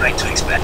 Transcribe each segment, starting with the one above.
great to expect.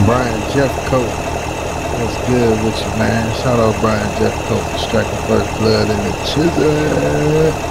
Brian Jeffcoat, what's good with you, man? Shout out Brian Jeffcoat for striking first blood in the chisel.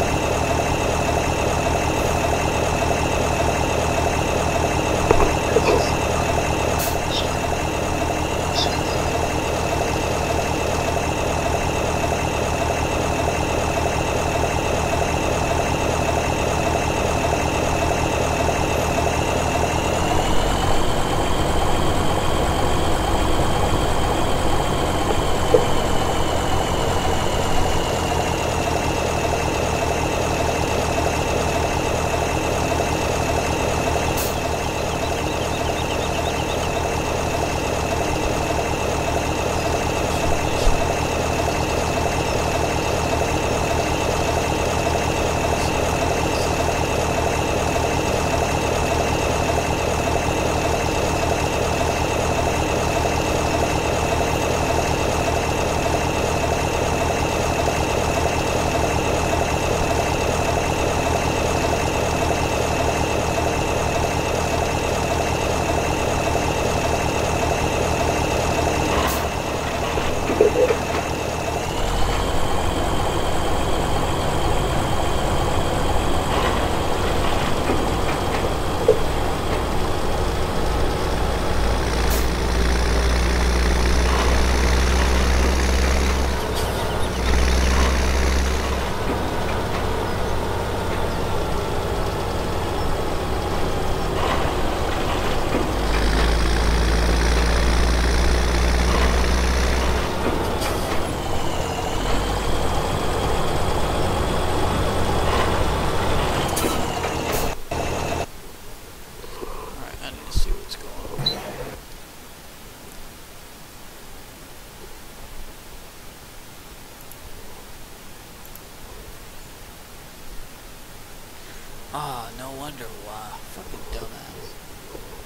Ah, no wonder why. Fucking dumbass.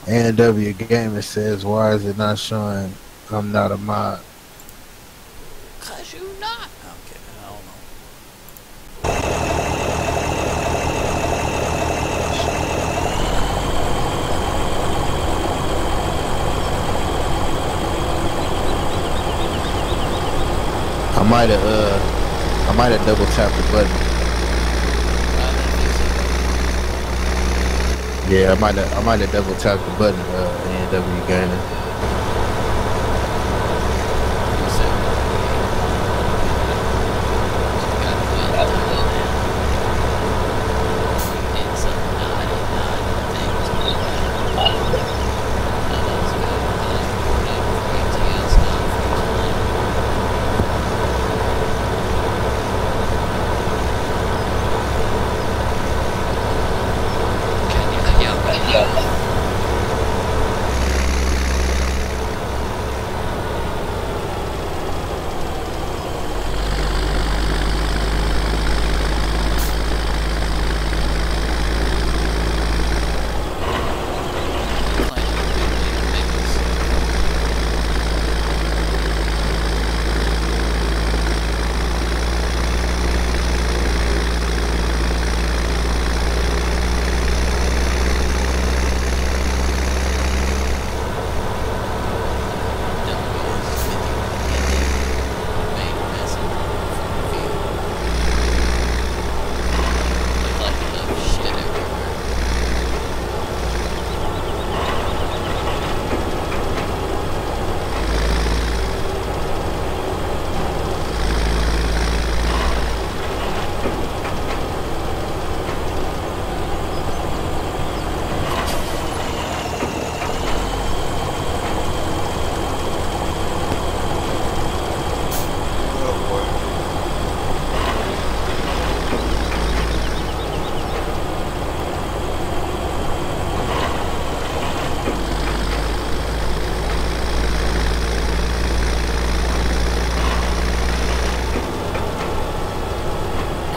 A&W Gamer says, why is it not showing I'm not a mod? Cause you not. Okay, I don't know. I might have double tapped the button. Yeah, I might have double tapped the button. A&W Gamer.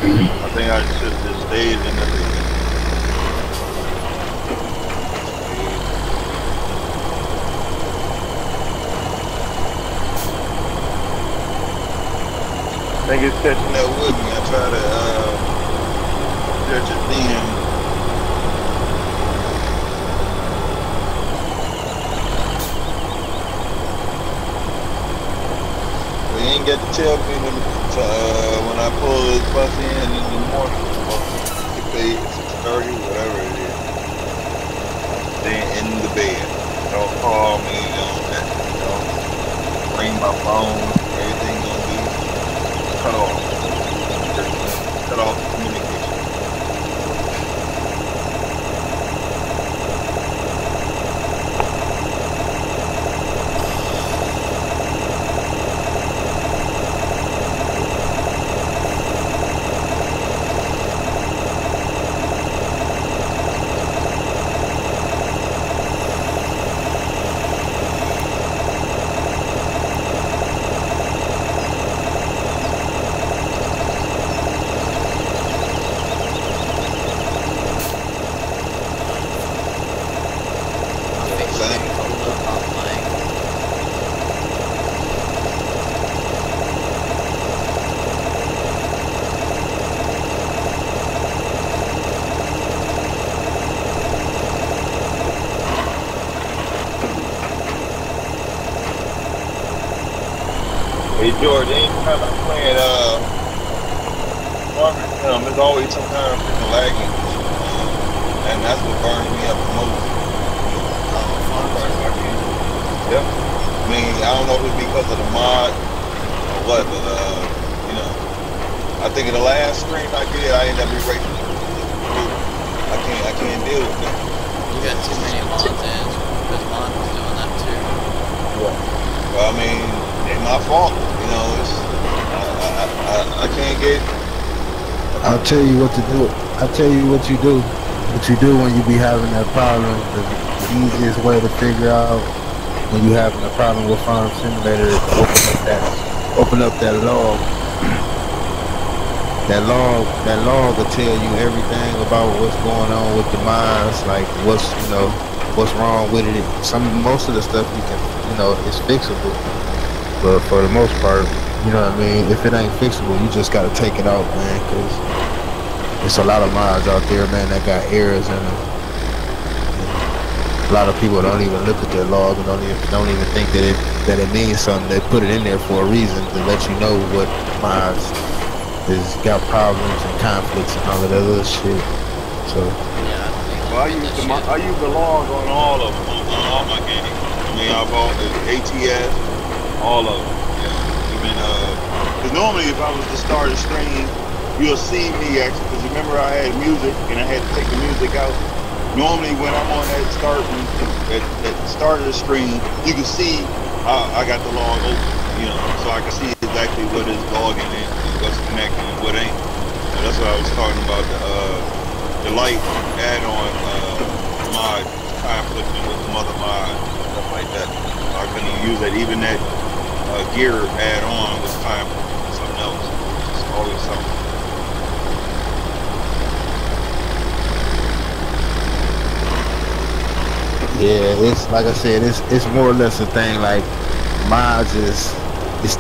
I think I should just stayed in the I think it's catching that with me. I try to catch it then. They ain't got to tell me when I pull this bus in the morning, if they 6:30, whatever it is. I'm staying in the bed. Don't call me, don't ring my phone. Everything gonna be cut off. Cut off communication. Hey George, anytime I'm playing Margaret Film, there's always some kind of freaking lagging, and that's what burns me up the most. Yep. I mean, I don't know if it's because of the mod or what, but I think in the last stream I did, I ended up erasing it. I can't deal with that. You got too many mods in, because mod was doing that too. Yeah. Well, I mean, it's my fault. It's I can't get. I'll tell you what to do. I'll tell you what you do. What you do when you be having that problem. The easiest way to figure out when you having a problem with Farm Simulator is open up that log. that log will tell you everything about what's going on with the mines, like what's what's wrong with it. Most of the stuff you can is fixable, but for the most part, what I mean, if it ain't fixable, you just gotta take it out, man, because there's a lot of mines out there, man, that got errors in them. A lot of people don't even look at their log and don't even think that it means something. They put it in there for a reason to let you know what mines is got problems and conflicts and all of that other shit. So well, I use the log on all of them, on all my games. I mean, I bought the ATS, all of them. Even because normally if I was to start a stream, you'll see me actually. Because remember I had music and I had to take the music out. Normally when I'm on that start at the start of the stream, you can see I got the log open, so I can see exactly what is logging and what's connecting and what ain't. So that's what I was talking about, the light add-on mod conflicting with some other mods and stuff like that. So I couldn't use that. Even that gear add-on was conflicting with something else. It's always something. yeah, it's like I said, it's more or less a thing like mods is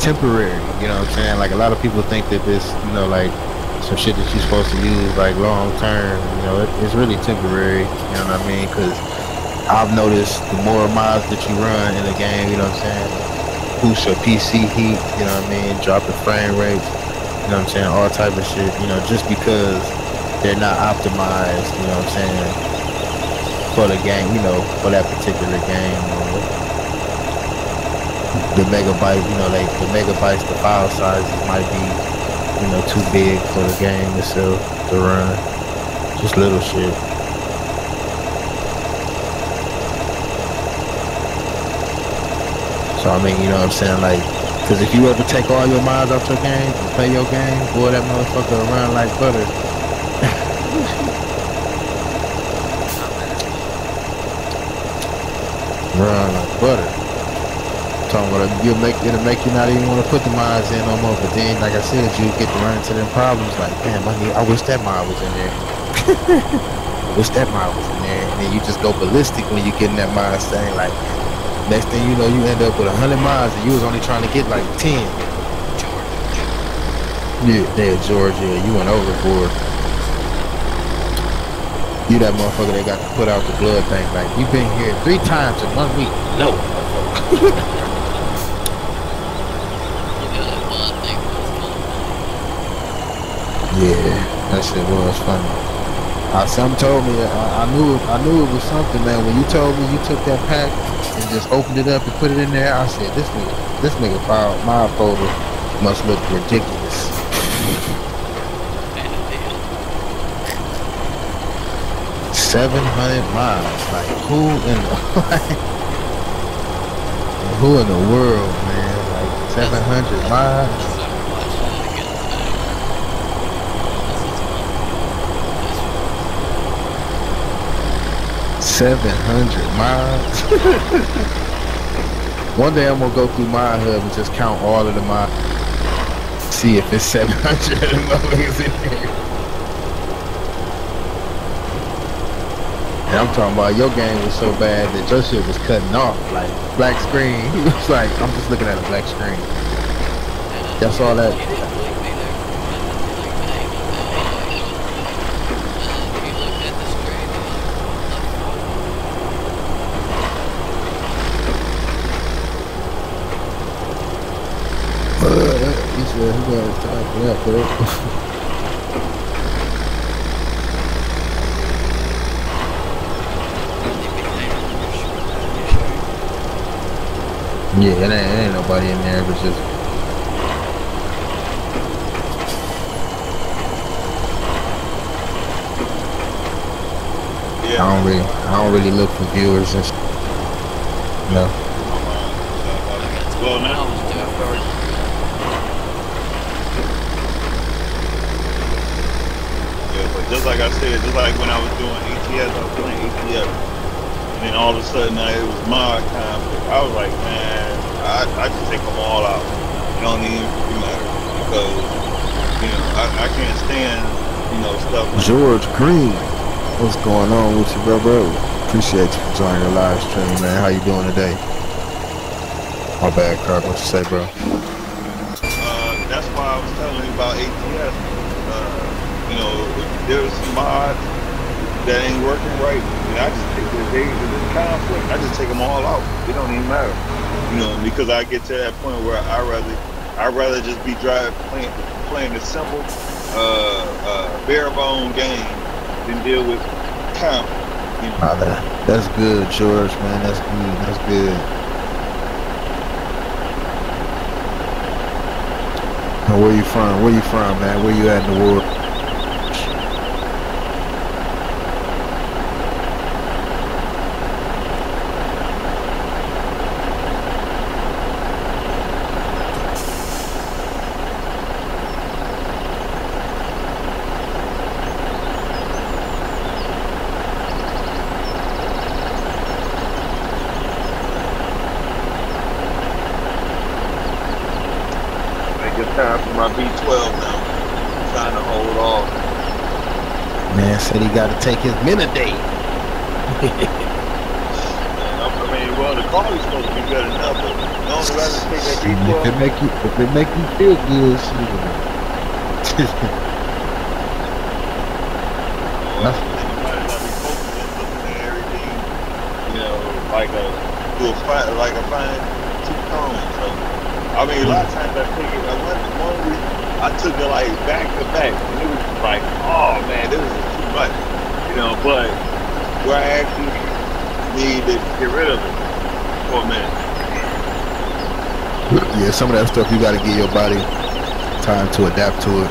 temporary, you know what I'm saying? Like a lot of people think that this, like some shit that you're supposed to use like long term, it's really temporary, you know what I mean? Because I've noticed the more mods that you run in the game, you know what I'm saying, boost your PC heat, you know what I mean, drop the frame rates, you know what I'm saying, all type of shit, just because they're not optimized, you know what I'm saying, for the game, for that particular game, or the megabyte, the megabytes, the file sizes might be, too big for the game itself to run. Just little shit. So I mean, you know what I'm saying, like, because if you ever take all your mods off your game and play your game, boy, that motherfucker will run like butter. Run like butter. Talking about it'll make you not even want to put the mods in no more. But then, like I said, you get to run into them problems. Like, damn, I wish that mod was in there. I wish that mod was in there. And then you just go ballistic when you get in that mod thing. Like, next thing you know, you end up with 100 mods and you was only trying to get like 10. Yeah, Georgia, you went overboard. You that motherfucker that got to put out the blood bank. Like, you been here 3 times in 1 week. No. Yeah, that shit was funny. Some told me, I knew it was something, man. When you told me you took that pack and just opened it up and put it in there, I said, this nigga file my folder must look ridiculous. 700 miles, like who in the world, man? Like 700 miles. 700 miles. One day I'm gonna go through my hub and just count all of the miles, see if it's 700 motherfuckers in there. And I'm talking about your game was so bad that your shit was cutting off, like black screen. He was like, I'm just looking at a black screen. That's all that. 是那个在不要不。Yeah, it ain't nobody in there, but just yeah. I don't really look for viewers and no. Well, now yeah, but just like I said, just like when I was doing ATS, I was doing ATS, and then all of a sudden it was my conflict. I was like, man, I just take them all out. It don't even matter because You know, I can't stand, you know, stuff like George Green, what's going on with you, bro? Appreciate you for joining the live stream, man. How you doing today? My bad, Kirk. What you say, bro? that's why I was telling you about ATS. You know, if there's some mods that ain't working right, and I just take if there's conflict, I just take them all out. It don't even matter. You know, because I get to that point where I'd rather just be playing a simple, bare bone game than deal with conflict. You know? That's good, George, man. That's good. That's good. Now, where you from? Where you from, man? Where you at in the world? Time for my B12 now. I'm trying to hold off. Man said he got to take his minute-day. I mean, well, the quality's supposed to be good enough, but no one rather take that B12. If it make you feel good, shit. Anybody that be focusing and looking at everything, you know, like a fine tooth comb. So, I mean, a lot of times I take it. One week I took it like back to back, and it was like, oh man, this is too much, you know. But where I actually need to get rid of it for a minute. Yeah, some of that stuff you got to give your body time to adapt to it,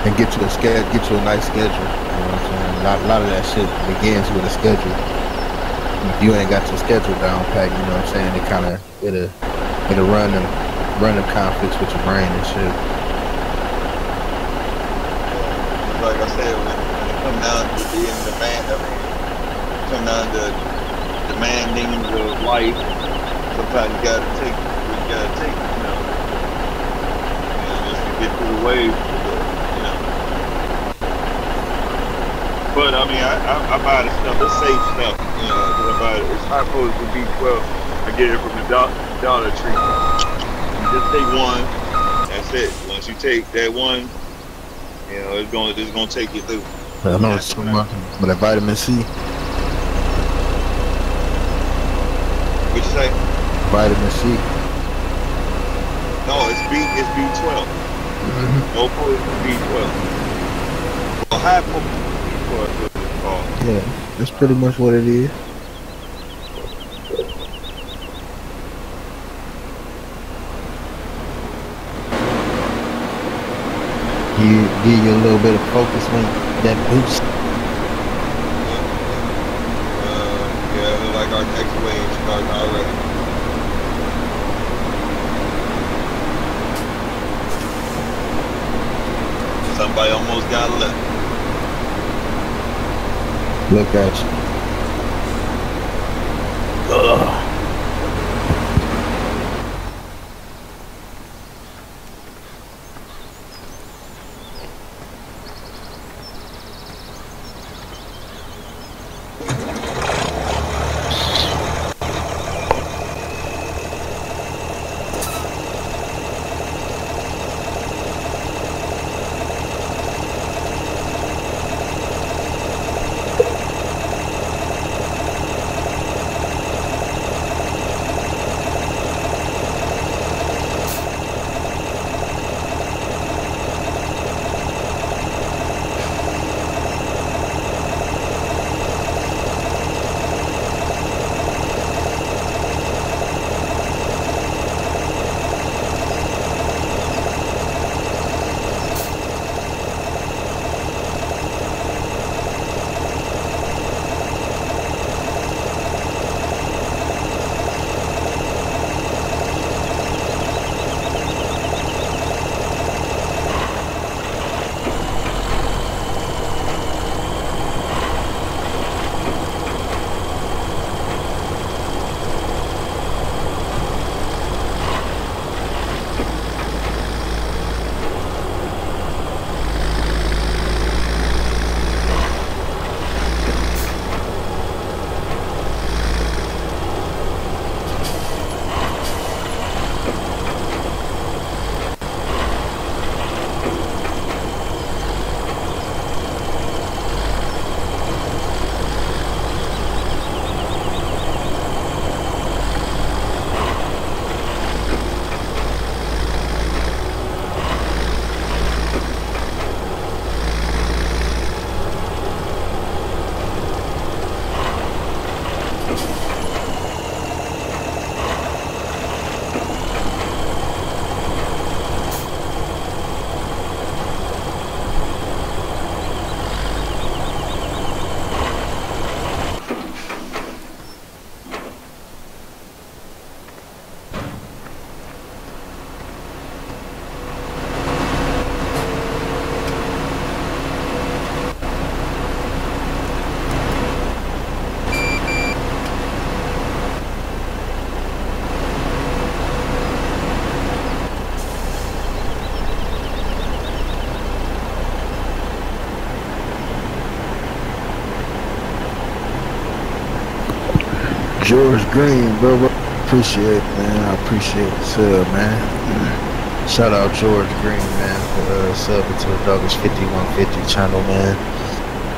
and get you a nice schedule. You know what I'm saying? A lot of that shit begins with a schedule. If you ain't got your schedule down pat, you know what I'm saying, it'll run them conflicts with your brain and shit. Like I said, when it comes down to being come down to demanding of life, sometimes you gotta take, you know, just to get through the wave, you know. But I mean, I buy the stuff, the safe stuff, you know, because I buy it. It's high potency B12. I get it from the Dollar Tree. You just take one. That's it. Once you take that one, you know, it's gonna take you through. I know it's too much, but that vitamin C. What you say? Vitamin C. No, it's B12. No potency B12. Well, high potency. Yeah, that's pretty much what it is. You give you a little bit of focus when that boost. Yeah, like our next wave starting already. Somebody almost got left. Look at you. Ugh. George Green, bro. Appreciate it, man. I appreciate the sub, man. Shout out George Green, man, for subbing to the Dawgish 5150 channel, man.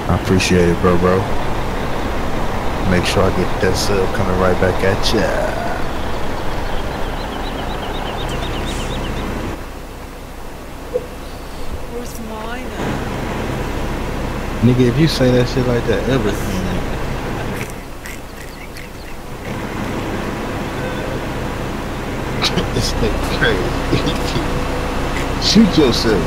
I appreciate it, bro. Make sure I get that sub coming right back at ya. Where's mine? Nigga, if you say that shit like that ever again, this nigga crazy. Shoot yourself.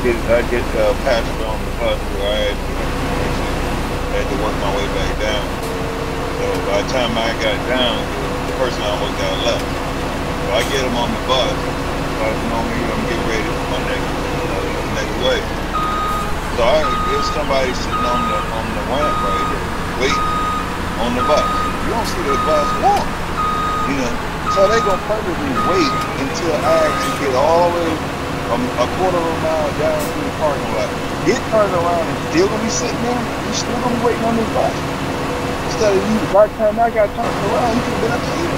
I get passed on the bus where I had to work my way back down. So by the time I got down, the person I almost got left. So I get him on the bus. So I know me, I'm getting ready for my next way. So there's somebody sitting on the ramp right there, waiting on the bus. You don't see the bus walk, you know. So they gonna purposely wait until I actually get all the way a quarter of a mile down through the parking lot. Get turned around and still gonna be sitting there. You still gonna be waiting on this bus. Instead of you, by the time I got turned around, you could have been up here.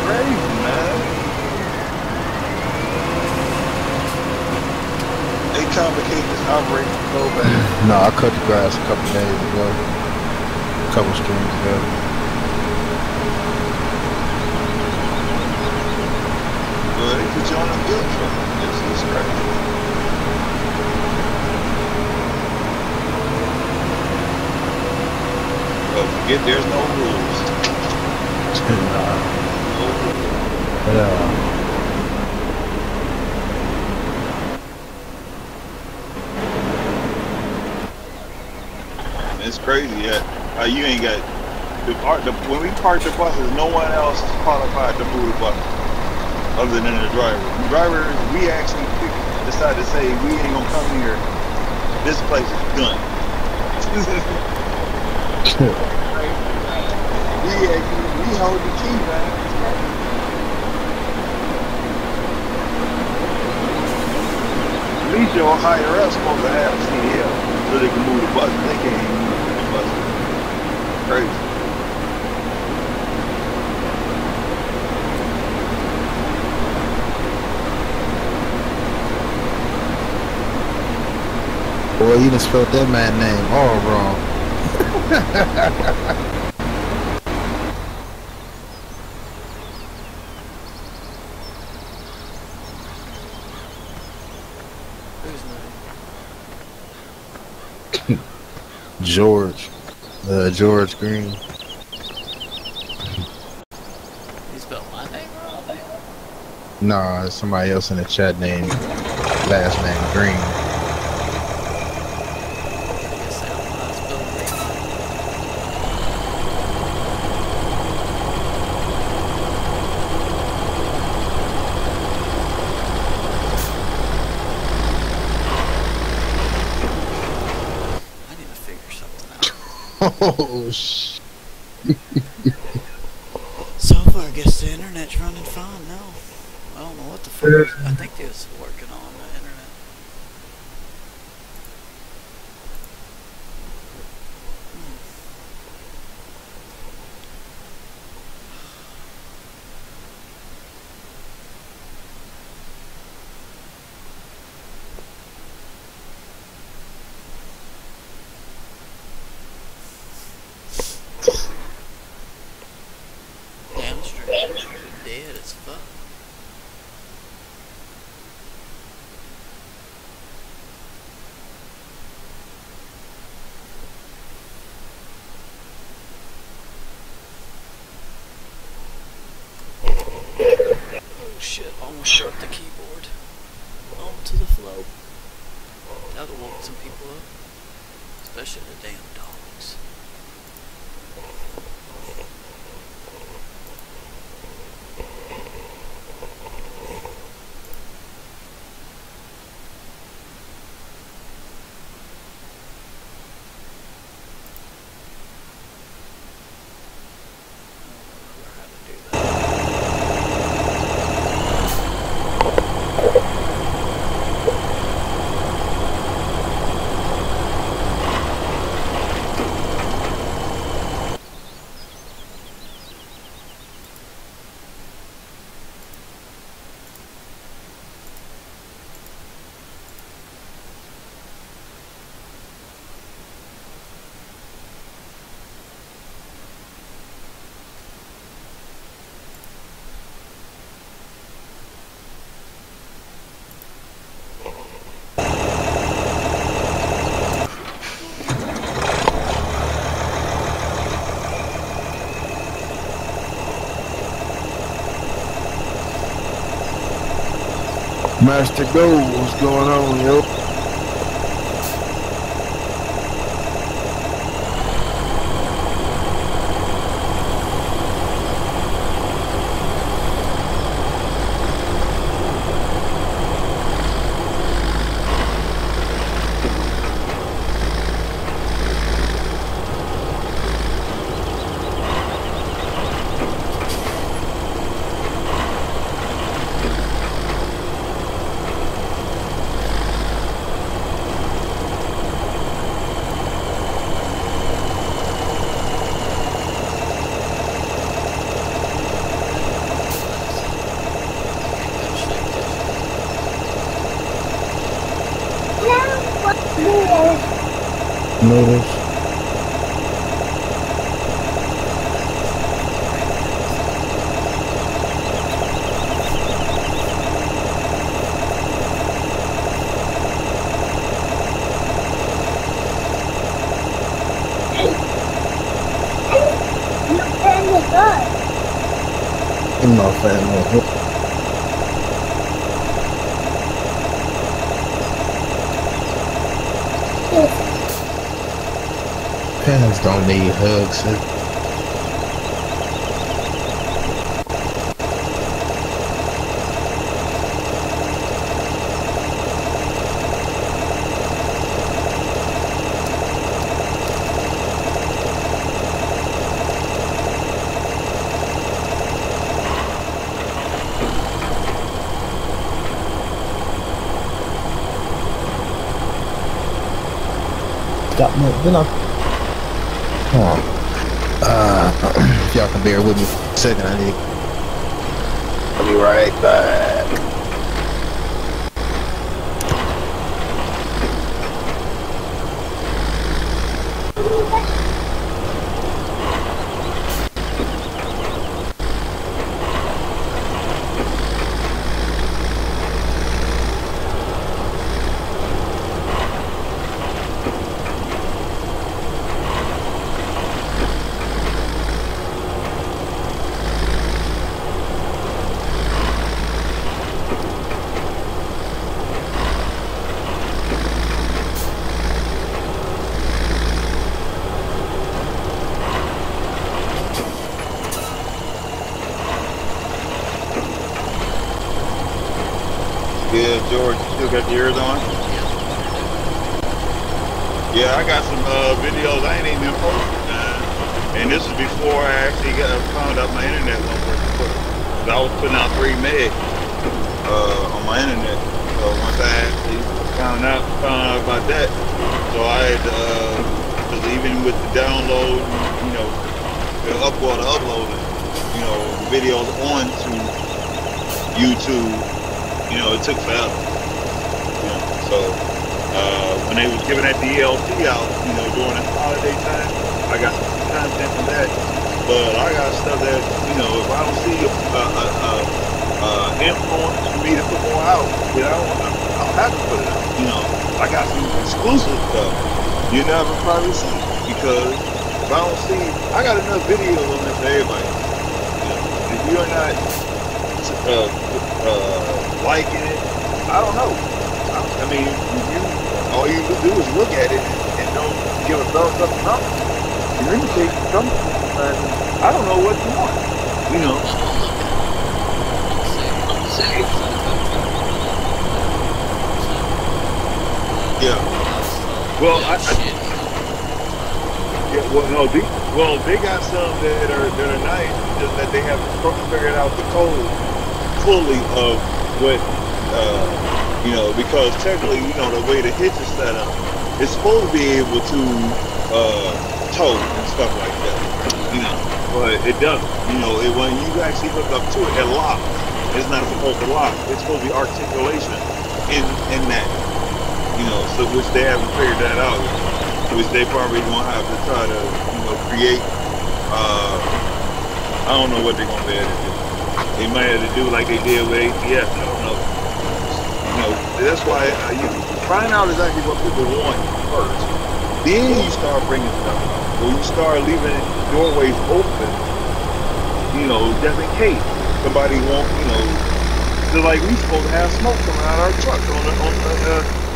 Crazy, man. They complicate this operation so bad. No, I cut the grass a couple days ago. A couple streams ago. They put you on a good truck. It's crazy. But forget there's no rules. Nah. No rules. Yeah. It's crazy, yeah. How you ain't got when we park the buses, no one else is qualified to move the bus. Other than the driver. The driver, we actually decided to say we ain't gonna come here. This place is done. we hold the key, man. At least your higher up supposed to have CDL so they can move the bus. They can't even move the bus. Crazy. Boy, you done spelled that man's name all wrong. Whose name? George. George Green. You spelled my name wrong? Nah, somebody else in the chat named last name Green. Oh shit. So far, I guess the internet's running fine now. I don't know what the fuck. I think it's working on the internet. put the keyboard onto the floor. That would woke some people up, especially the damn dogs. Master Gold, what's going on, yo? Noodles. I'm not a fan of it. Parents don't need hugs. Got more than I. If y'all can bear with me for a second, I'll be right back. Yeah, George, you still got the ears on? Yeah, I got some videos I ain't even posted, man. And this is before I actually found out my internet wasn't working. I was putting out 3 meg on my internet. So once I actually found out about that, so I had because even with the download, you know, the upload, you know, videos onto YouTube, you know, it took forever. You know, so when they was giving that DLC out, you know, during the holiday time, I got some content from that. But I got stuff that, you know, if I don't see influence for me to put more out, then I don't have to put it out. You know, I got some exclusive stuff you never probably see, because if I don't see, I got enough videos on there for everybody. You know, if you're not liking it. I don't know. I mean, all you do is look at it and don't give a thumbs up or something. You indicate something. I don't know what you want. You know. Yeah. Well, they got some that are nice, just that they haven't figured out the code fully of what because technically, the way the hitch is set up, it's supposed to be able to tow and stuff like that, but it doesn't. When you actually hook up to it, it locks. It's not supposed to lock. It's supposed to be articulation in that, so which they haven't figured that out yet. Which they probably gonna have to try to, create. I don't know what they're gonna be able to do. They might have to do like they did with ATS. I don't know. That's why you find out exactly what people want first. Then you start bringing stuff up, or you start leaving doorways open. Just in case somebody won't. So like we supposed to have smoke coming out of our truck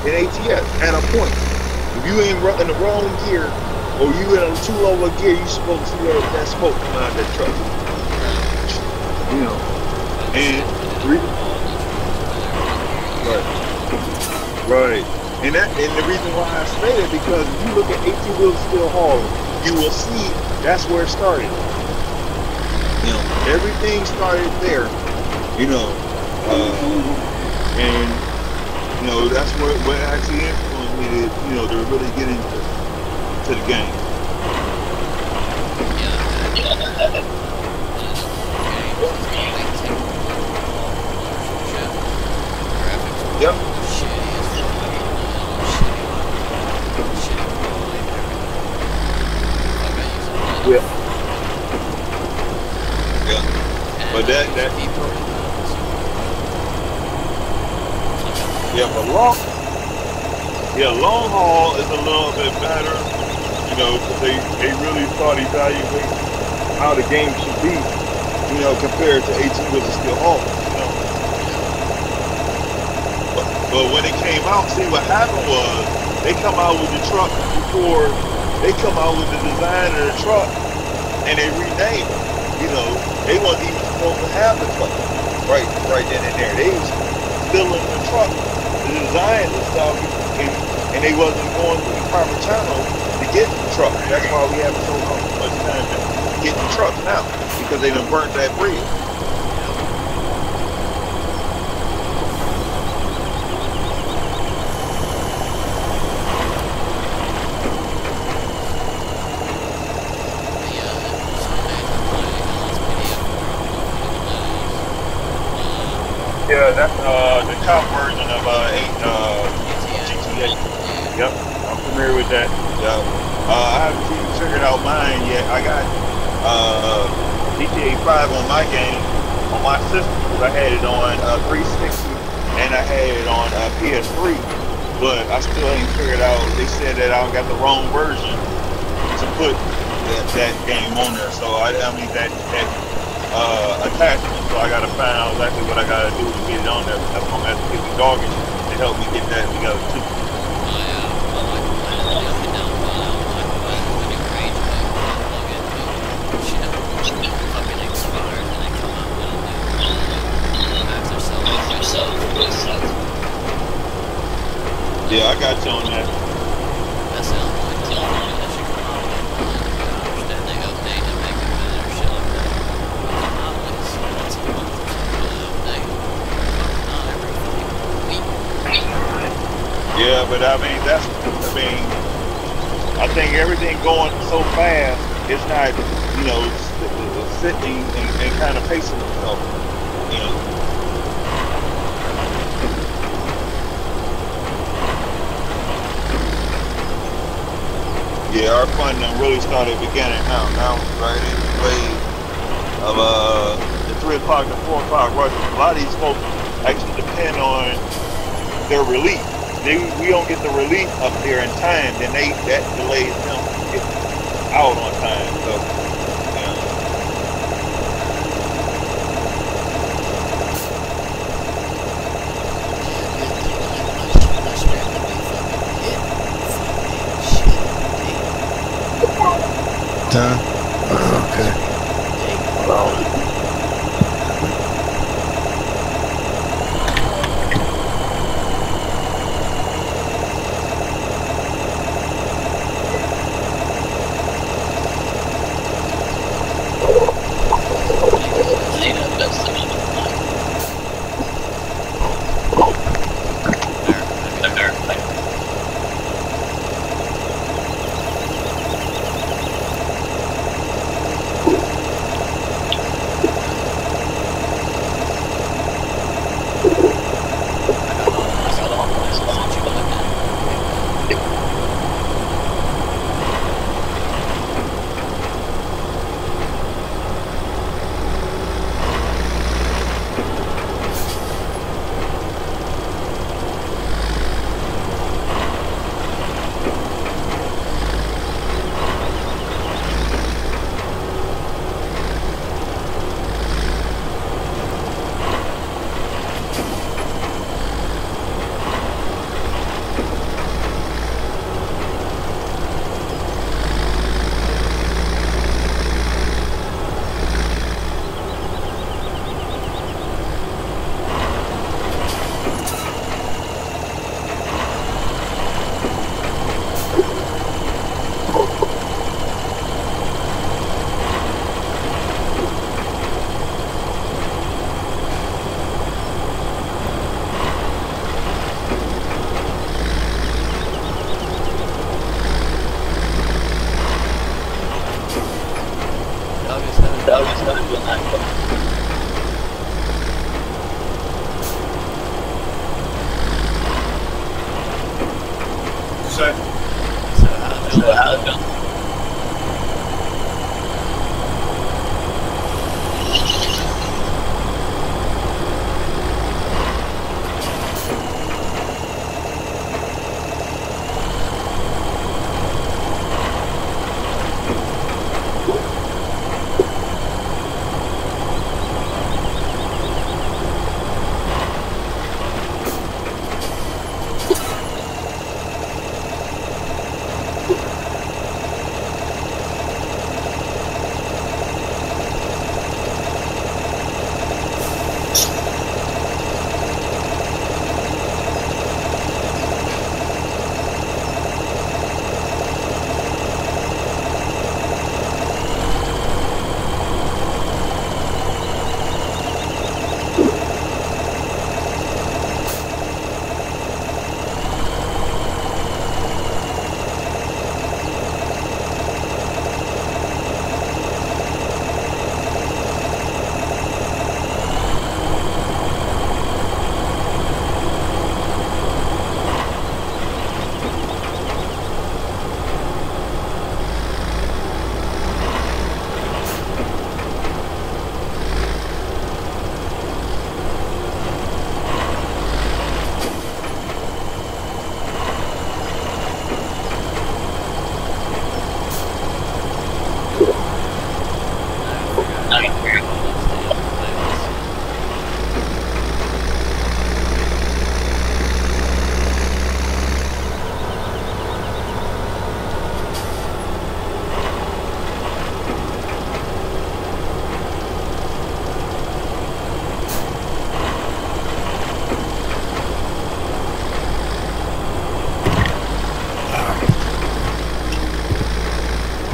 in ATS at a point. If you ain't in the wrong gear, or you in a too low a gear, you supposed to see that smoke coming out of that truck. Right. And the reason why I say it, because if you look at 18 wheels steel hauling, you will see that's where it started. Everything started there. That's what actually influenced me to really get into the game. Yep. Yeah. But but long haul is a little bit better, because they really start evaluating how the game should be, compared to 18 wheels and steel haul, But when it came out, see what happened was they come out with the truck before they come out with the design of the truck, and they rename it. They wasn't even supposed to have the truck right then and there. They was still in the truck, the design and stuff, and they wasn't going through the proper channel to get the truck. That's why we have so much time to get the truck now, because they done burnt that bridge. Yeah, that's the top version of GTA. Yep, I'm familiar with that. Yeah, I haven't even figured out mine yet. I got GTA 5 on my game, on my system, because I had it on 360 and I had it on PS3, but I still ain't figured out. They said that I got the wrong version to put that game on there, so I mean that attachment. So I gotta find out exactly what I gotta do to get it on there. That's gonna have to get the Dawgish to help me get that together too. Yeah, I got you on that. That's the only one that should come out. I understand they update and make it better, shit like that. Not at least once a month or something to update. Not every week. Yeah, but I think everything going so fast, it's not, sitting and kind of pacing itself, Yeah, our fun really started beginning now. Now we're right in the wave of the 3 o'clock to 4 o'clock rush. A lot of these folks actually depend on their relief. We don't get the relief up there in time, then that delays them from getting out on time. So, Time. Okay. Hold on.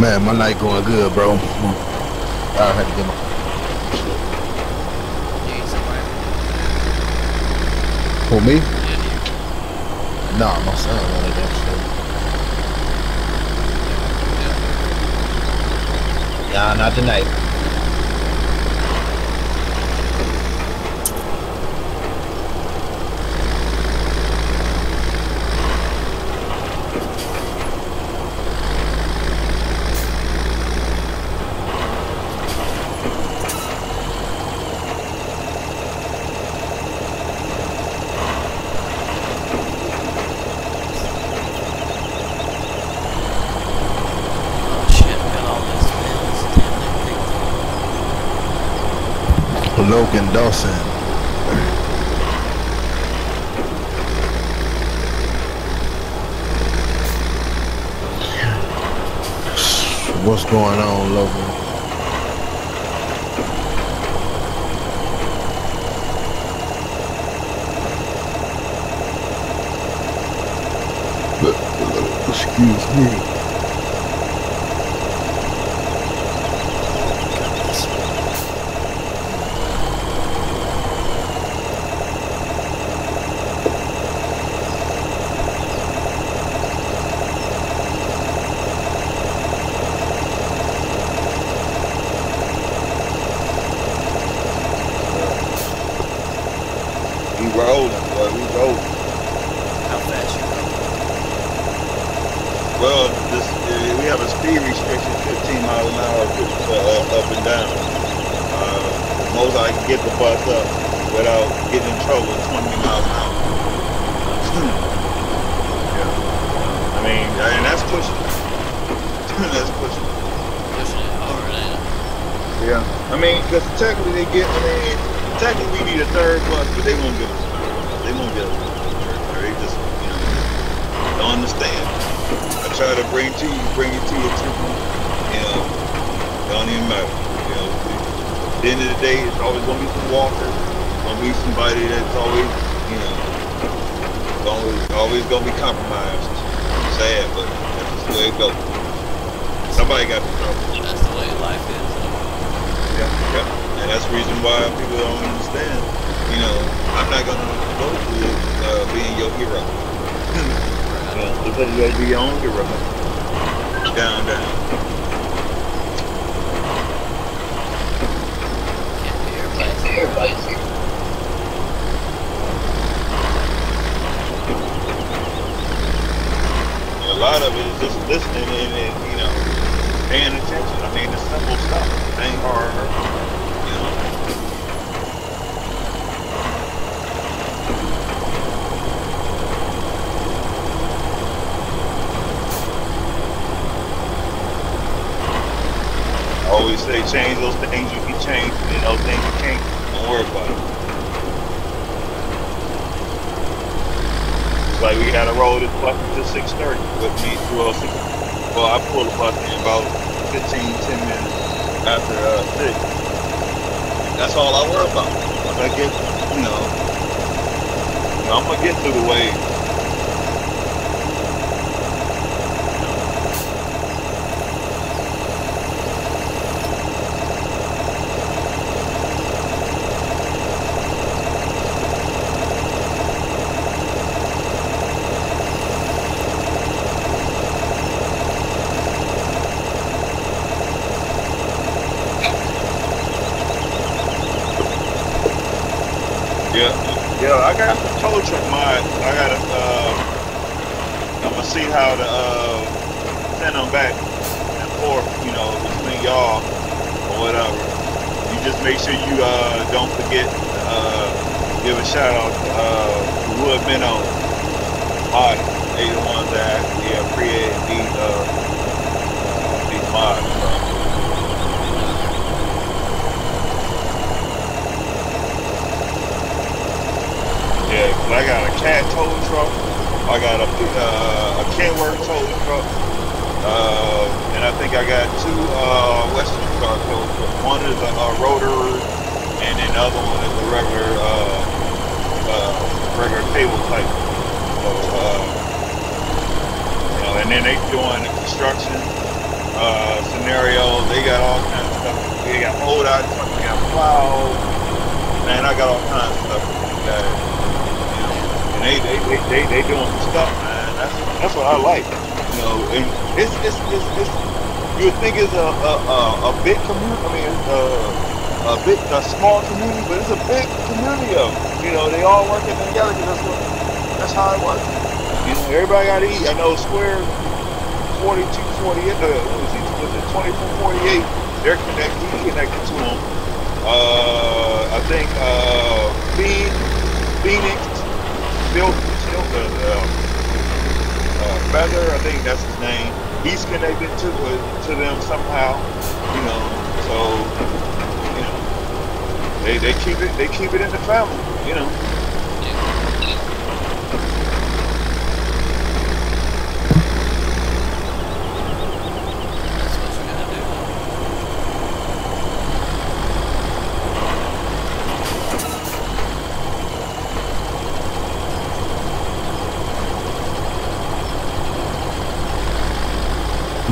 Man, my night going good, bro. I had to get my for me? Nah, my son wanted that shit. Nah, not tonight. Logan Dawson. what's going on locally. Excuse me. We rolling, boy. We rolling. How fast you rolling? Well, we have a speed restriction, 15 miles an hour, up and down. The most I can get the bus up without getting in trouble is 20 miles an hour. Yeah. I mean, and that's pushing. That's pushing. Pushing it hard, ain't it? Yeah. I mean, because technically technically we need a third bus, but they won't get us. They won't get us. They just, don't understand. I try to bring it to you to your attention. Don't even matter. At the end of the day, it's always gonna be some walkers. It's gonna be somebody that's always, always gonna be compromised. Sad, but that's just the way it goes. Somebody got to trouble. That's the way life is. Yeah. And that's the reason why people don't understand. I'm not gonna go to being your hero. Because you gotta be your own hero. Down. Can't be everybody's. A lot of it is just listening and paying attention. I mean, it's simple stuff. It ain't hard. I always say change those things you can change, and those things you can't. Don't worry about it. It's like we had to roll this bus to 6:30 with me through 06. Well, I pulled the bus in about 10 minutes after 6. That's all I worry about. If I get, I'm gonna get through the wave. Yeah, I got the tow truck mod. I gotta, I'm gonna see how to send them back and forth, between y'all or whatever. You just make sure you don't forget to give a shout out to Wood Minnow mod. They the ones that actually created these mods. So. Yeah, I got a cat tow truck, I got a Kenworth tow truck, and I think I got 2 Western Star tow trucks. One is a rotor, and then the other one is a regular table type. So, and then they doing the construction scenarios. They got all kinds of stuff. They got old out trucks, they got plows, man. I got all kinds of stuff. They doing some stuff, man. That's what I like, And it's you would think it's a big community. I mean, it's a small community, but it's a big community of them. They all working together because that's how it works. Everybody got to eat. I know Square 42, 48. Was it 24, 48? They're connected. He's connected to them. I think Phoenix. Feather, I think that's his name. He's connected to them somehow, So, they keep it in the family, That's what you gotta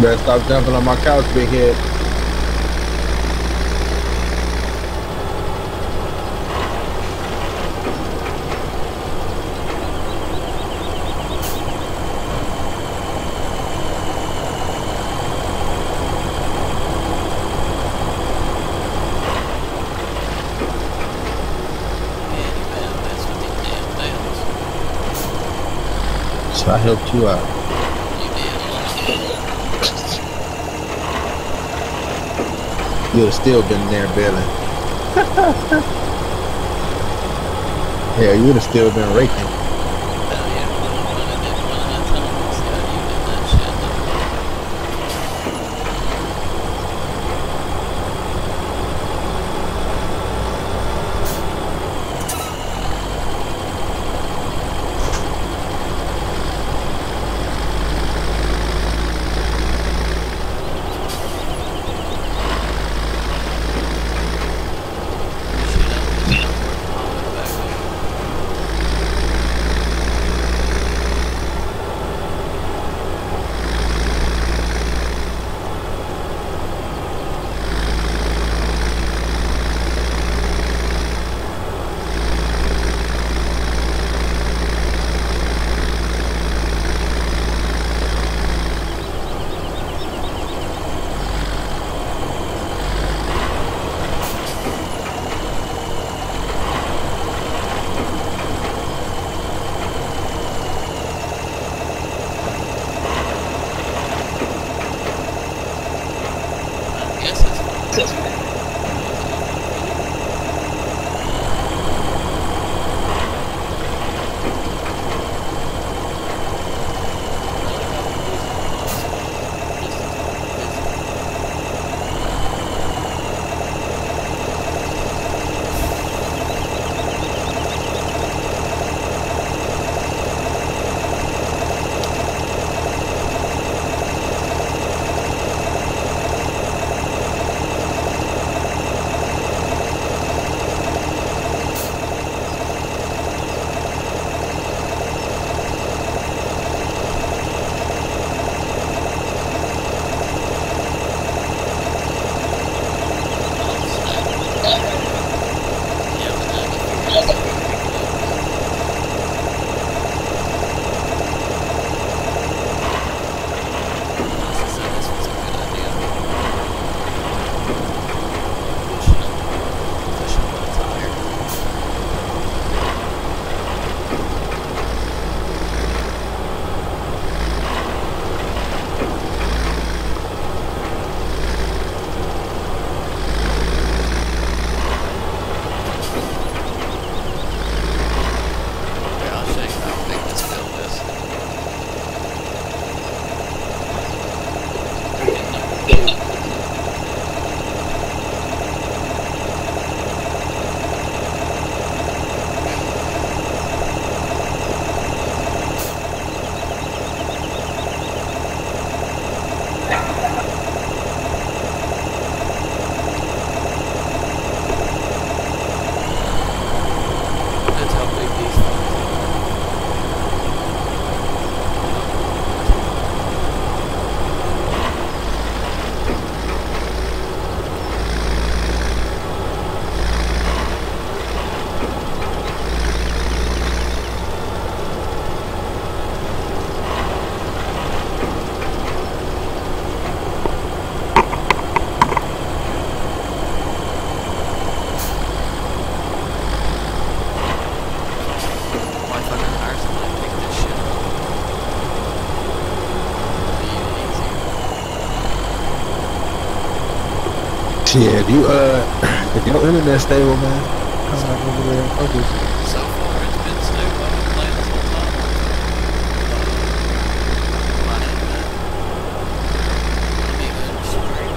Better stop jumping on my couch, big head. So I helped you out. You'd have still been there bailing. Yeah, you'd have still been raking. Yeah, if your internet stable, man, come back over there and focus. So far, it's been stable. I've been playing this whole time. My internet. Let me go to stream.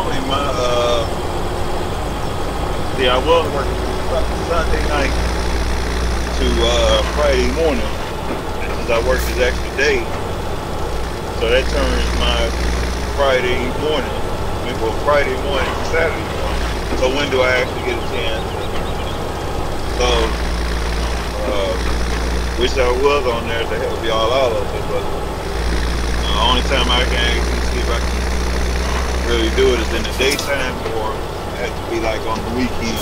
normally my see, I was working Sunday night to Friday morning, and since I worked this extra day, so that turns my Friday morning, well, Friday morning to Saturday morning. So when do I actually get a chance? So, wish I was on there to help y'all out of it, but the only time I can actually see if I can really do it is in the daytime, or it has to be like on the weekend.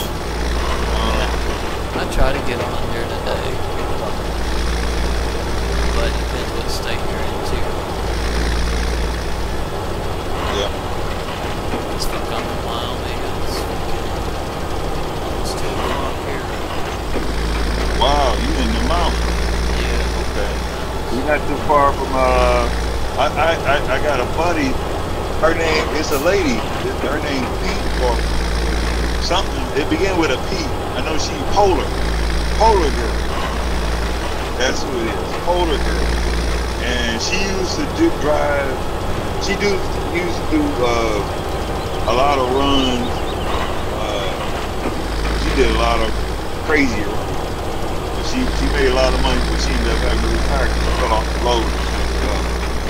I try to get on here today, but it depends what state you're in too. Yeah. It's fucking up in Wyoming. It's fucking almost 2 o'clock here. Wow, you in the mountains? Yeah. Okay. You're not too far from I got a buddy. Her name is a lady. Her name Pete or something. It began with a P. I know she Polar Girl. That's who it is. Polar Girl. And she used to drive. She used to do a lot of runs. She did a lot of crazy runs. But she made a lot of money, but she ended up having to retire because she fell off the road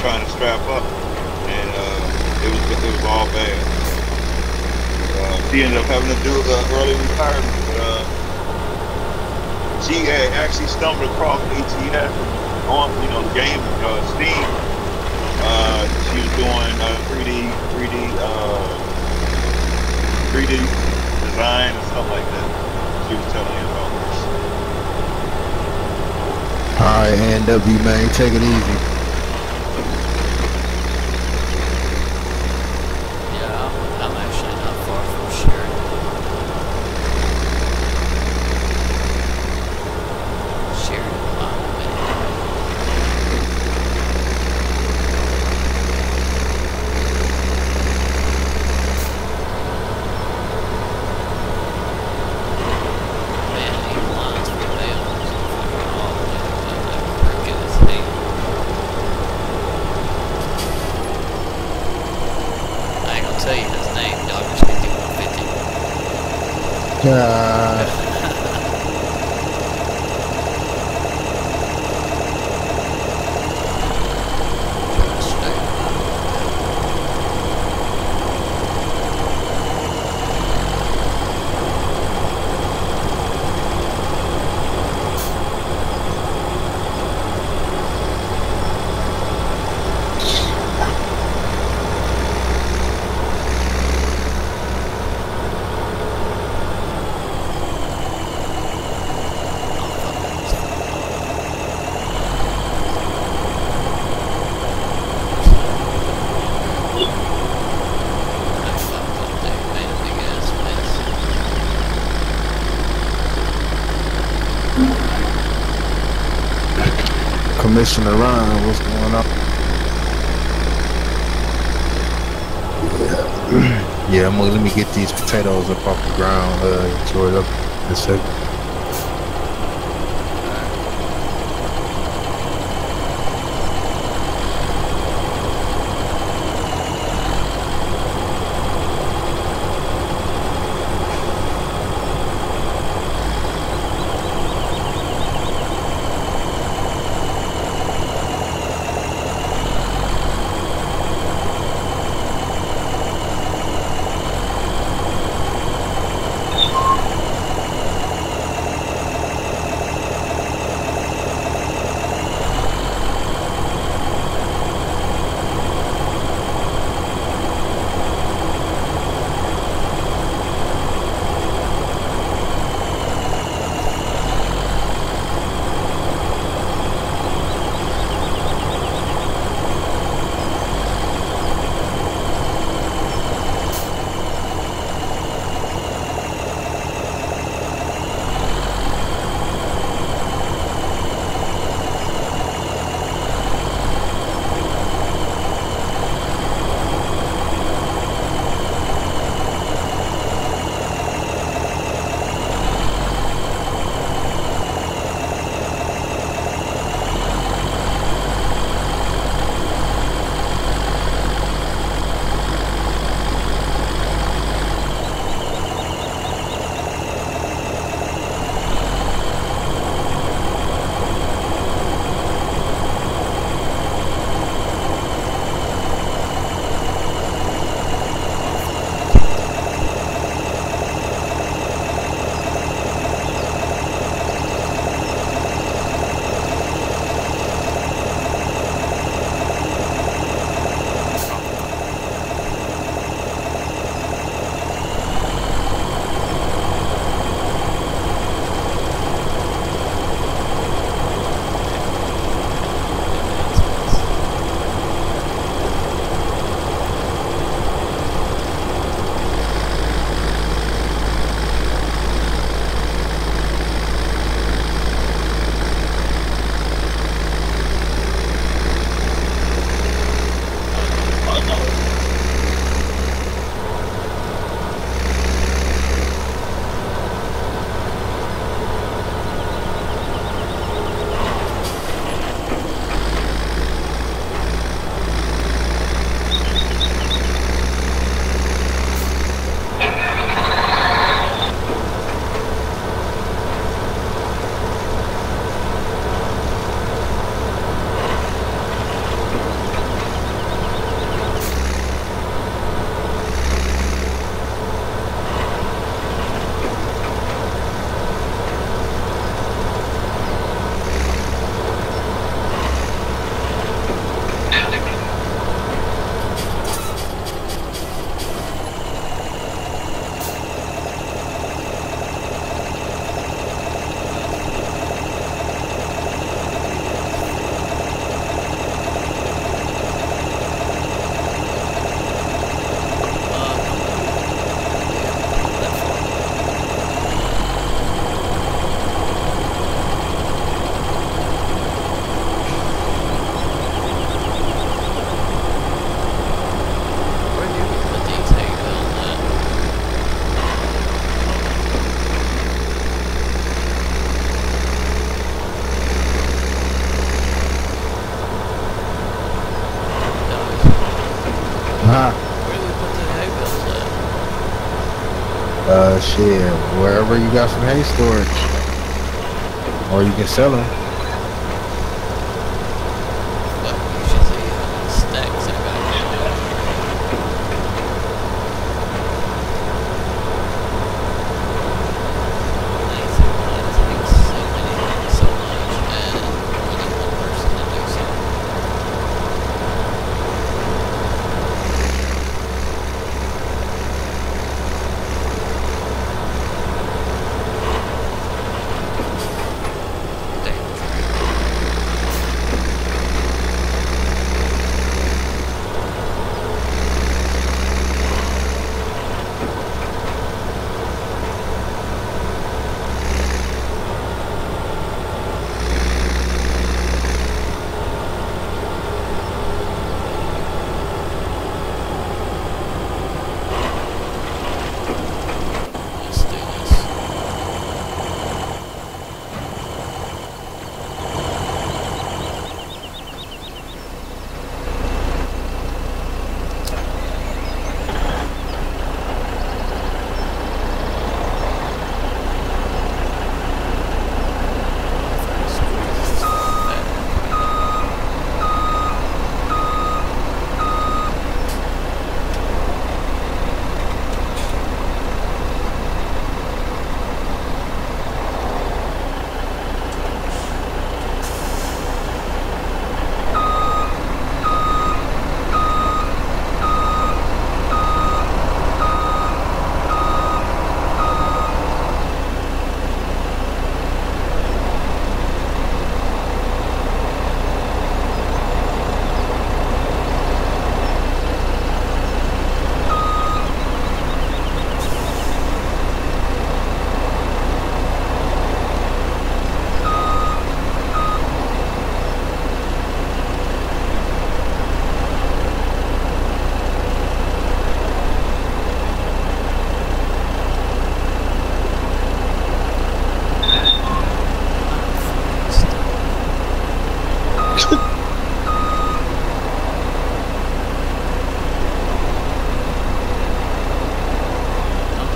trying to strap up, and it was all bad. She ended up having to do early retirement. But, she had actually stumbled across ATS on the game Steam. She was doing 3D design and stuff like that. She was telling me about this. Alright, NW, man, take it easy. Yeah, I'm actually not far from Sheridan. Wyoming. Man, these lines for mail is fucking all jacked up like crooked as hell. I ain't gonna tell you his name, Dawgish 5150. Commissioner Ryan, what's going on? Yeah, let me get these potatoes up off the ground, enjoy it up in a second. Where do we put the hay bales at? Shit, wherever you got some hay storage, or you can sell them. But usually stacks I got to do. So much, and only one person to do so. Let's do this.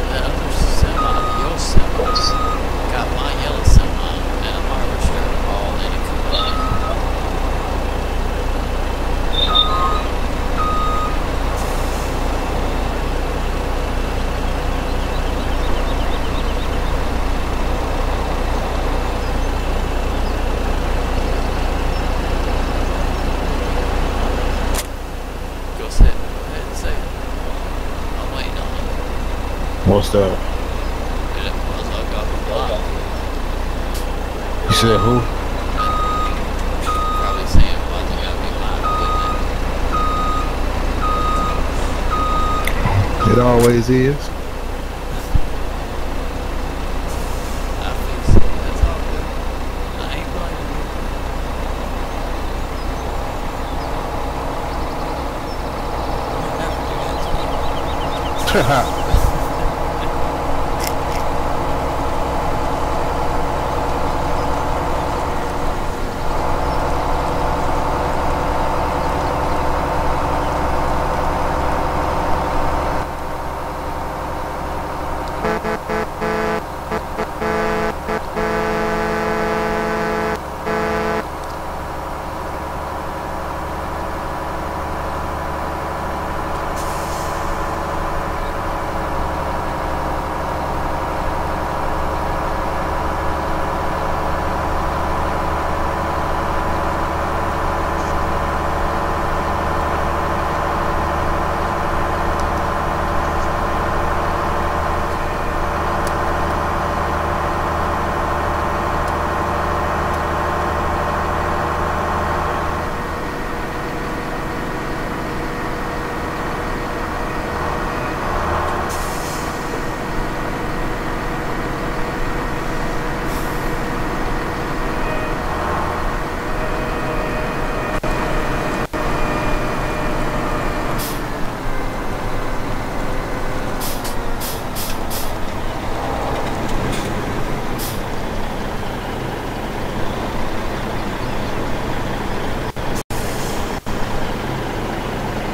The other semi, your semi, got my yellow semi, and I'm already started all in it completely. Go ahead and say it. I'm waiting on it. What's that? It was like off the block. You said who? Probably saying, why they gotta be mine equipment. It always is. I think so. That's all good. I ain't blaming you. You'll never do that to me.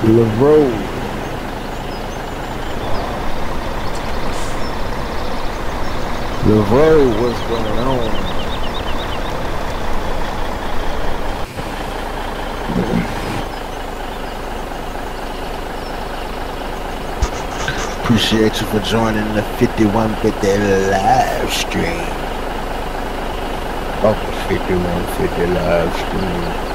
LaRose. The road, what's going on? Appreciate you for joining the 5150 live stream. Oh, 5150 live stream.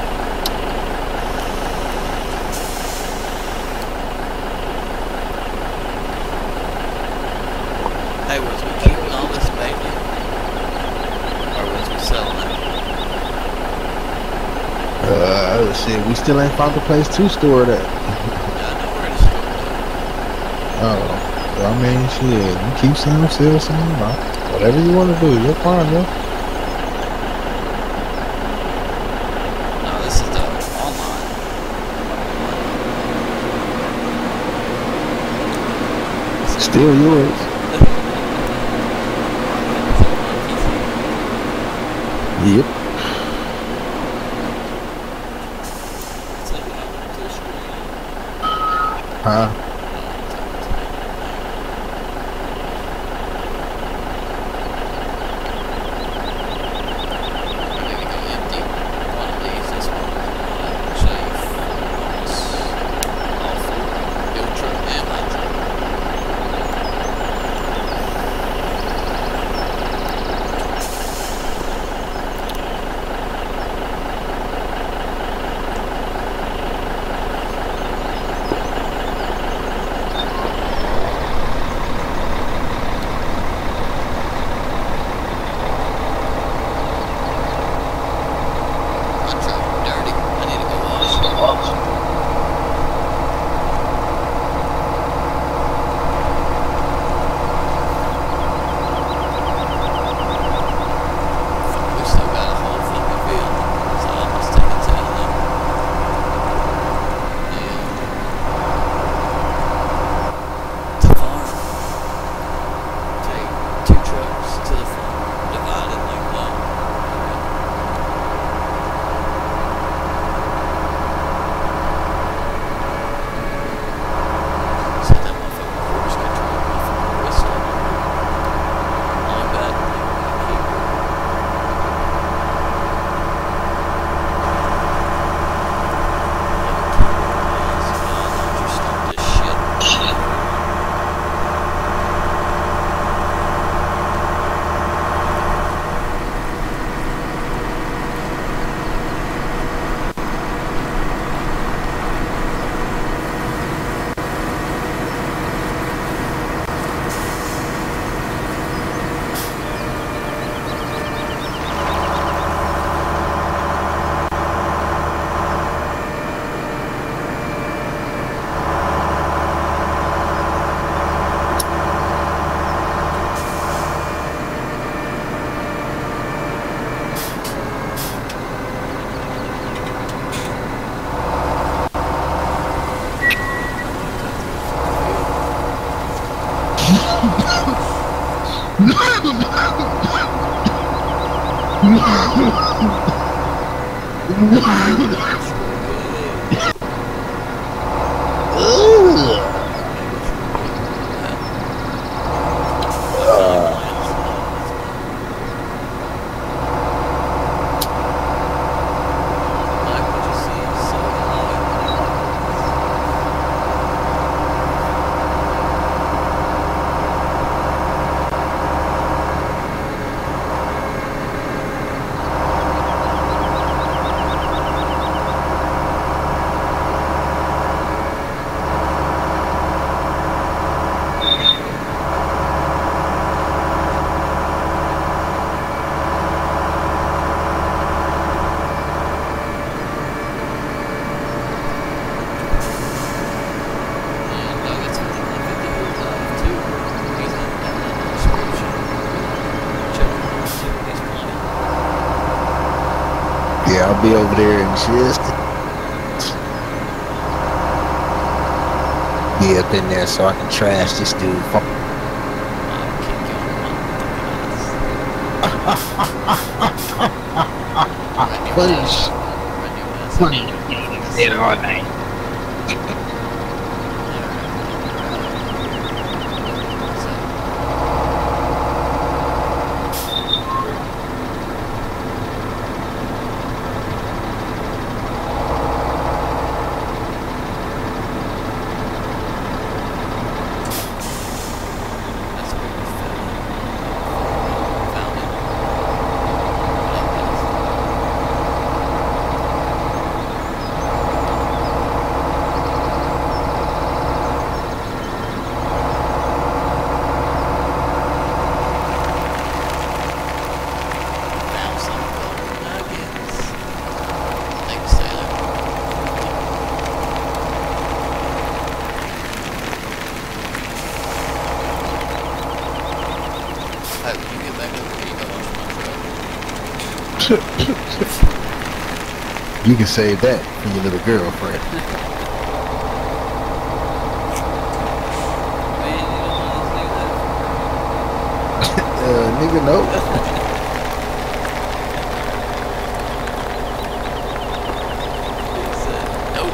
Hey, was we keeping all this baby? Or was we selling it? Let's see, we still ain't found a place to store that. Yeah, I know where to store it. Oh, well, I mean, shit, you keep some, sell some, whatever you want to do, you're fine, yo. No, this is the online. Still yours. Yep. Huh? Yeah, I'll be over there in just be up in there so I can trash this dude. Funny. Dead all night. You can save that for your little girlfriend. Man, you don't want to do that. Nigga, no. He said, nope.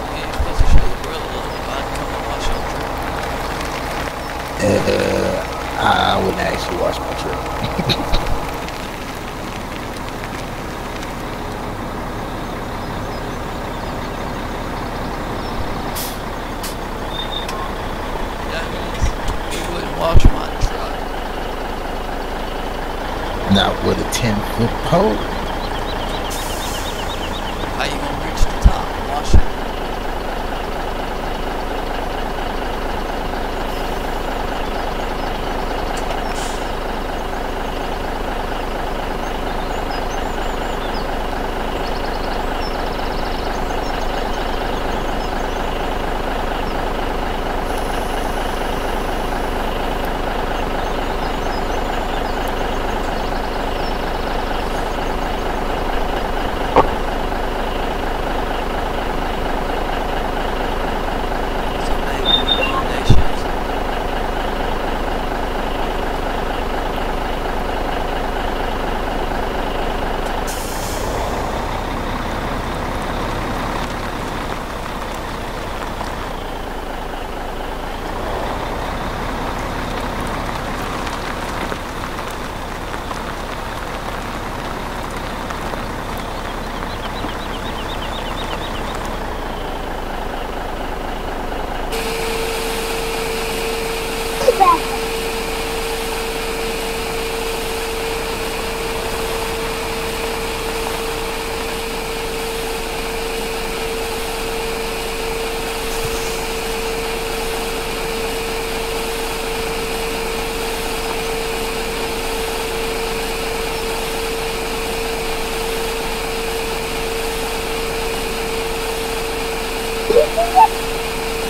Yeah, you're supposed to show the world a little about come and watch your trip. I wouldn't actually watch my trip. Watch my truck. Not with a 10-foot pole. How you gonna reach the top? Watch it.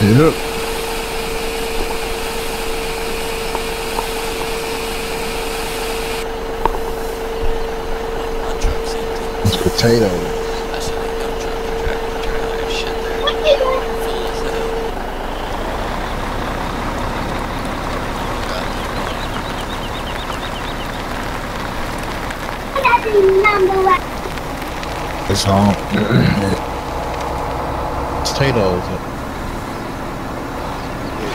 Yep. My truck's empty. It's potatoes. I should have no truck and tractor trailer and shit there. Full as hell. It's home. Potatoes.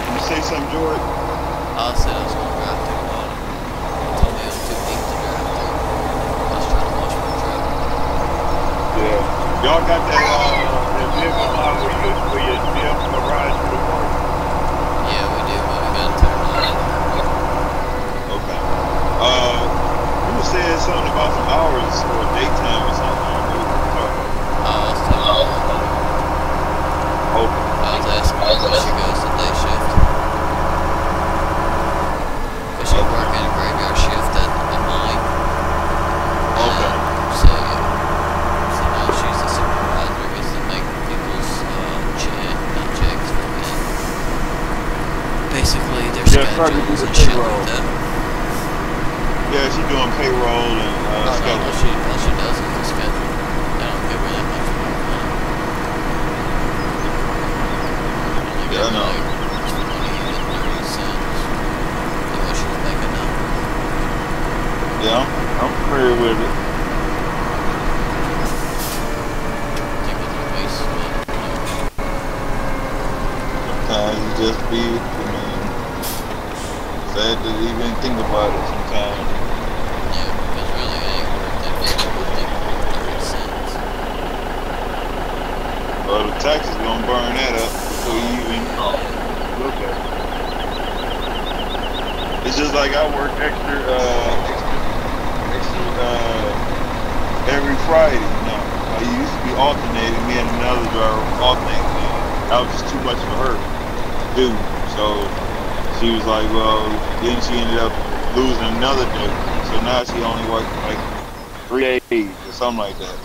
You say something, George? I said I was gonna drive through the bottom. He told me it was too deep to drive through. I was trying to wash my truck. Yeah. Y'all got that vehicle line where you be able to ride through the park? Yeah, we do, but we gotta turn it on. Okay. You were saying something about some hours or daytime or something. I was telling her. Okay. I was asking her when she goes to day shift. But she working a graveyard shift at mine. Okay. So now she's the supervisor, gets to make people's checks for them. Basically their schedules and shit like that. Yeah, she's doing payroll and schedule. All she does is the schedule. They don't give her that much more money. Yeah, I know. Like 20 to 30 cents for what she's making now. Yeah, I'm familiar with it. I think it's a waste of money. Sometimes it just be, sad to even think about it sometimes. Yeah, because really it ain't worth that much. I think 30 cents. Well, the taxes gonna burn that up before you even look at it. It's just like I work extra every Friday. You know, I used to be alternating. Me and another driver alternating. That was just too much for her to do. So she was like, well, then she ended up losing another day. So now she only works like 3 days or something like that.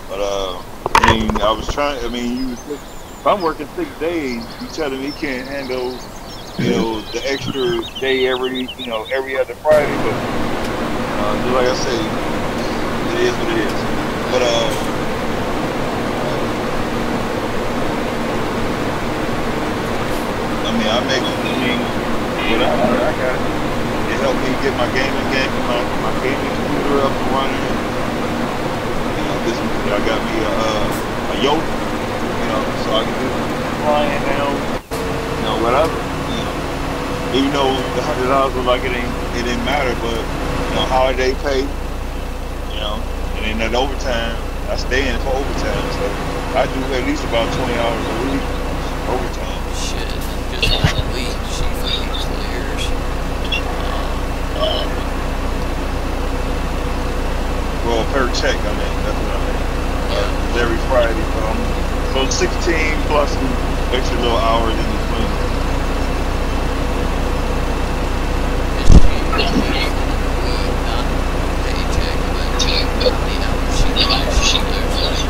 But I mean, I was trying. I mean, if I'm working 6 days, you telling me you can't handle, the extra day every other Friday. But Just like I say, it is what it is. But I mean, whatever I got. It helped me get my gaming computer up and running. You know, I got me a yoke, you know, so I can do flying now, you know, whatever. You know, even though the $100 was like it didn't matter, but you know, holiday pay, you know, and then that overtime, I stay in for overtime, so I do at least about 20 hours a week overtime. Shit, just that week, she fucking clears. Well, per check, I mean, that's what I mean. Every Friday, so 16 plus some extra little hours in between. Is she not paycheck, but the hours she clears like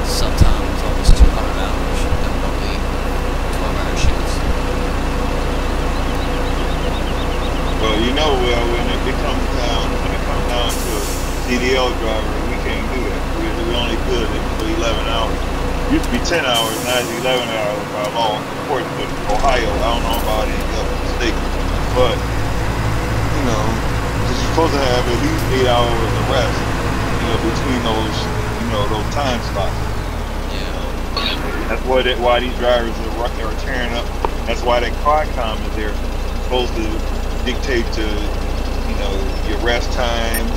sometimes almost 200 hours in 1 week, 12-hour shifts. Well, you know, when it comes down to a CDL driver, we can't do that. We only good for 11 hours. It used to be 10 hours, now it's 11 hours by law, according to Ohio. I don't know about any other state, but you know, you're supposed to have at least 8 hours of rest, you know, between those, you know, those time slots. Yeah. That's why these drivers are tearing up. That's why that Qualcomm is there, supposed to dictate to, you know, your rest time,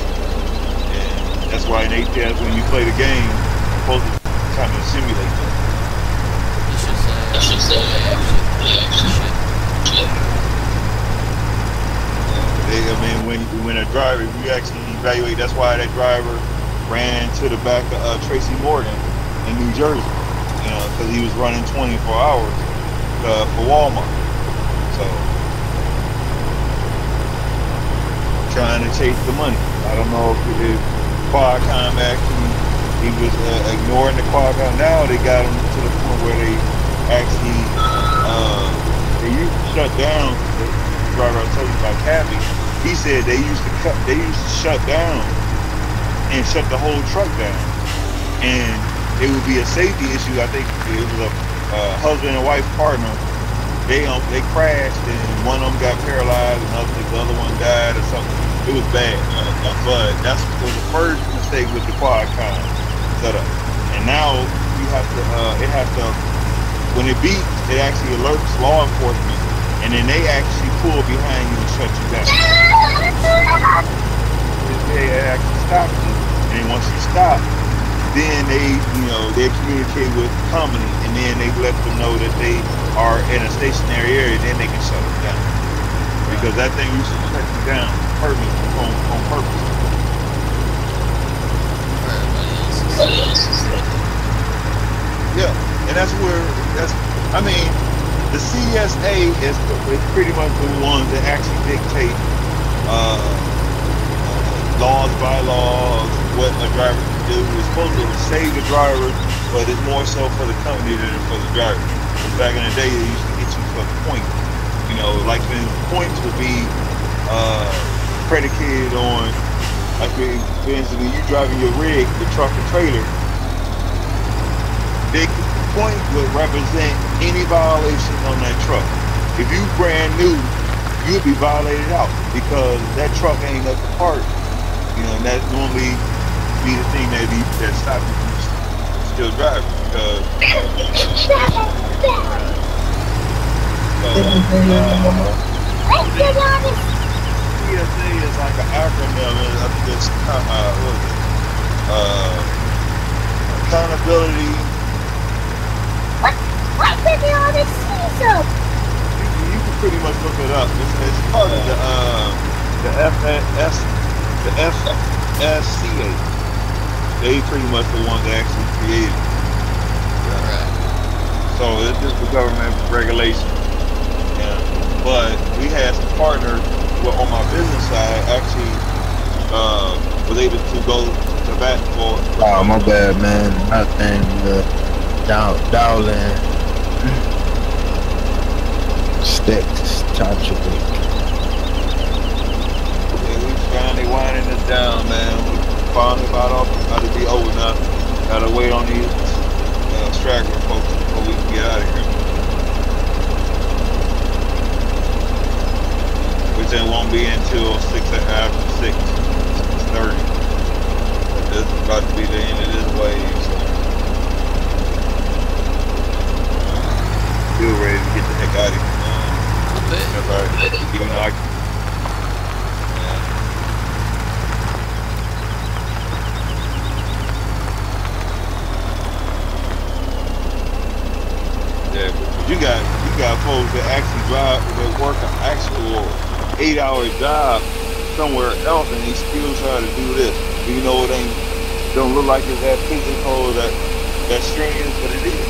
and that's why in ATS when you play the game, it's supposed to kind of simulate that. It's just shit. I mean, when a driver, if you actually evaluate, that's why that driver ran to the back of Tracy Morgan in New Jersey, you know, because he was running 24 hours for Walmart. So, trying to chase the money. I don't know if Qualcomm actually, he was ignoring the Qualcomm. Now they got him to the point where they actually, they used to shut down, the driver I was telling you about Cabby, he said they used to shut down and shut the whole truck down. And it would be a safety issue. I think it was a husband and wife partner. They crashed and one of them got paralyzed and the other one died or something. It was bad, but that was the first mistake with the Qualcomm setup. And now you have to, when it beeps, it actually alerts law enforcement, and then they actually pull behind you and shut you down. They actually stop you, and once you stop, then they communicate with the company, and then they let them know that they are in a stationary area, then they can shut them down. Because that thing used to shut you down on purpose. For everybody else's. Yeah, and I mean, the CSA is pretty much the ones that actually dictate laws, bylaws, what a driver can do. It's supposed to save the driver, but it's more so for the company than for the driver. Because back in the day, they used to get you for points. You know, like the points would be predicated on, like for instance, when you driving your rig, the truck or trailer, big point would represent any violation on that truck. If you brand new, you'll be violated out because that truck ain't up to part. You know, and that normally be the thing that stops you from still driving because. CSA is like an acronym. I think it's accountability. What's in all this season? You can pretty much look it up. It's part of the FSCA. They pretty much the ones that actually created it. Right. So it's just the government regulation. Yeah. But we had some partners on my business side actually was able to go to bat for. Oh, my bad, man. Nothing. Dowling. Sticks. Touch your dick. everything won't be until 6:30. This is about to be the end of this wave. So still ready to get the heck out of here. That's all right. Even though you got folks that actually drive, that work an actual 8-hour job somewhere else, and they still try to do this. You know, it don't look like it's that physical, that strenuous, but it is.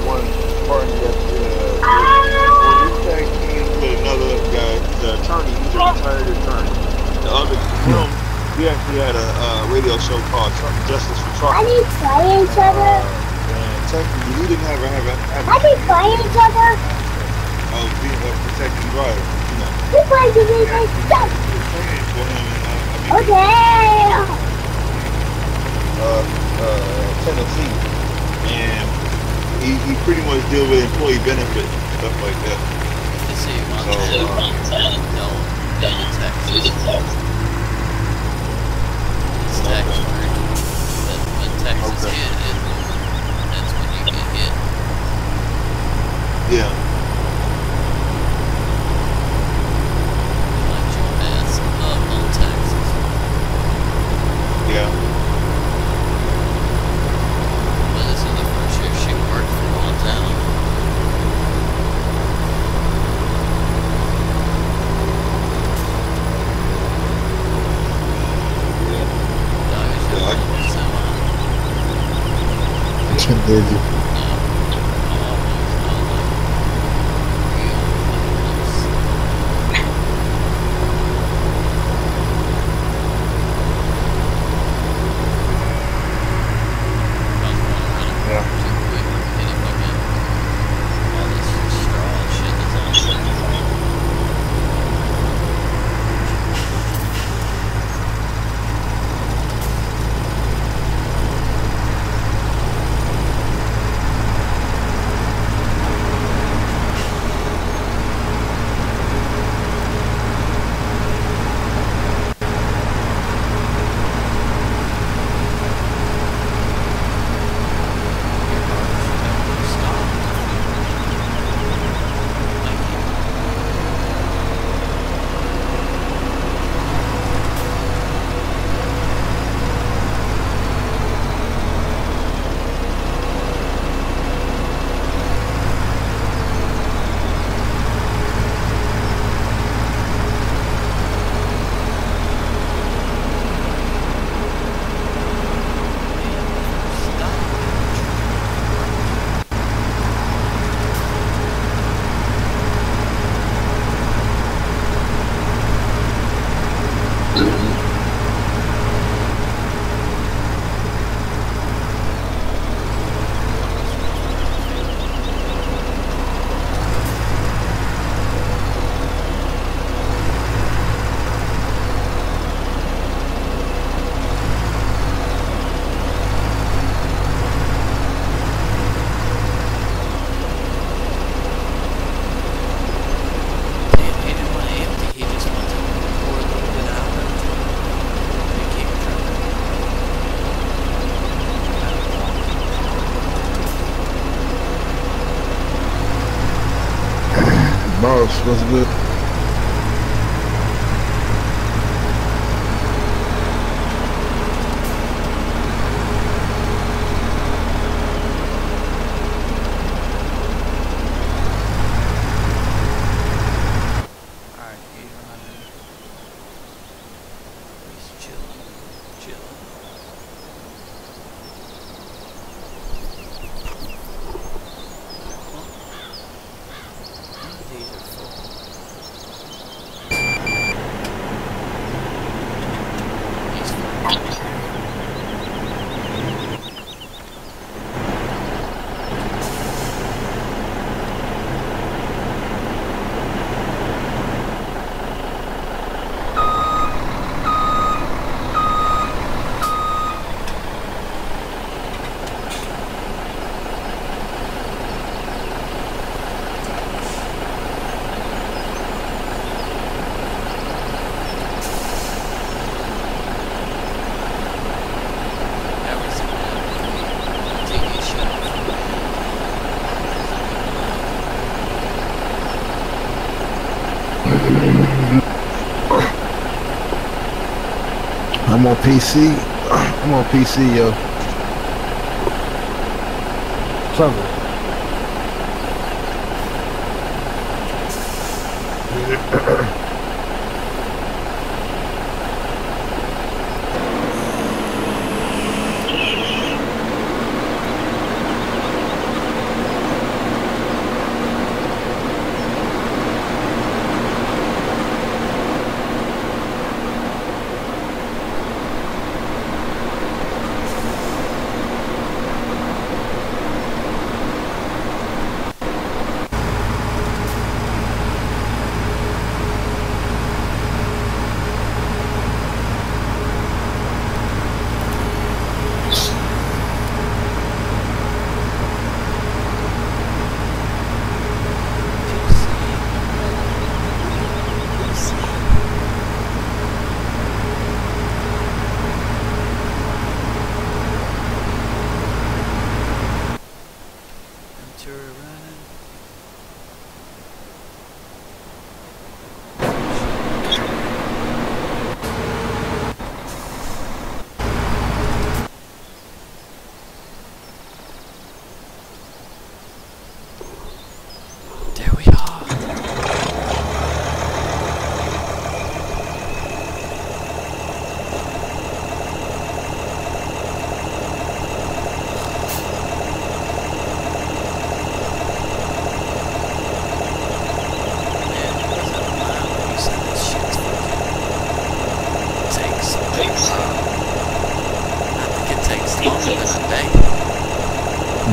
One partner that's with another guy, the attorney. He's a retired attorney. The other, he actually had a radio show called Justice for Truckers. Are they fighting each other? And technically, he didn't have Are they fighting each other? Being a protecting driver, you know. Who's going to be my stuff? Okay. Tennessee, and he pretty much deal with employee benefits and stuff like that. You see, Montana, no, Texas. It's tax-free, but Texas hit it, that's when you get hit. Yeah. Like your ass up on Texas. Yeah. But this is the first year she worked for Montana. It's been busy. Boss, what's good? These are full. I'm on PC. I'm on PC, yo. Something.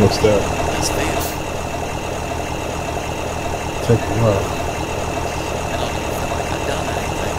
What's that? This field. Take a while. I don't even feel like I've done anything.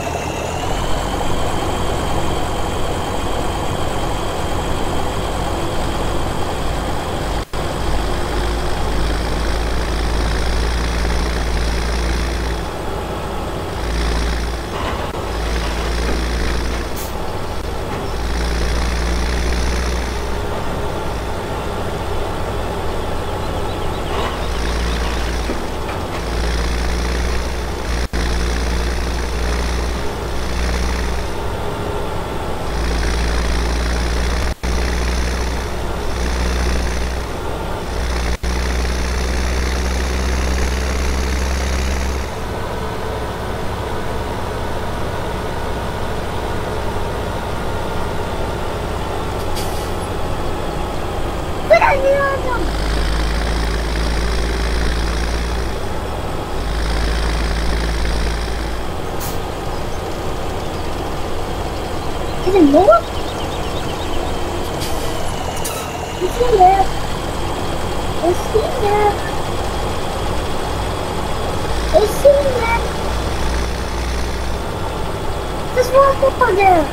Is it more? It's in there. It's in there. It's in there. There's one more there.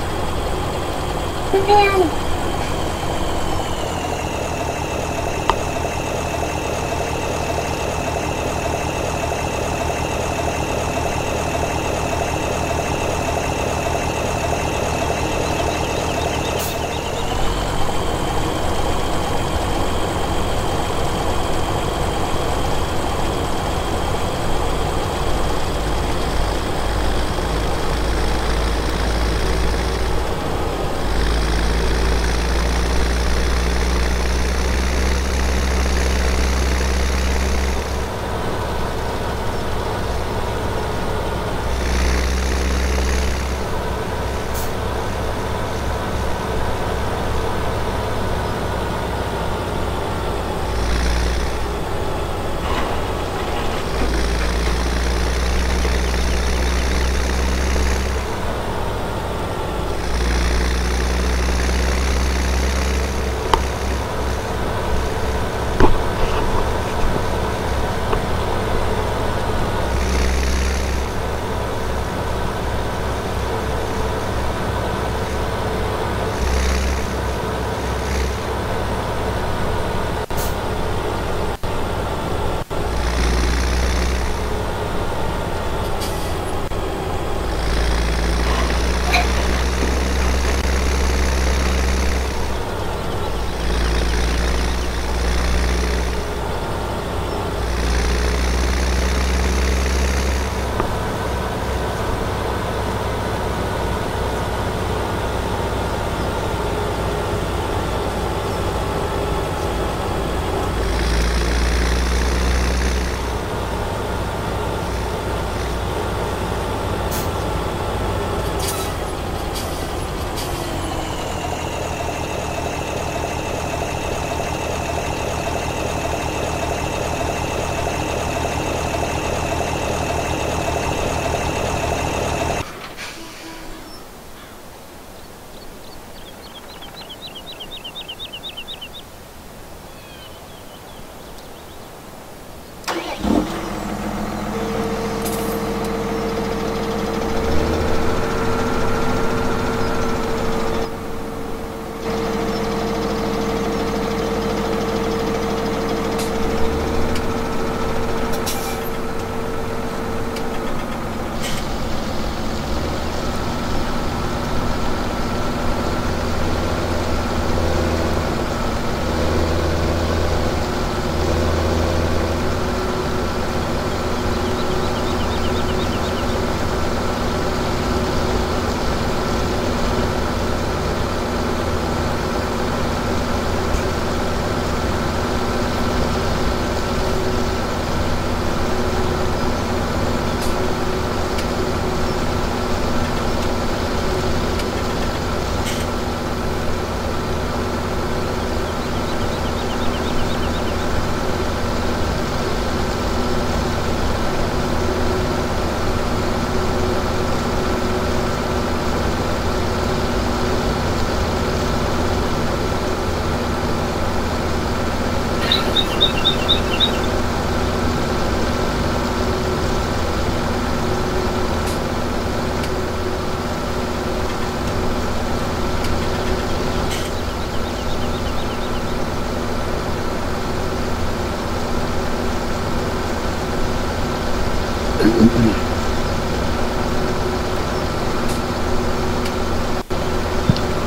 Man.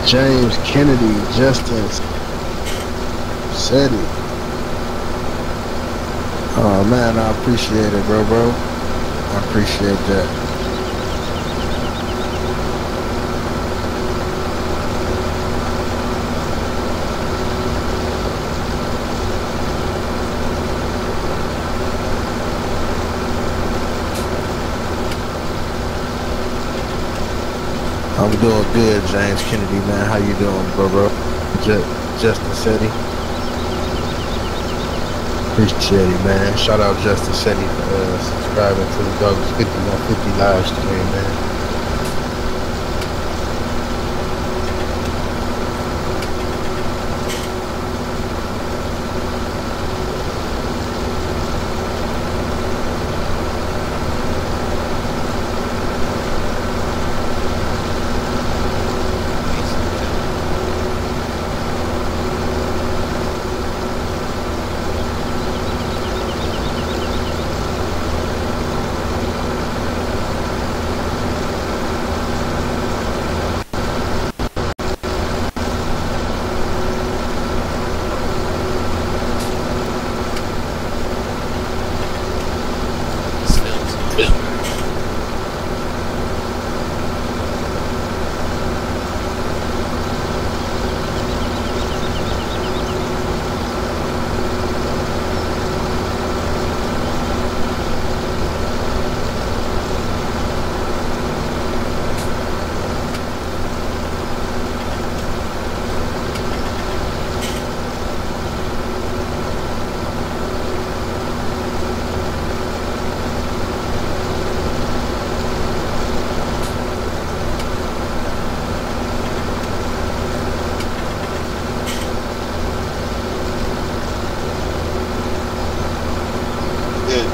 James Kennedy, Justin Setti. Oh man, I appreciate it, bro. I appreciate that. I'm doing good, James Kennedy, man. How you doing, bro? Justin Setti. Appreciate it, man. Shout out Justin Setti for subscribing to the Dawgish 5150 live stream, man.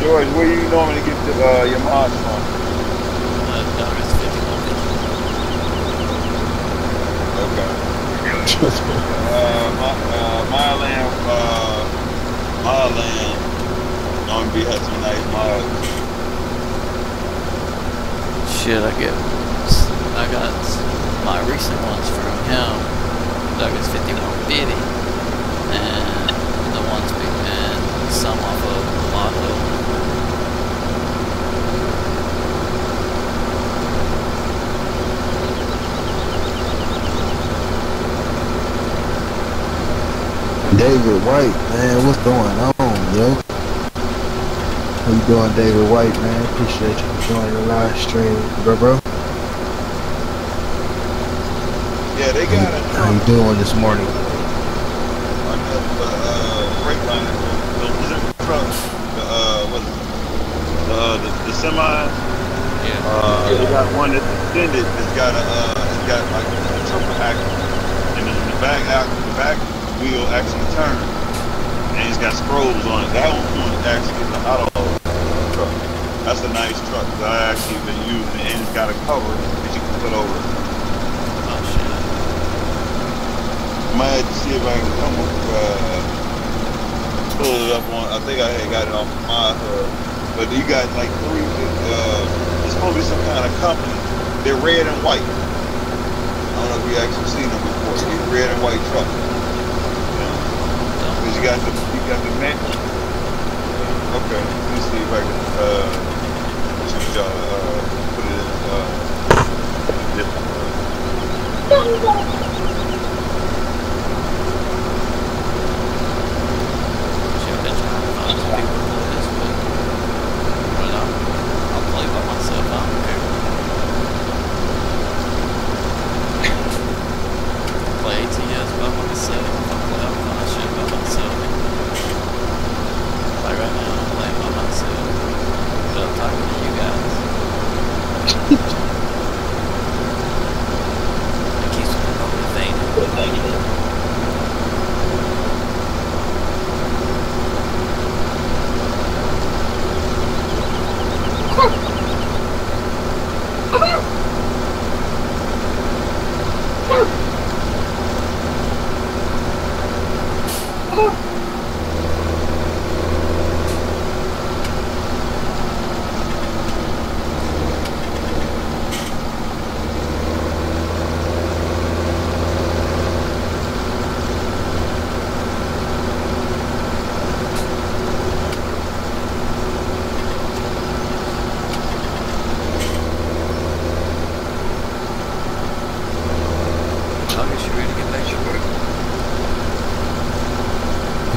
George, where you normally get your mods from? Dawgish 5150. Okay. my land, normally has some nice mods. Shit, I got my recent ones from him, Dawgish 5150, and the ones and some off of Lotto. David White, man, what's going on, yo? How you doing, David White, man? Appreciate you for joining the live stream, bro. Yeah, they got it. How you doing this morning? On the Freightliner, the trucks, the semi. Yeah. They got one that's extended. It's got like a triple axle, and then the back wheel actually turns, and it's got scrolls on it. That one actually is an auto truck. That's a nice truck that I actually been using, and it's got a cover that you can put over it. Oh shit. I might have to see if I can come up, pull it up on. I think I had got it off my hub, but you got like three. It's supposed to be some kind of company. They're red and white. I don't know if you actually seen them before. These red and white trucks. You got the man. Okay, let me see if I can shoot y'all put it in different. Shit, I've been trying to find some people for this, but I'll play by myself. I don't care. Play ATS by myself. I'll find shit by myself. Like right now, I'm playing by myself. But I'm talking to you guys. It keeps me motivated.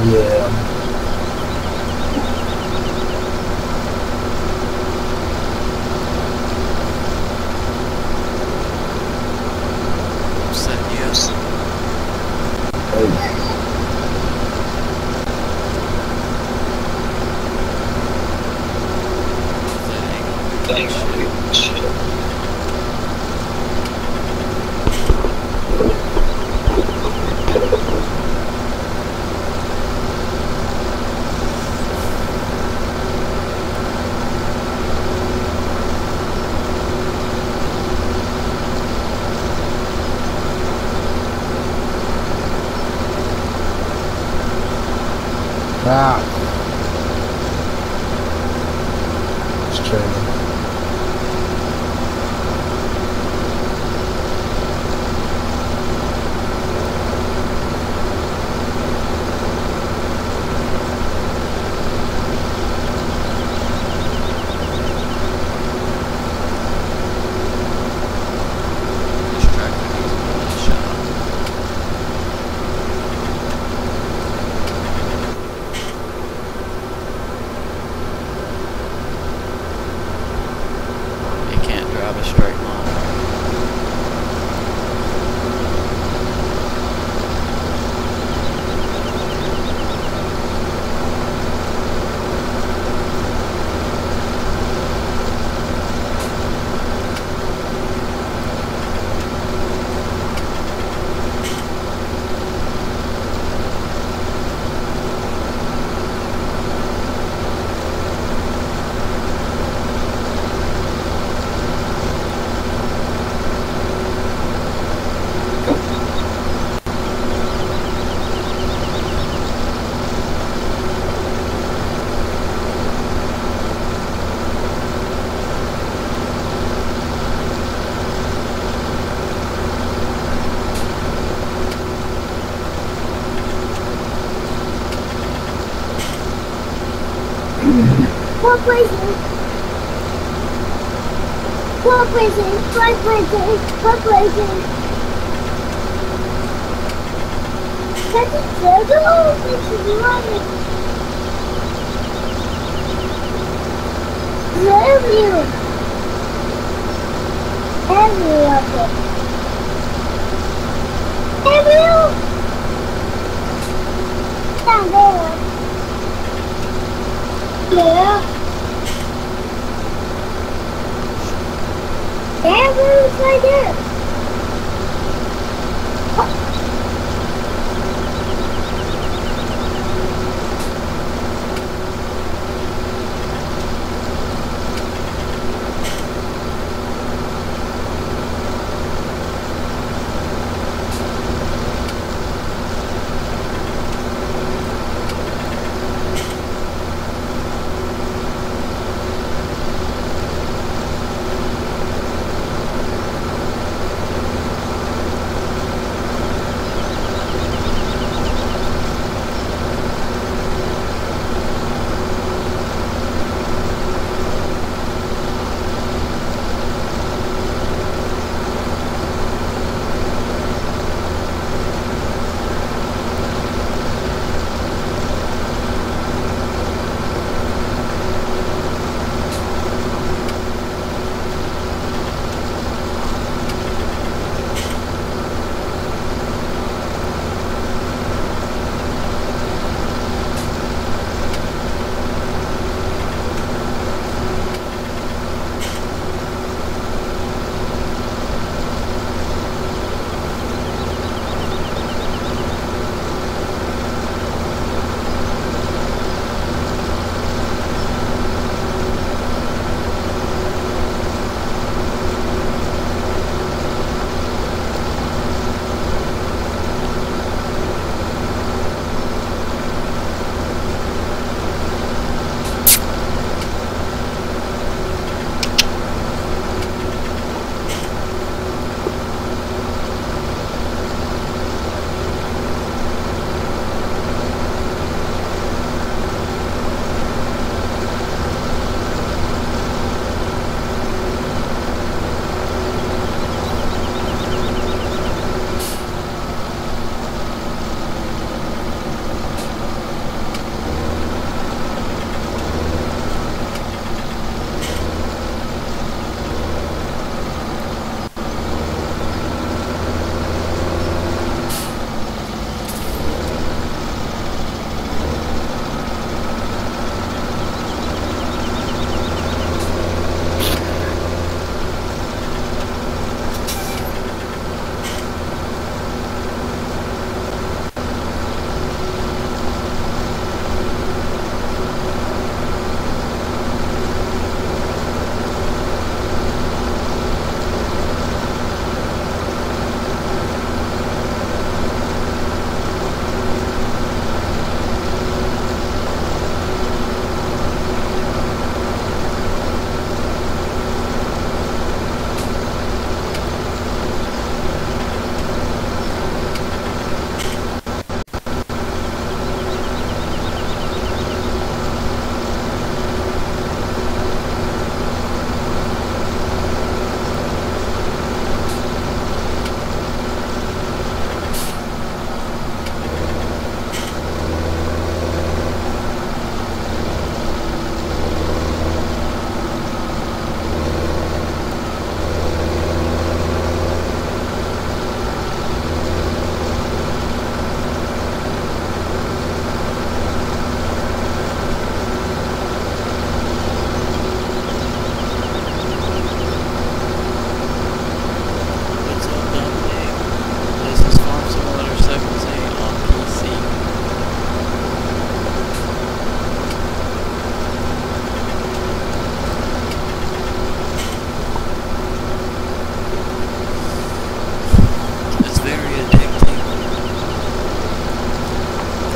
Yeah. Said yes. Hey. Ah. It's training. This tractor needs a shot. He can't drive a straight line. What prison? What prison? What prison? What prison? That's a turtle. This is running. Love you. Every of it. Every. Down there. Yeah. Everyone's right there.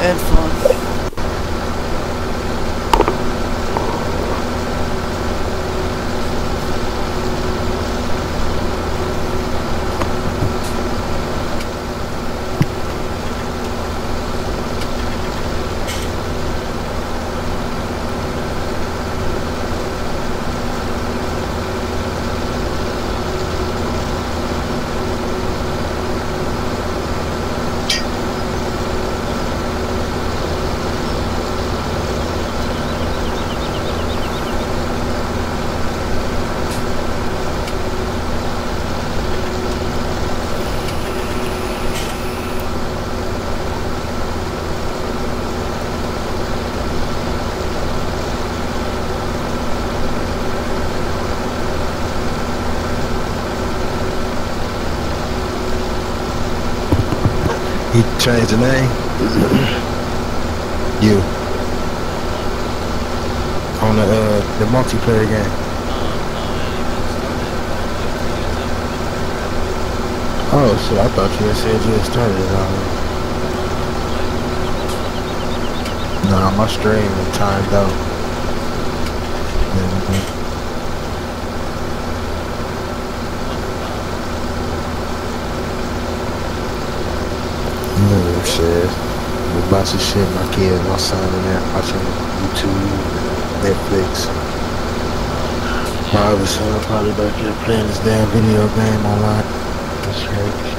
had fun. You changed the name? You. On the multiplayer game. Oh shit, I thought you had said you had started it already. Nah, my stream is timed out. Shit. I'm about to shit my kids, my son in there watching YouTube, Netflix. My other son probably back here playing this damn video game online. That's right.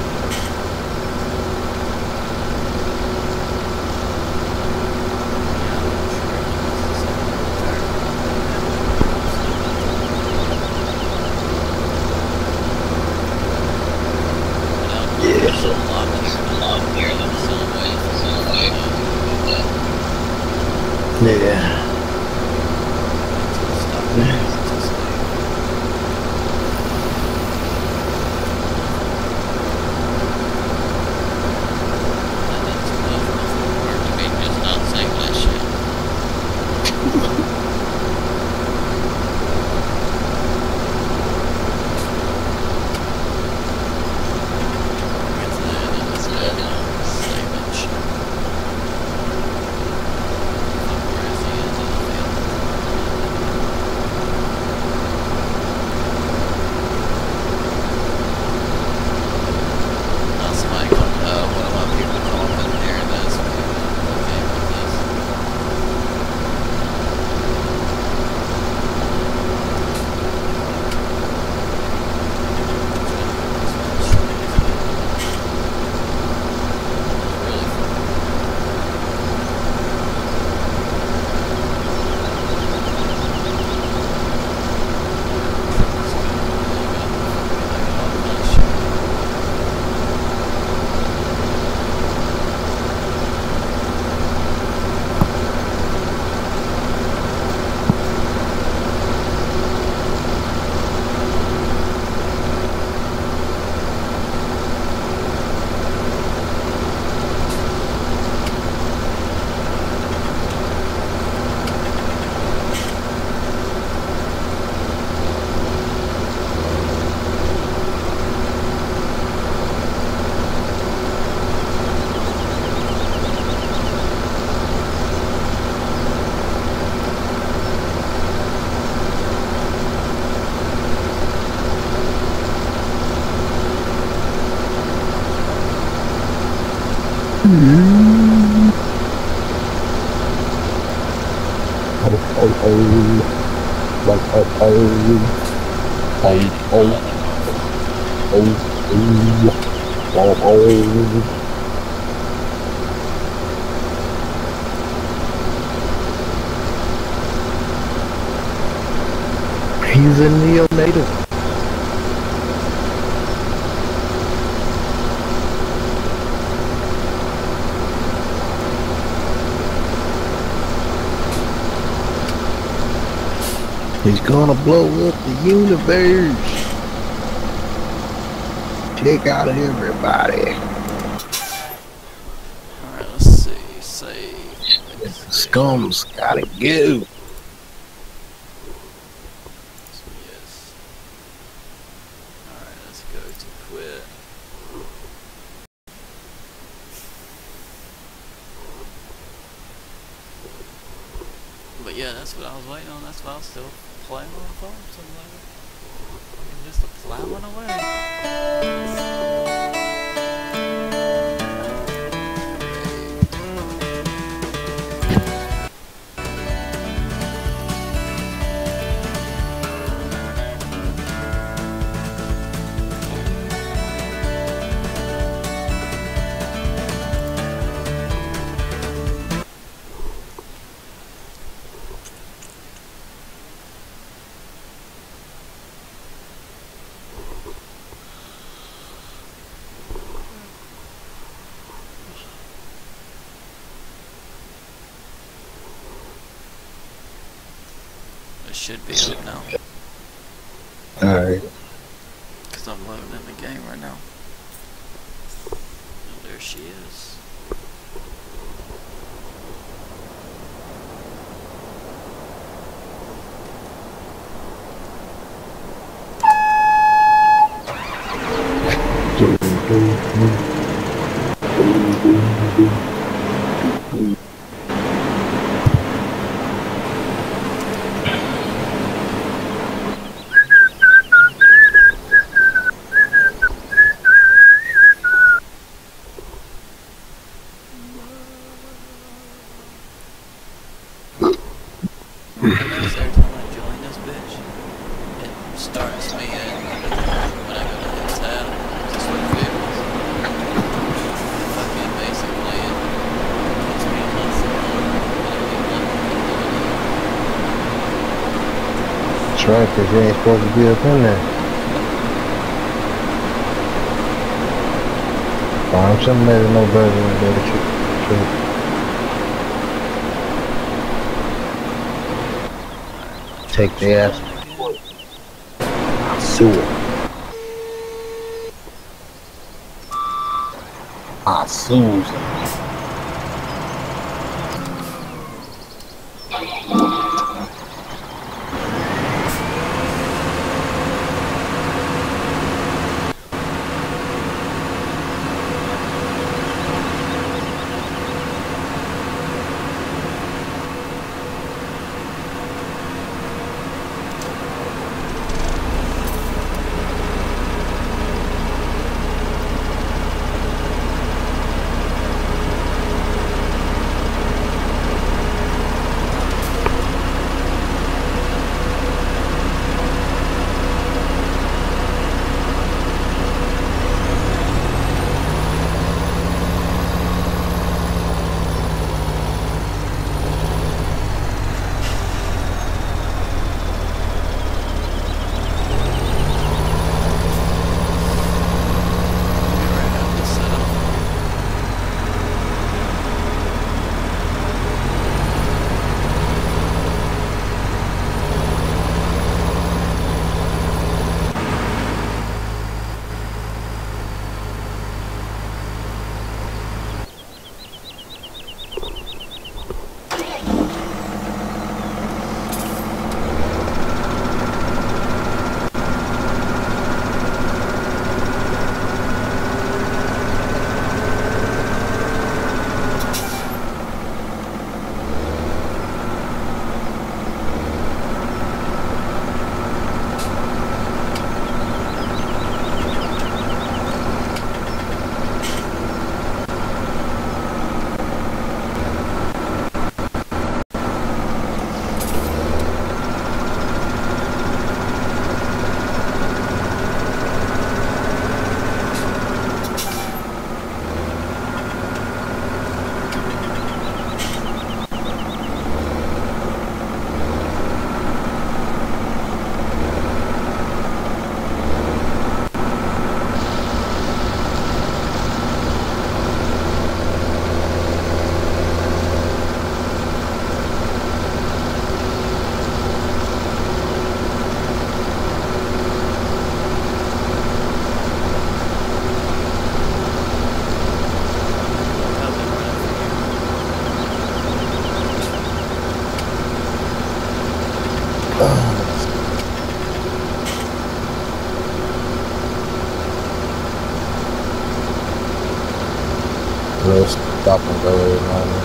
Yeah. He's a neonatal. He's gonna blow up the universe. Check out everybody. Alright, let's see. Save. Scum's gotta go. Yes. Alright, let's go to quit. yeah, that's what I was waiting on. That's why I was still playing on the phone. Something like that. Just plowing away. Should be up now. Alright. Because I'm loading in the game right now. Oh, there she is. Right, because you ain't supposed to be up in there. Find something that no better than that. Take the ass. Sewer. Susan. Let's stop and go every morning.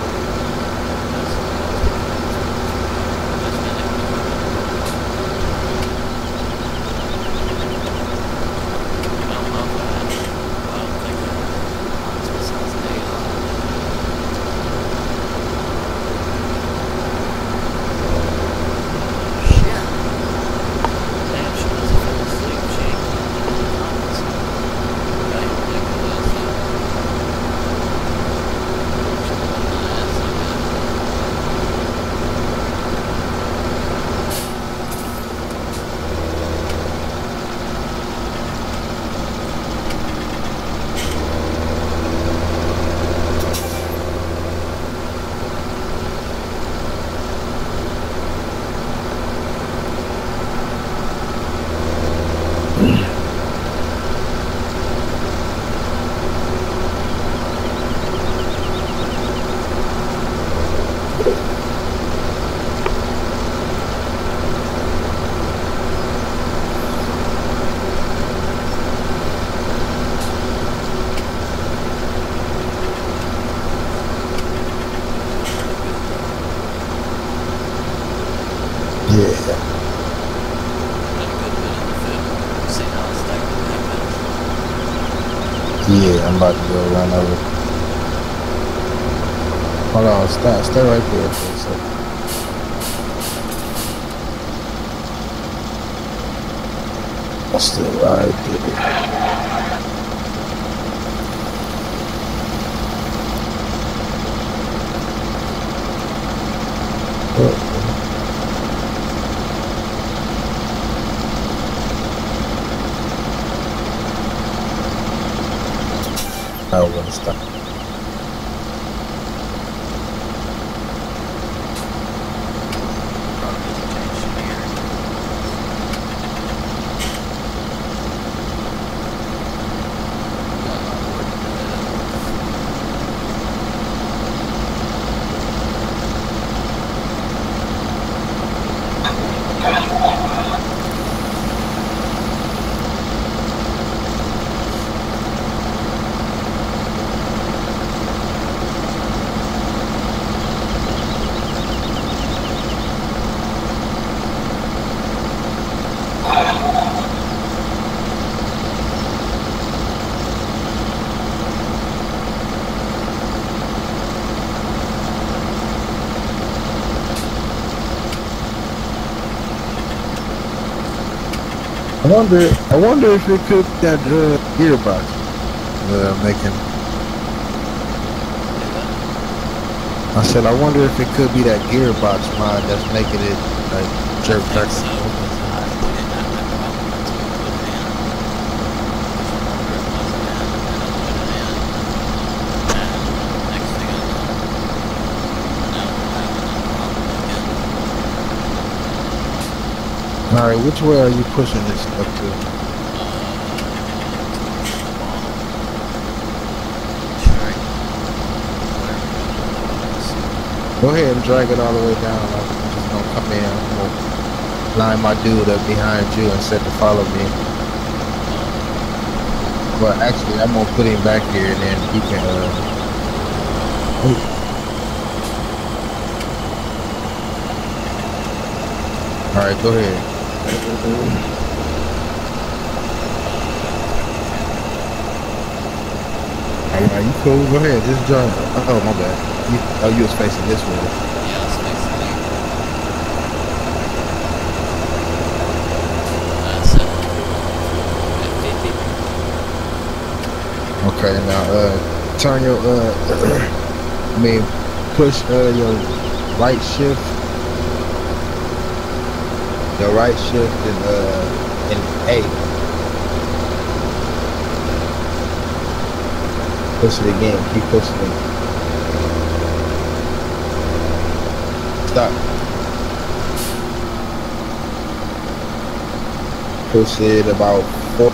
Yeah. Got a good bit in the field. See how it's stacked up. Yeah, I'm about to go run over. Hold on, stay right there for a second. Stay right there. I want to stop. I wonder if it could be that gearbox making. I said I wonder if it could be that gearbox mod that's making it like jerk back. So, I didn't have that problem until we put it in. I was wondering it wasn't in, and I put it in. And next thing I know, now we're having that problem again. All right, which way are you pushing this up to? Go ahead and drag it all the way down. I'm just gonna come in. I'm gonna line my dude up behind you and set to follow me. Well, actually, I'm gonna put him back here and then he can. All right, go ahead. Are you cool? Go ahead, just join. Oh, my bad. You was facing this way. Yeah, I was facing me. Okay, now turn your I mean push your right shift. Your right shift in A. Push it again. Keep pushing it. Stop. Push it about 4.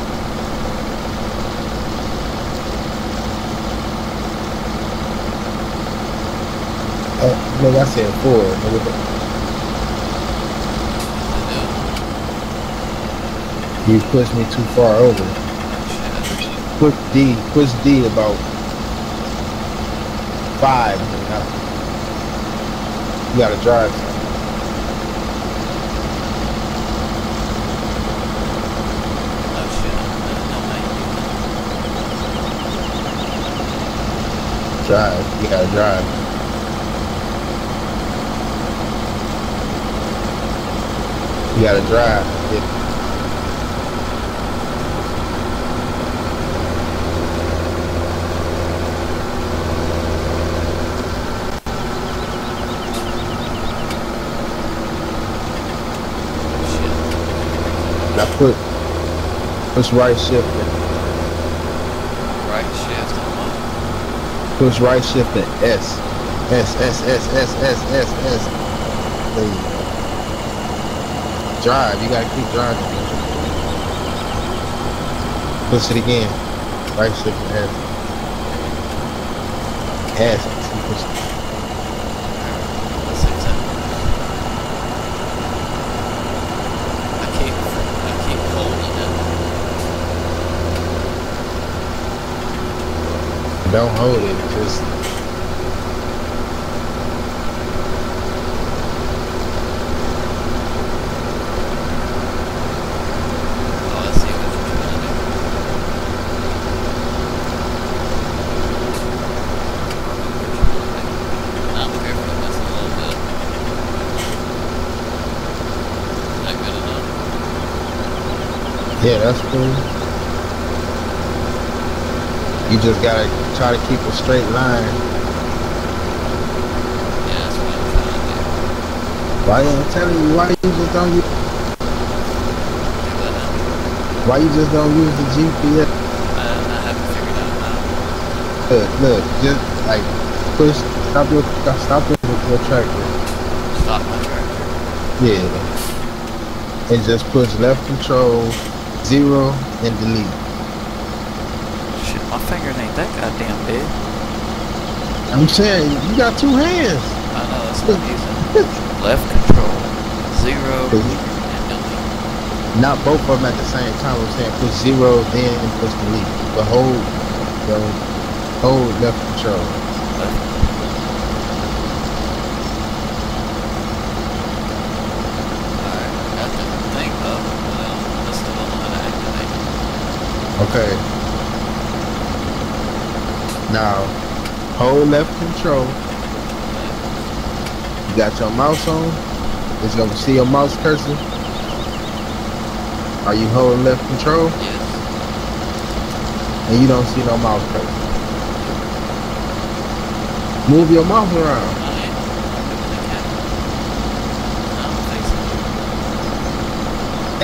No, I said 4. You pushed me too far over. Push D about 5. You gotta drive. Drive. You gotta drive. You gotta drive. Now push right shift. Right shift. Push right shift and S. S. There you go. Drive. You gotta keep driving. Push it again. Right shift and S. Keep pushing. Don't hold it, just Yeah, that's cool. You just gotta try to keep a straight line. Yeah, that's what I'm trying to do. Why I'm telling you, why you just don't use, Do that now. why you just don't use the GPS? I haven't figured out how. Look, just like push, stop your tractor. Stop my tractor. Yeah, and just push left control, 0, and delete. Shit, my fingers ain't that goddamn big. I'm saying you got 2 hands. I know, that's what I'm using. Left control, 0, and delete. Not both of them at the same time. I'm saying push 0, then push delete. But hold left control. Alright, got the thing up, but I still don't know how to activate it. Okay. Now, hold left control. You got your mouse on. Is you see your mouse cursor? Are you holding left control? Yes. And you don't see no mouse cursor. Move your mouse around. I ain't moving the cat. I don't think so.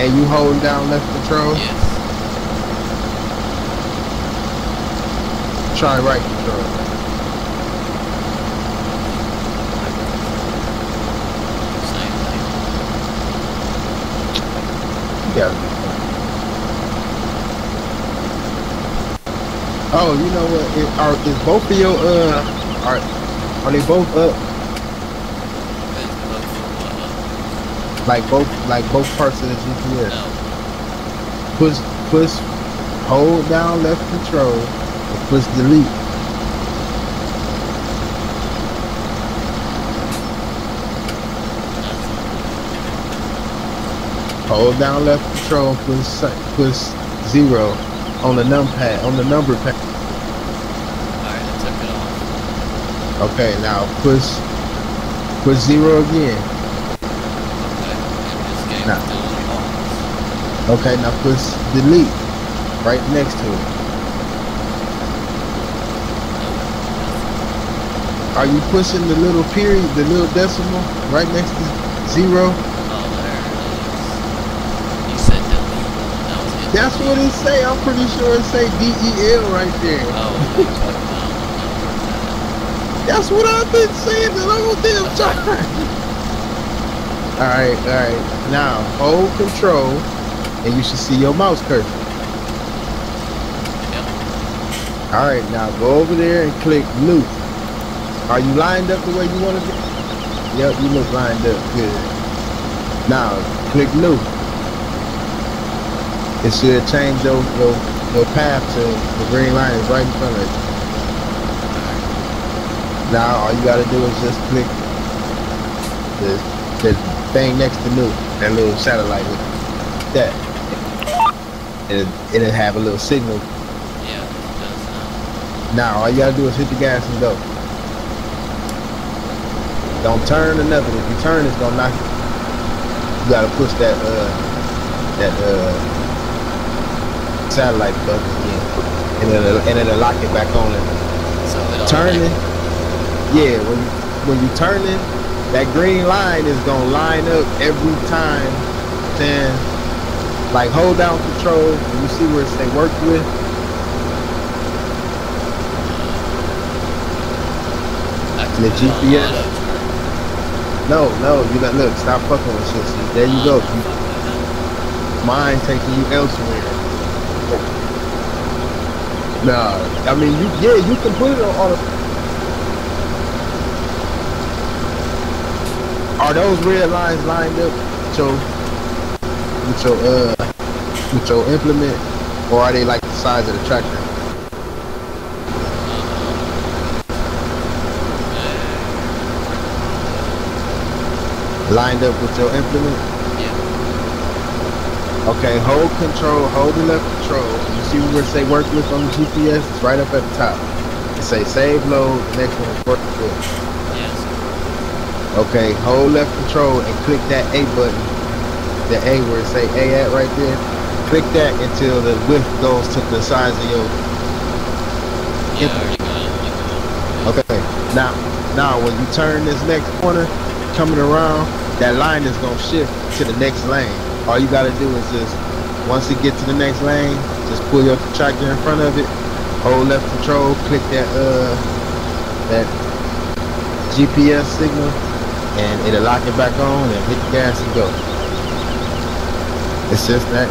And you holding down left control. Yes. Try right control. Same thing. You gotta be funny. Oh, you know what? Is both of your are they both up? Like both parts of the GPS. No. Push, hold down left control, and push delete. Hold down left control and push 0 on the number pad. Alright, I took it off. Okay, now push 0 again. Okay, and this game Nah. still on. Okay, now push delete right next to it. Are you pushing the little period, the little decimal right next to 0? Oh, there it is. You said delete. That was it. That's what it say. I'm pretty sure it say DEL right there. Oh, you cut down the number. That's what I've been saying the whole damn time. Alright. Now hold control and you should see your mouse cursor. Yep. Alright, now go over there and click new. Are you lined up the way you want to be? Yep, you look lined up. Good. Now click new. It should change your path to the green line is right in front of you. Now all you gotta do is just click the thing next to new, that little satellite with that. It'll have a little signal. Yeah, it does now. Now all you gotta do is hit the gas and go. Don't turn or nothing. If you turn, it's gonna knock you. You gotta push that satellite button again, and it'll lock it back on. So it Turning, yeah. When you turning, that green line is gonna line up every time. Then, like hold down control, and you see where it say work with. The GPS. No, you got look. Stop fucking with shit. See, there you go. Mine taking you elsewhere. Nah, I mean you can put it on a. Are those red lines lined up with your implement, or are they like the size of the tractor? Lined up with your implement? Yeah. Okay, hold control, hold the left control. You see where it say work with on the GPS? It's right up at the top. It say save load, the next one is work with. Yes. Okay, hold left control and click that A button. The A where it say A at right there. Click that until the width goes to the size of your. Yeah, I already got it. Okay. Now when you turn this next corner, coming around, that line is gonna shift to the next lane. All you gotta do is just once it gets to the next lane, just pull your tractor in front of it, hold left control, click that GPS signal, and it'll lock it back on and hit the gas and go. It's just that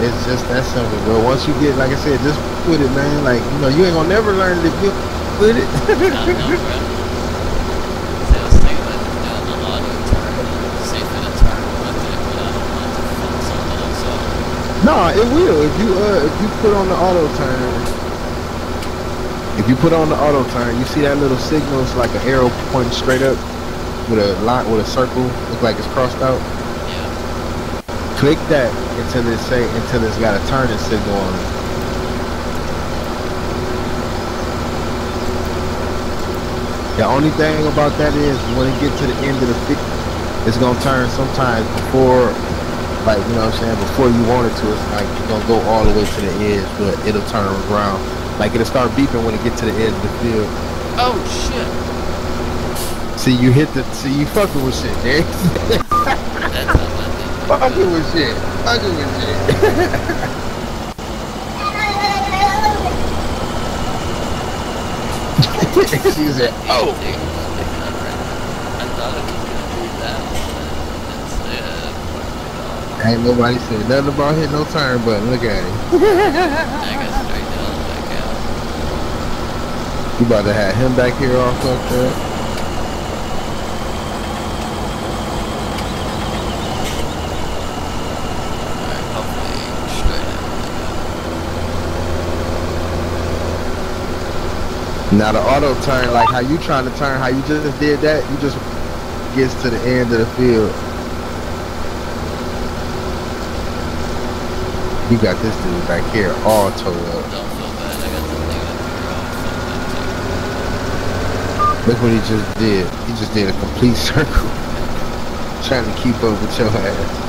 simple, bro. Once you get, like I said, just put it, man. Like, you know, you ain't gonna never learn it if you put it. I know, bro. See, I was thinking about doing the auto turn, see if it'll turn with it, but I don't want to fuck something else up. No, it will. If you put on the auto turn, you see that little signal? It's like an arrow pointing straight up with a line, with a circle, look like it's crossed out. Yeah. Click that until it's got a turning signal on it. The only thing about that is when it gets to the end of the field, it's gonna turn sometimes before, like, you know what I'm saying, before you want it to. It's like it's gonna go all the way to the edge, but it'll turn around. Like, it'll start beeping when it gets to the edge of the field. Oh shit. See, you fucking with shit, man. That's how I did. Fucking with shit. Fucking with shit. She said, oh. I thought it was gonna be that one, but instead, Ain't nobody said nothing about hitting no turn button. Look at him. I got straight down and back out. You about to have him back here all fucked up. Alright, hopefully straight out. Now the auto turn, like how you trying to turn, how you just did that, you just gets to the end of the field. You got this dude back here all towed up. Don't feel bad, I got the thing up here all fucked up too. Look what he just did. He just did a complete circle. Trying to keep up with your ass.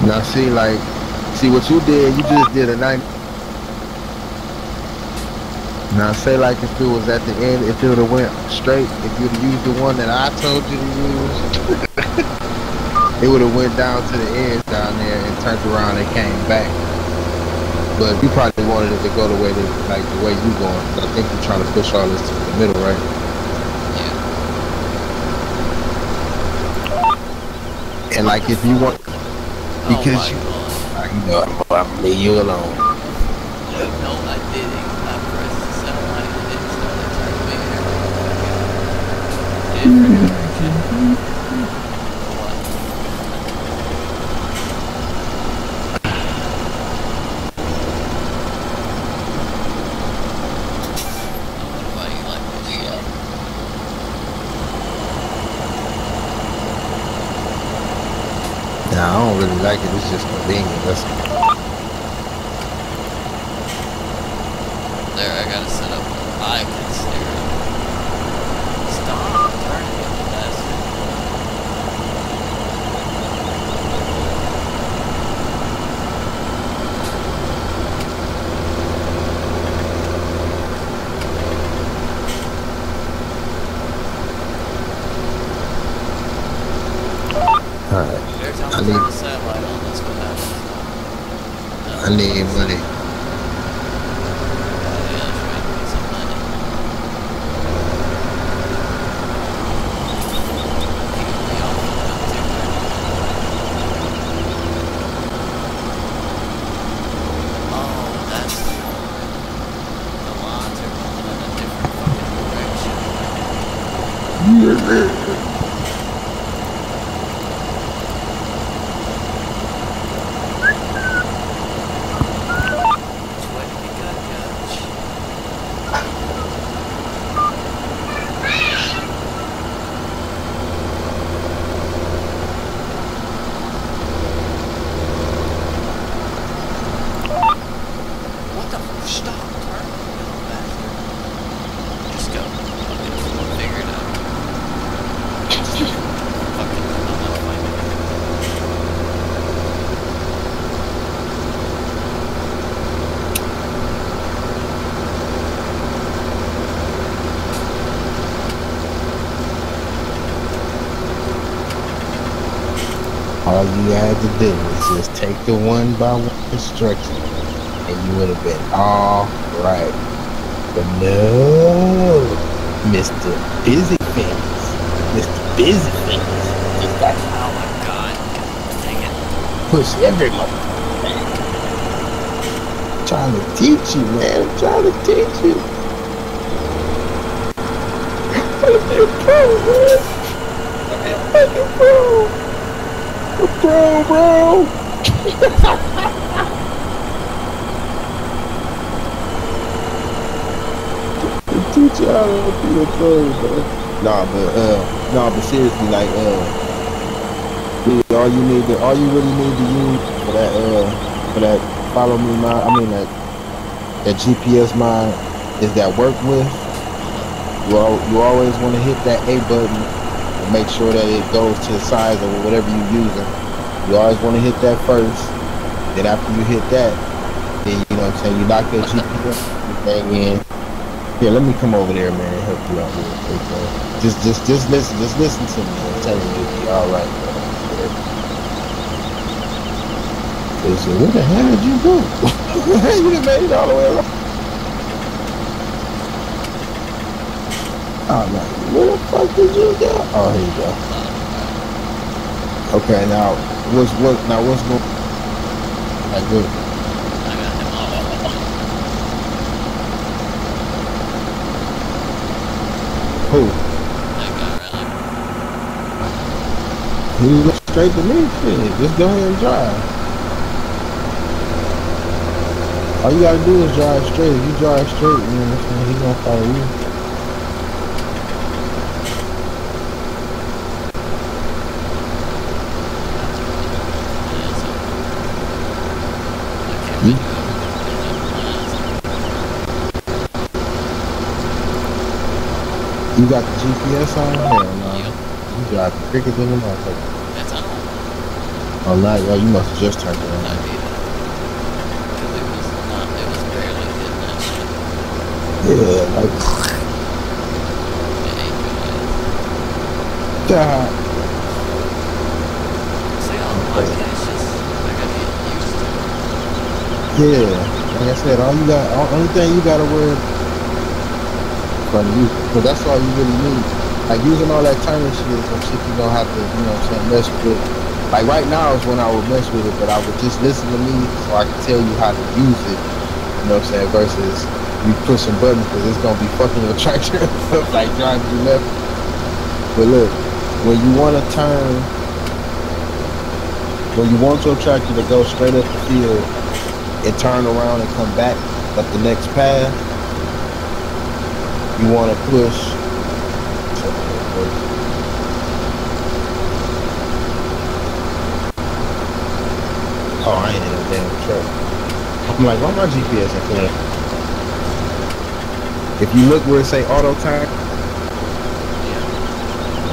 Now see what you did, you just did a 90. Now say like if it was at the end, if it would have went straight, if you'd have used the one that I told you to use, it would have went down to the edge down there and turned around and came back. But you probably wanted it to go the way like the way you going. I think you're trying to push all this to the middle, right? Yeah. And like if you want, because you know, I'm gonna leave you alone. No, I didn't. I pressed the center line and it started turning me here. Different direction. What? Why you like this shit? Nah, I don't really like it. It's just convenient. That's There, I gotta set up an icon stereo. Stop turning it the bastard. alright. Every time I turn the satellite on, that's what happens. I need money. All you had to do was just take the one by one instruction and you would have been all right. But no, Mr. Busy Fingers, Mr. Busy Fingers, just got Oh my god. Dang it. push every motherfucker, man. I'm trying to teach you, man. I'm trying to teach you. I'm a pro, man. I'm a fucking pro. A pro, bro. Teach you how to be a pro, bro. Nah, but seriously, like, all you really need to use for that follow me mind, that GPS mind is that work with. You always want to hit that A button and make sure that it goes to the size of whatever you're using. You always want to hit that first. Then after you hit that, then you know what I'm saying, you lock that GPS thing in. Here, let me come over there, man, and help you out real quick, man. Just listen to me. I'm telling you, you'll be all right, man. They said, where the hell did you go? You done made it all the way around. I'm like, where the fuck did you go? Oh, here you go. Okay, now what's going? Like, good. I got him off. Who? That guy right He look straight to me. Shit, just go ahead and drive. All you gotta do is drive straight. If you drive straight, you know what I'm saying? He's gonna follow you. You got the GPS on? Hell no. You drive quicker than the motherfucker. That's on. Oh, now, you must have just turned I around. did. Because it was barely hitting that shit. Yeah, like, It ain't good. God. See, all the podcasts just, I gotta get used to it. Yeah, like I said, only thing you gotta worry from you, but that's all you really need. Like using all that turning shit is some shit you don't have to, you know what I'm saying, mess with. Like right now is when I would mess with it, but I would just listen to me so I can tell you how to use it. You know what I'm saying? Versus you pushing buttons because it's gonna be fucking your tractor up like driving you left. But look, when you want to turn, when you want your tractor to go straight up the field and turn around and come back up the next path, you want to push. Oh, I ain't in a damn truck. I'm like, why my GPS ain't clear? If you look where it say auto turn,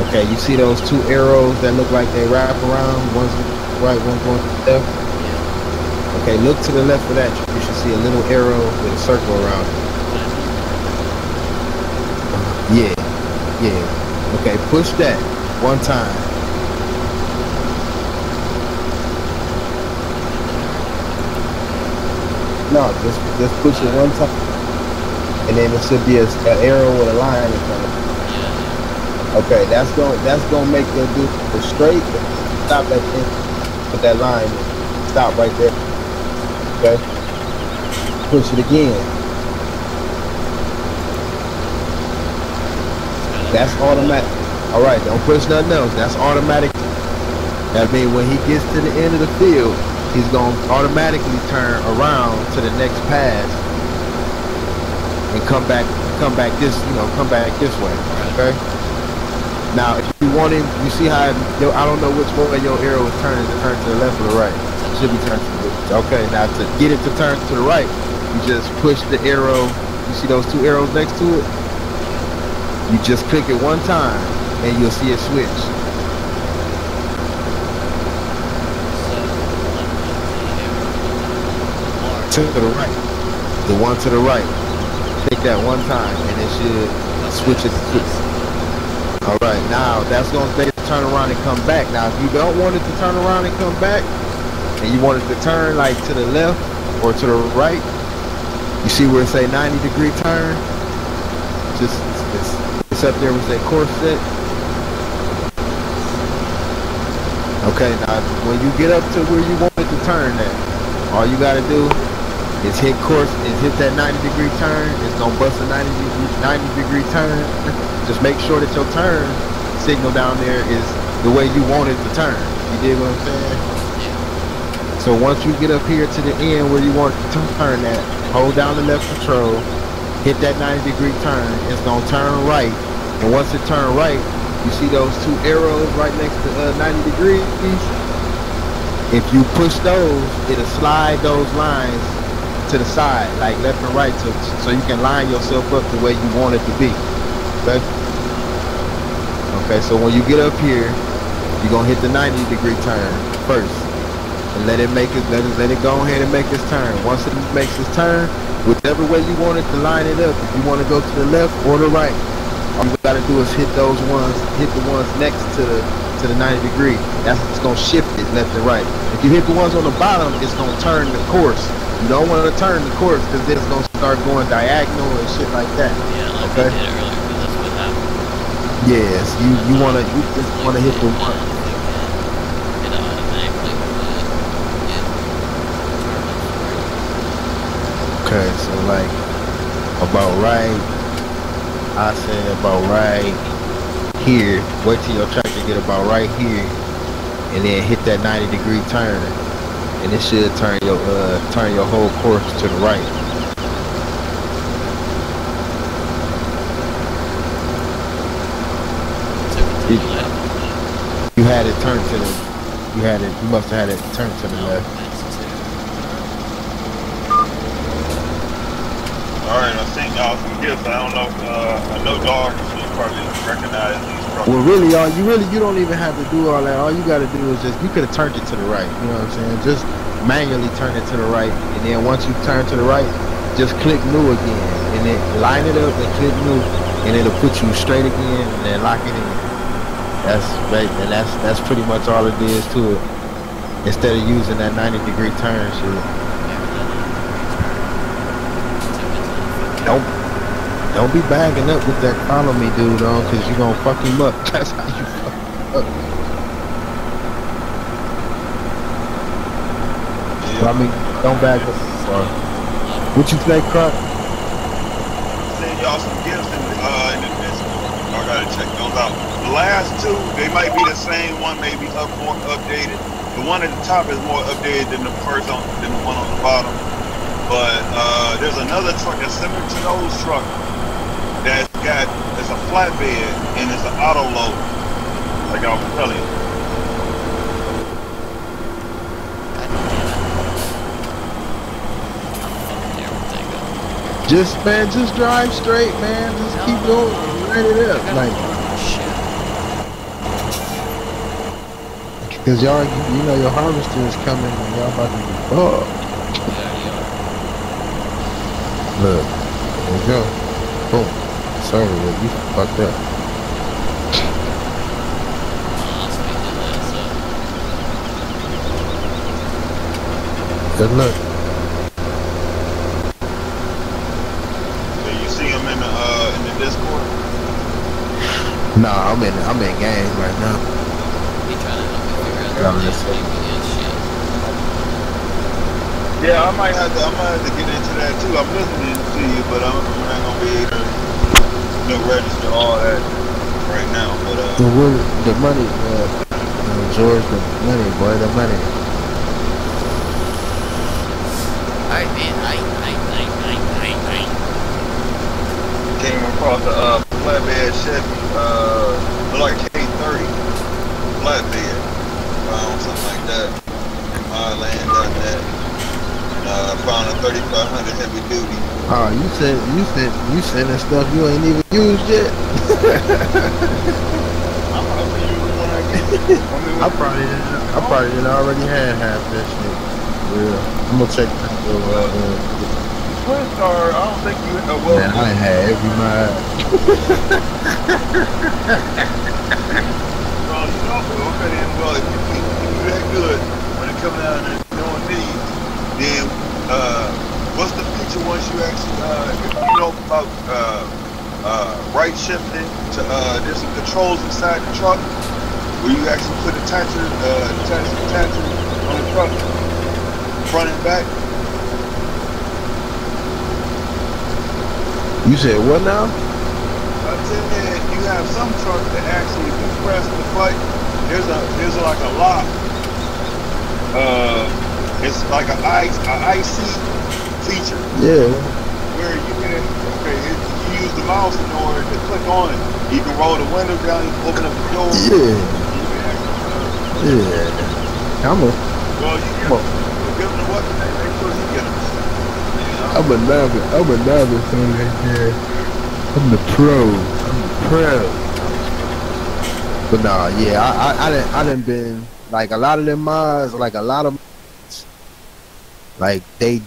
okay, you see those two arrows that look like they wrap around, one's right, one's going to the left? Okay, look to the left of that, you should see a little arrow with a circle around it. Yeah. Okay, push that one time. No, just push it one time, and then it should be an arrow with a line in front of it. Okay, that's gonna make them do the straight. Stop that thing. Put that line in. Stop right there. Okay. Push it again. That's automatic. All right, don't push nothing else. That's automatic. That means when he gets to the end of the field, he's gonna automatically turn around to the next pass and come back this way. Okay. Now, if you want him, you see how I don't know which way your arrow is turning. To turn to the left or the right? It should be turned to the left. Okay. Now to get it to turn to the right, you just push the arrow. You see those two arrows next to it? You just click it one time, and you'll see it switch. To the right. The one to the right. Click that one time, and it should switch it to switch. Alright, now that's going to stay turn around and come back. Now, if you don't want it to turn around and come back, and you want it to turn like to the left or to the right, you see where it say 90-degree turn? It's up there with that course set. Okay, now when you get up to where you want it to turn at, all you gotta do is hit that 90-degree turn. It's gonna bust a 90-degree turn. Just make sure that your turn signal down there is the way you want it to turn. You dig what I'm saying? So once you get up here to the end where you want it to turn at, hold down the left control, hit that 90-degree turn. It's gonna turn right, and once it turns right, you see those two arrows right next to 90 degrees. If you push those, it'll slide those lines to the side, like left and right, so you can line yourself up the way you want it to be. Okay. Okay. So when you get up here, you're gonna hit the 90-degree turn first, and let it go ahead and make its turn. Once it makes its turn, whichever way you want it to line it up, if you want to go to the left or the right, all you gotta do is hit the ones next to the 90-degree. That's gonna shift it left and right. If you hit the ones on the bottom, it's gonna turn the course. You don't want to turn the course because then it's gonna start going diagonal and shit like that. Yeah, like okay? we did earlier, because that's what happened. Yes, you just wanna hit the one. It automatically Okay, so like about right, I say about right here. Wait till your tractor get about right here, and then hit that 90-degree turn, and it should turn your whole course to the right. You had it turned to the. You must have had it turned to the left. Alright, I sent y'all some gifts. I don't know if, I know Dawgish will probably recognize these trucks. Well, really, you don't even have to do all that. All you got to do is you could have turned it to the right. You know what I'm saying? Just manually turn it to the right, and then once you turn to the right, just click new again, and then line it up and click new, and it'll put you straight again, and then lock it in. That's right, and that's pretty much all it is to it. Instead of using that 90-degree turn shit. Don't be bagging up with that follow me dude on, cause you gonna fuck him up. That's how you fuck him up. Yeah. I mean, don't bag up. What you say, Croc? Send y'all some gifts in the Discord. I gotta check those out. The last two, they might be the same one, maybe more updated. The one at the top is more updated than the one on the bottom. But there's another truck that's similar to those trucks it's a flatbed and it's an auto load, like I was telling you. Just drive straight, man. Just keep going, light it up, like. Cause y'all, you know, your harvester is coming, and y'all about to be fucked. Look, there you go. Boom. Sorry, you fucked up. Good luck. So you see him in the Discord? Nah, I'm in game right now. He trying to help me figure out the GPS shit. Yeah, I might have to get into that too. I'm listening to you, but I'm not gonna be able to register all that right now. But the money, George, the money, boy, the money. I came across a flatbed Chevy, like K30 flatbed, something like that. I land on that. Found a 3500 heavy duty. Oh, you sending stuff you ain't even used yet. I'm gonna use it when I get it. I probably didn't already had half that shit. Real. I'm gonna check that Twin Star, I don't think you well. Man, I had every mind. Okay, then, well, if you that good when it comes down to doing these, then what's the feature once you actually, if you know about right shifting to there's some controls inside the truck where you actually put attachers on the truck, front and back. You said what now? I said you have some trucks that actually, if you press the button, there's like a lock. It's like an IC feature. Yeah. Where you can, you use the mouse in order to click on it. You can roll the window down, you can open up the door. Yeah. Yeah. Come on. Well, you give him the weapon, make sure he get him. I'm a novice on that shit. I'm the pro. But nah, yeah, I done been like a lot of them mods, like a lot of like they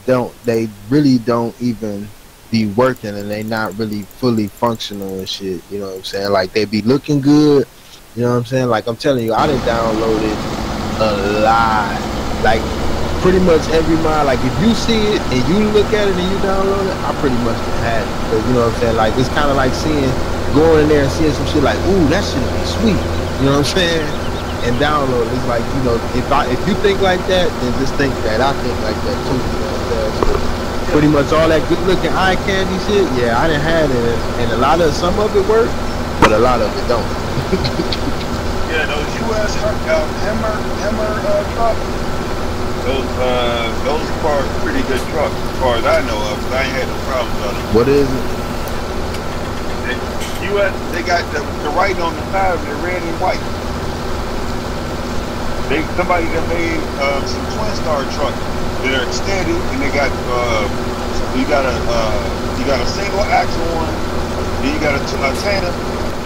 really don't even be working and they not really fully functional and shit, you know what I'm saying? Like they be looking good, you know what I'm saying? Like I'm telling you, I done downloaded a lot. Like pretty much every mod, like if you see it and you look at it and you download it, I pretty much had it. But you know what I'm saying? Like it's kinda like going in there and seeing some shit like, ooh, that shit be sweet. You know what I'm saying? And download it. It's like, you know, if you think like that, then just think that I think like that too. You know what I'm saying? So pretty much all that good looking eye candy shit, yeah, I done had it, and some of it worked, but a lot of it don't. Yeah, those US Hammer trucks, those are pretty good trucks as far as I know of. I ain't had no problems on them. What is it? US, they got the writing on the side, they're red and white. Somebody that made some twin star trucks that are extended, and they got you got a single axle one, then you got a tandem,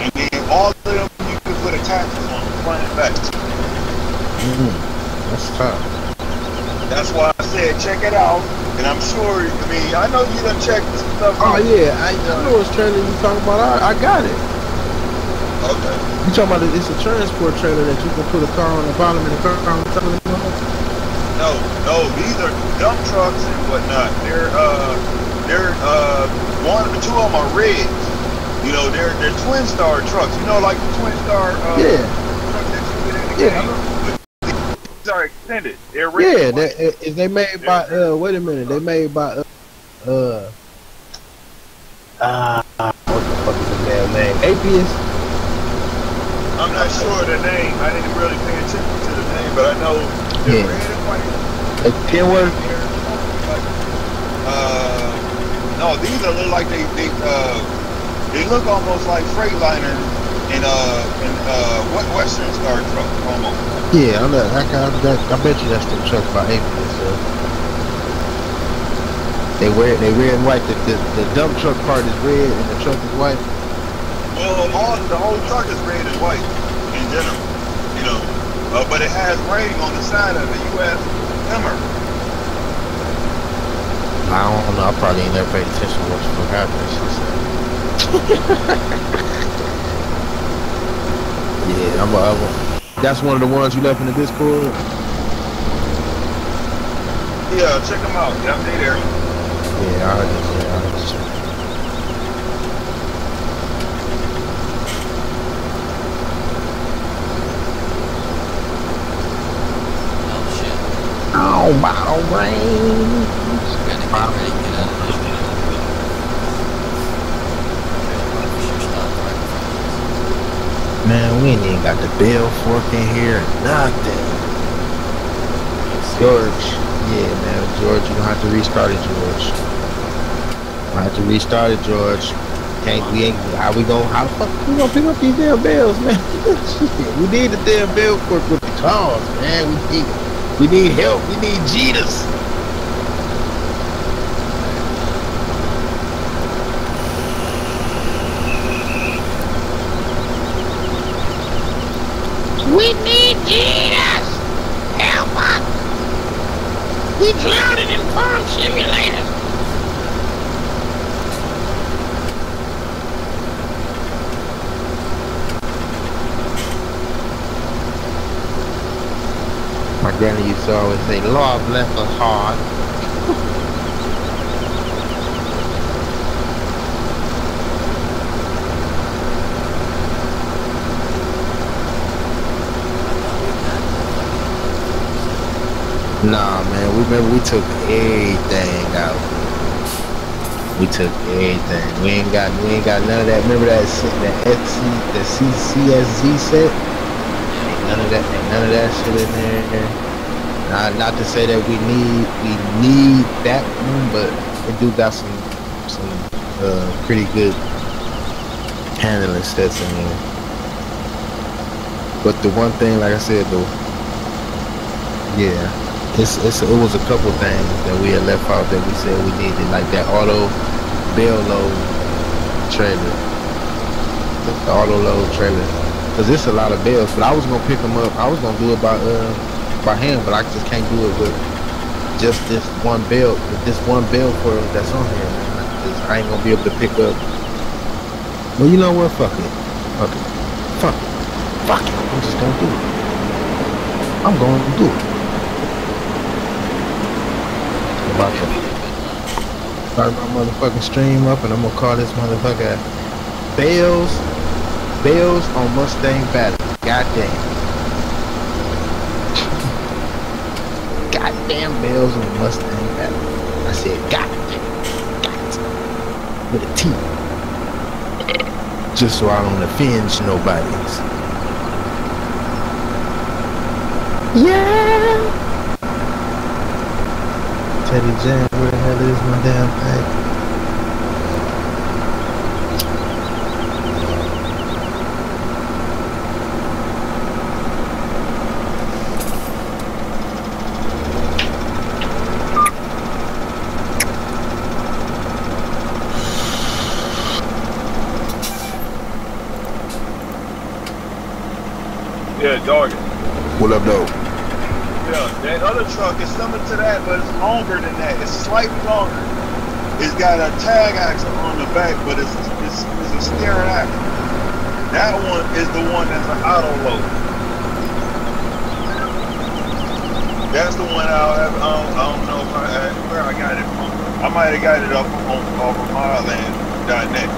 and then all of them you can put attachments on the front and back. That's tough. That's why I said check it out, and I'm sure. I mean, I know you done checked some stuff out. Oh yeah, I know what trailer you talking about. I got it. Okay. You talking about it's a transport trailer that you can put a car on the bottom and a car on the top of the car? No, these are dump trucks and whatnot. They're one or two of them are red. You know, they're twin star trucks. You know, like the twin star truck that you get in the game. These are extended. They're red. Yeah, they made by wait a minute, they made by what the fuck is the damn name? Atheist? I'm not sure the name. I didn't really pay attention to the name, but I know they're red and white. Kenworth? No, these are look like they look almost like Freightliner and Western Star truck almost. Yeah, I bet you that's the truck by Atheist. So. They red and white. The dump truck part is red and the truck is white. Well, the whole truck is red and white in general, you know, but it has writing on the side of the US Hammer. I don't know. I probably ain't never paid attention to what the fuck happened. Yeah, that's one of the ones you left in the Discord. Yeah, check them out. Yep, they there. Yeah, I heard this. Oh, bottle brains. Gotta get ready to get out of this. Man, we ain't even got the bell fork in here. Nothing. George. Yeah, man. George, you gonna have to restart it, George. I have to restart it, George. How the fuck we gonna pick up these damn bells, man? We need the damn bell fork with the claws, man. We need help. We need Jesus. We need Jesus. Help us. We drowning in Farm Simulator. Granny used to always say, Lord bless her heart. Nah, man, we remember we took everything out. We took everything. We ain't got none of that. Remember that CCSZ set? None of that shit in there. Not to say that we need that one, but it do got some pretty good handling sets in there. But the one thing, like I said, though, yeah. It was a couple things that we had left out that we said we needed, like that auto bell load trailer, the auto load trailer, because it's a lot of bells. But I was gonna pick them up. I was gonna do it by hand, but I just can't do it with just this one bell. With this one bell for that's on here, man. I ain't gonna be able to pick up. Well, you know what? Fuck it. I'm just gonna do it. I'm going to do it. About to start my motherfucking stream up, and I'm gonna call this motherfucker Bells on Mustang Battle. Goddamn Bells on Mustang Battle. I said goddamn, with a T, just so I don't offend nobody's. Yeah. Teddy Jam, where the hell is my damn thing? Yeah, Dawgish. What up, though? Yeah, that other truck is similar to that, but it's longer than that. It's slightly longer. It's got a tag axle on the back, but it's a steering axle. That one is the one that's an auto load. That's the one I don't know where I got it from. I might have got it off of modland.net.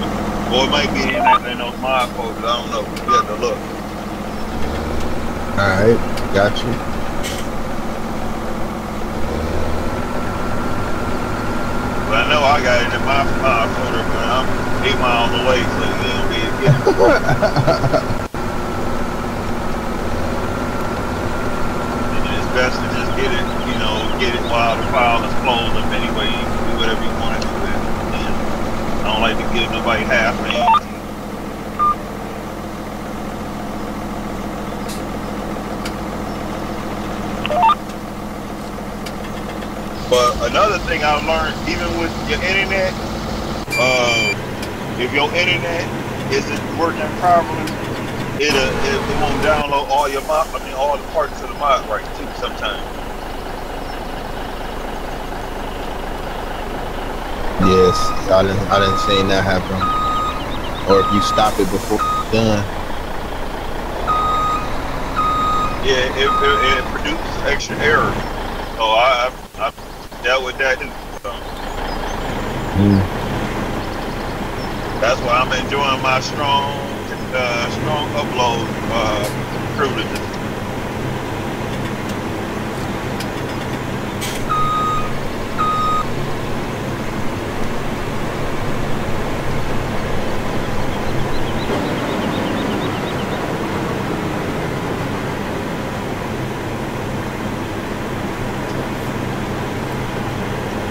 Or it might be in those mod folders. I don't know. You have to look. Alright, got you. But I know I got it in my folder, but I'm 8 miles away, so you don't be getting it. It's best to just get it, get it while the file is closed up anyway. You can do whatever you want to do with it. And I don't like to give nobody half names. But another thing I learned, even with your internet, if your internet isn't working properly, it won't download all your all the parts of the mod right too sometimes. Yes, I didn't see that happen. Or if you stop it before it's done. Yeah, it produces extra errors. So I've dealt with that too. So. That's why I'm enjoying my strong upload privileges.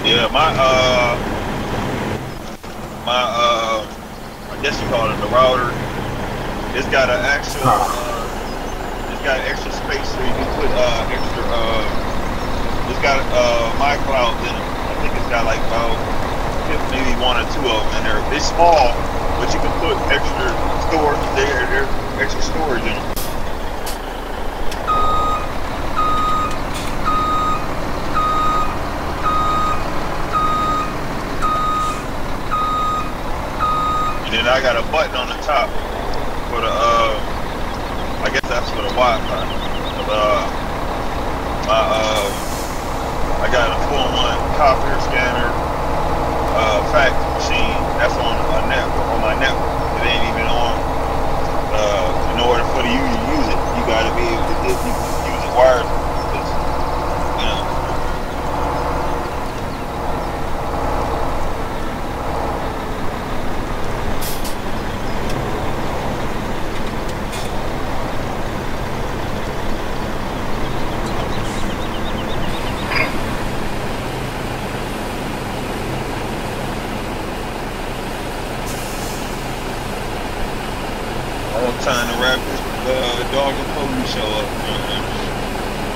Yeah, I guess you call it the router. It's got an actual, it's got extra space so you can put extra. It's got my clouds in it. I think it's got like about maybe 1 or 2 of them in there. It's small, but you can put extra storage there. There's extra storage in them. And then I got a button on the top for the, I guess that's for the Wi-Fi. My I got a 4-in-1 copier scanner, fax machine. That's on a network, on my network. It ain't even on. In order for you to use it, you gotta be able to use it wireless. You know. All time to wrap this dog and pony show up.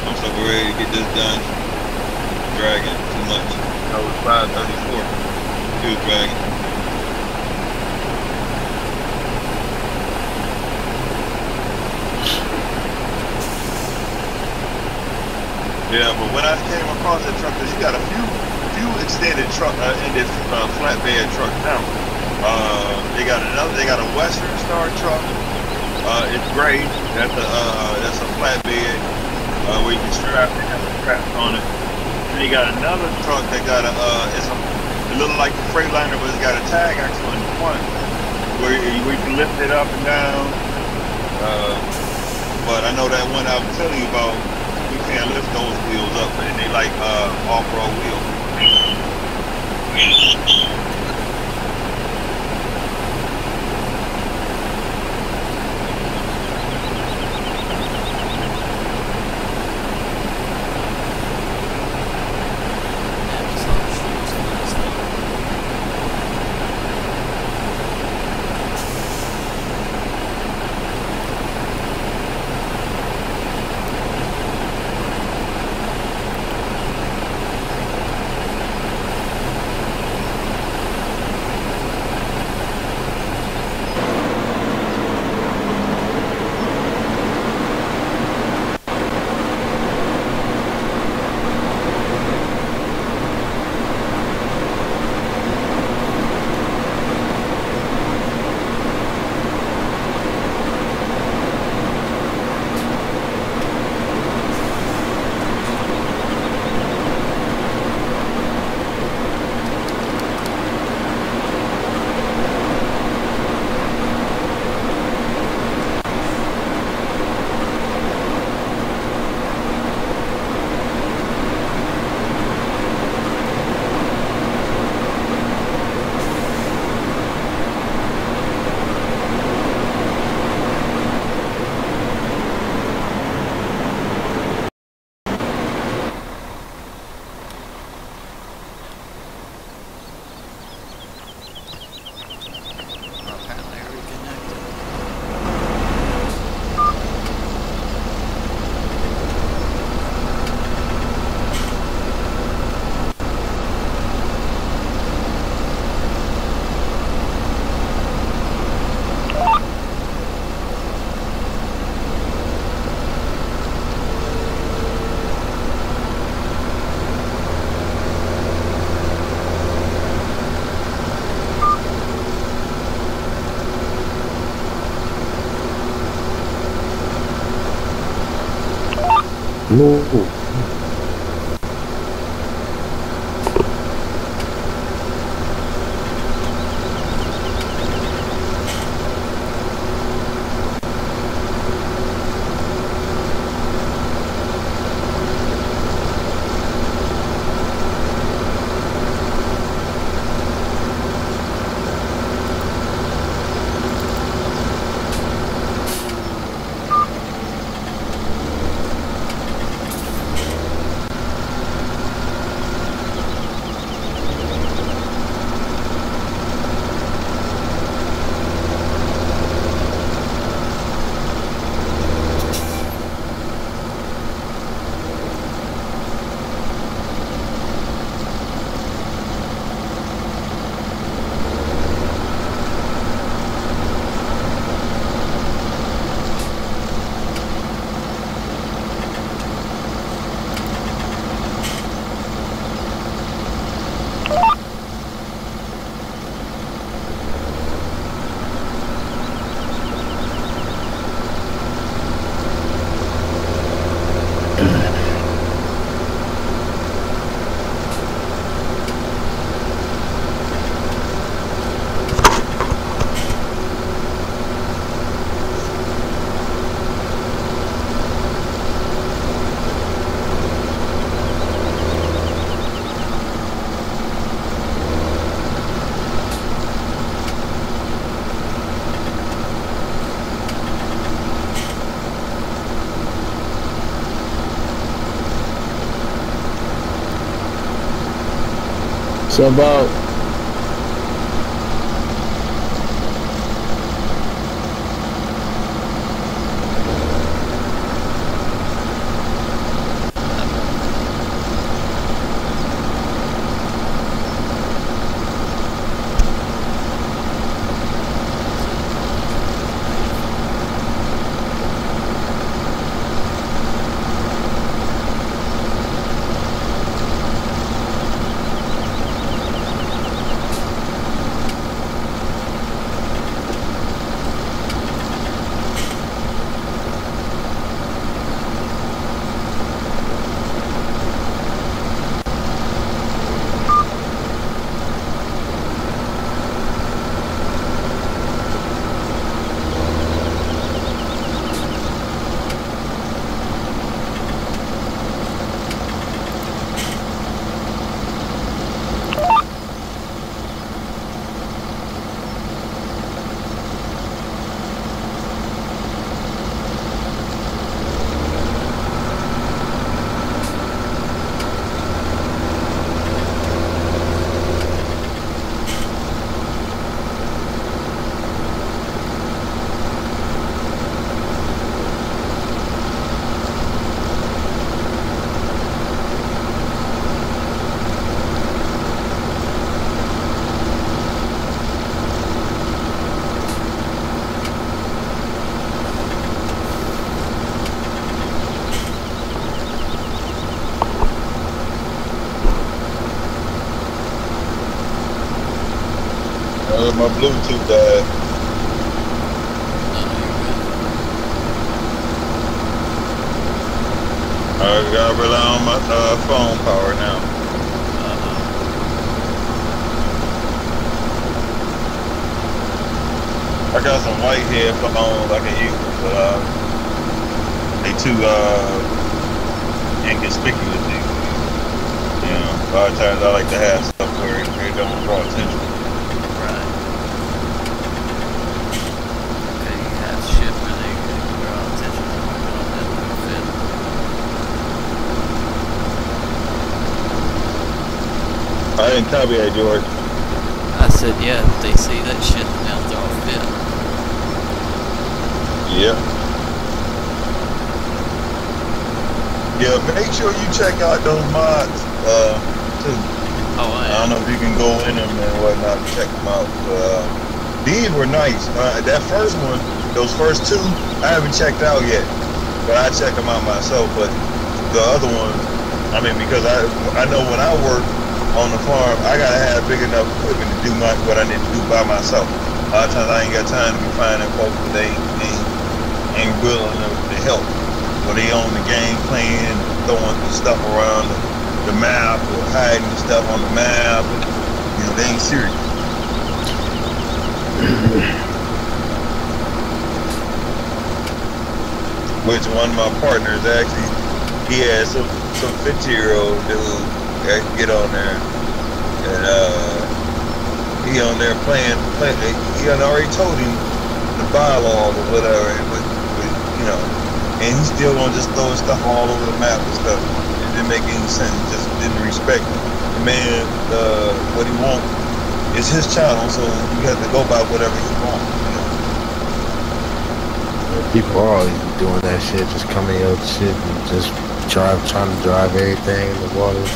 I'm so ready to get this done. Dragging too much. That was 5:34. Still dragging. Yeah, but when I came across that truck, 'cause you got a few extended truck ended flatbed truck now. They got a Western Star truck. It's gray. That's a flatbed where you can strap it, have a strap on it. And they got another truck that got it looks like the Freightliner, but it's got a tag axle in the front where you can lift it up and down. But I know that one I was telling you about, you can't lift those wheels up, and they like off-road wheels. No. So about my Bluetooth died. I gotta rely on my phone power now. I got some white headphones I can use, but they too inconspicuous. You know, a lot of times I like to have stuff where it don't draw attention. Right. Okay, you have shit where they can draw attention and work on that little fit. I didn't copy that, George. I said, yeah, if they see that shit, they'll throw a fit. Yeah. Yeah, make sure you check out those mods, too. Oh, I don't know if you can go in them and whatnot and check them out. These were nice. That first one, those first two, I haven't checked out yet. But I check them out myself. But the other ones, I mean, because I know when I work on the farm, I gotta have big enough equipment to do what I need to do by myself. A lot of times I ain't got time to be finding folks that ain't willing to help. When they on the game playing, throwing stuff around the map or hiding stuff on the map, you know, they ain't serious. Which one of my partners actually, he had some 50-year-old dude that get on there, and he on there playing. He had already told him the bylaws or whatever, but you know, and he still gonna just throw stuff all over the map and stuff. It didn't make any sense. He just didn't respect the man. What he want is his channel, so you have to go by whatever he wants. People are always doing that shit, just coming out with shit and just trying to drive everything in the water.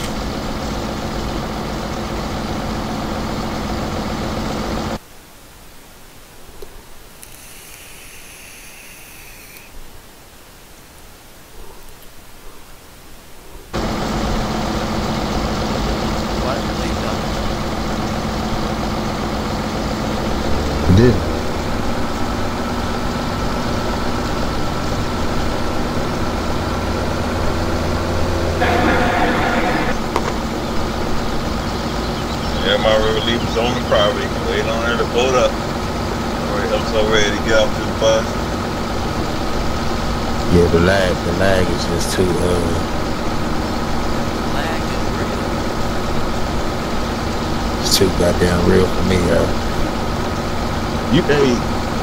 Why did they dump? Did. Yeah, my relief was on the property, waiting on her to boat up. I'm so ready to get off this bus. Yeah, the lag is just too Lag is real. it's too goddamn real for me, yo.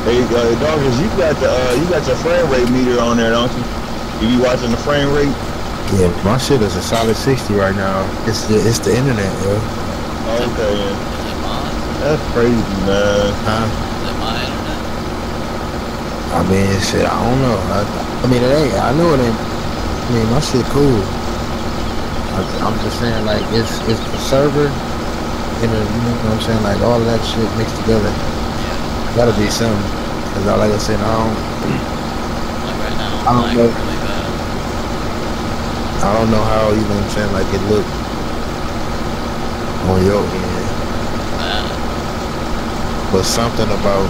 Hey, Dawgish, you got your frame rate meter on there, don't you? You be watching the frame rate? Yeah, my shit is a solid 60 right now. It's the internet, yo. Okay. Is it mine? That's crazy, man. Huh? Is it my internet? I mean, shit, I don't know. I mean, it ain't. I know it ain't. I mean, my shit cool. I'm just saying, like, it's the server and the, you know what I'm saying, like all of that shit mixed together. Yeah. Gotta be something. Cause like I said, Like right now, I I'm don't like know. really bad. I don't know how, you know what I'm saying, like it look on your end, Bad. but something about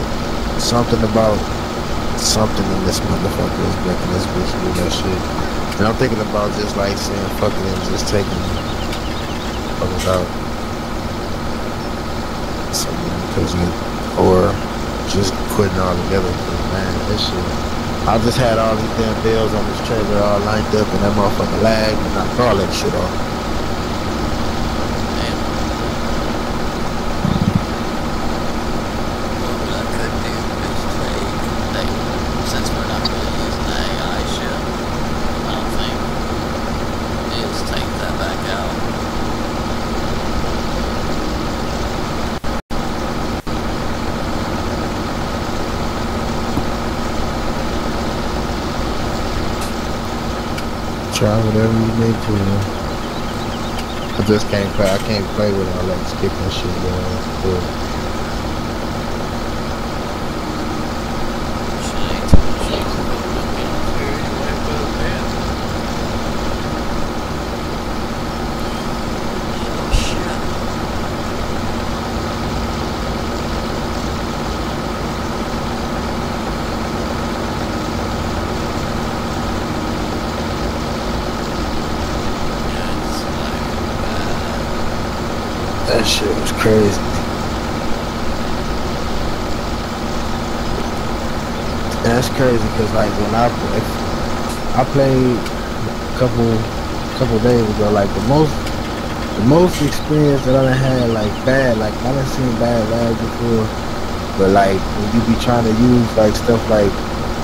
something in this motherfucker is making this bitch do that shit. And I'm thinking about just like saying fuck it and just taking fuckers out. Or just quitting altogether. Cause man, this shit. I just had all these damn bells on this trailer all lined up and that motherfucker lagged and knocked all that shit off. Damn. What I could do is take, since we're not really using the AI shit, I don't think, is take that back out. Try whatever you need to. I just can't play. I can't play with all that skipping shit. Shit ain't too much use of it here anyway, but man. Oh shit. That shit was crazy. That's crazy because like when I played a couple days ago, like the most experience that I done had like bad, like I done seen bad lag before, but like when you be trying to use like stuff like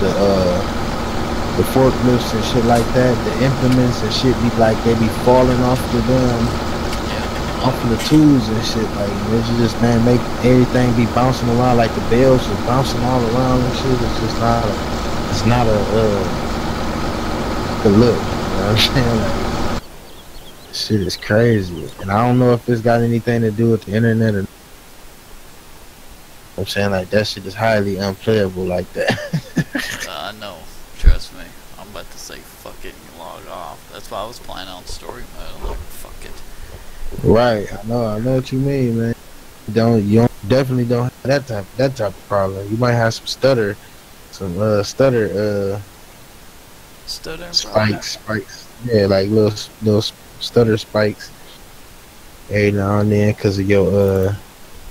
the forklifts and shit like that, the implements and shit be like they be falling off the off of the tools and shit, like it just man make everything be bouncing around, like the bells are bouncing all around and shit. It's just not a good look, you know what I'm saying? Like, shit is crazy, and I don't know if it's got anything to do with the internet or. I'm saying like that shit is highly unplayable like that. I know. Trust me. I'm about to say fuck it and log off. That's why I was playing on story mode. I'm like, fuck it. Right, I know what you mean, man. You definitely don't have that type of problem. You might have some stutter spikes. Yeah, like little stutter spikes every now and then because of your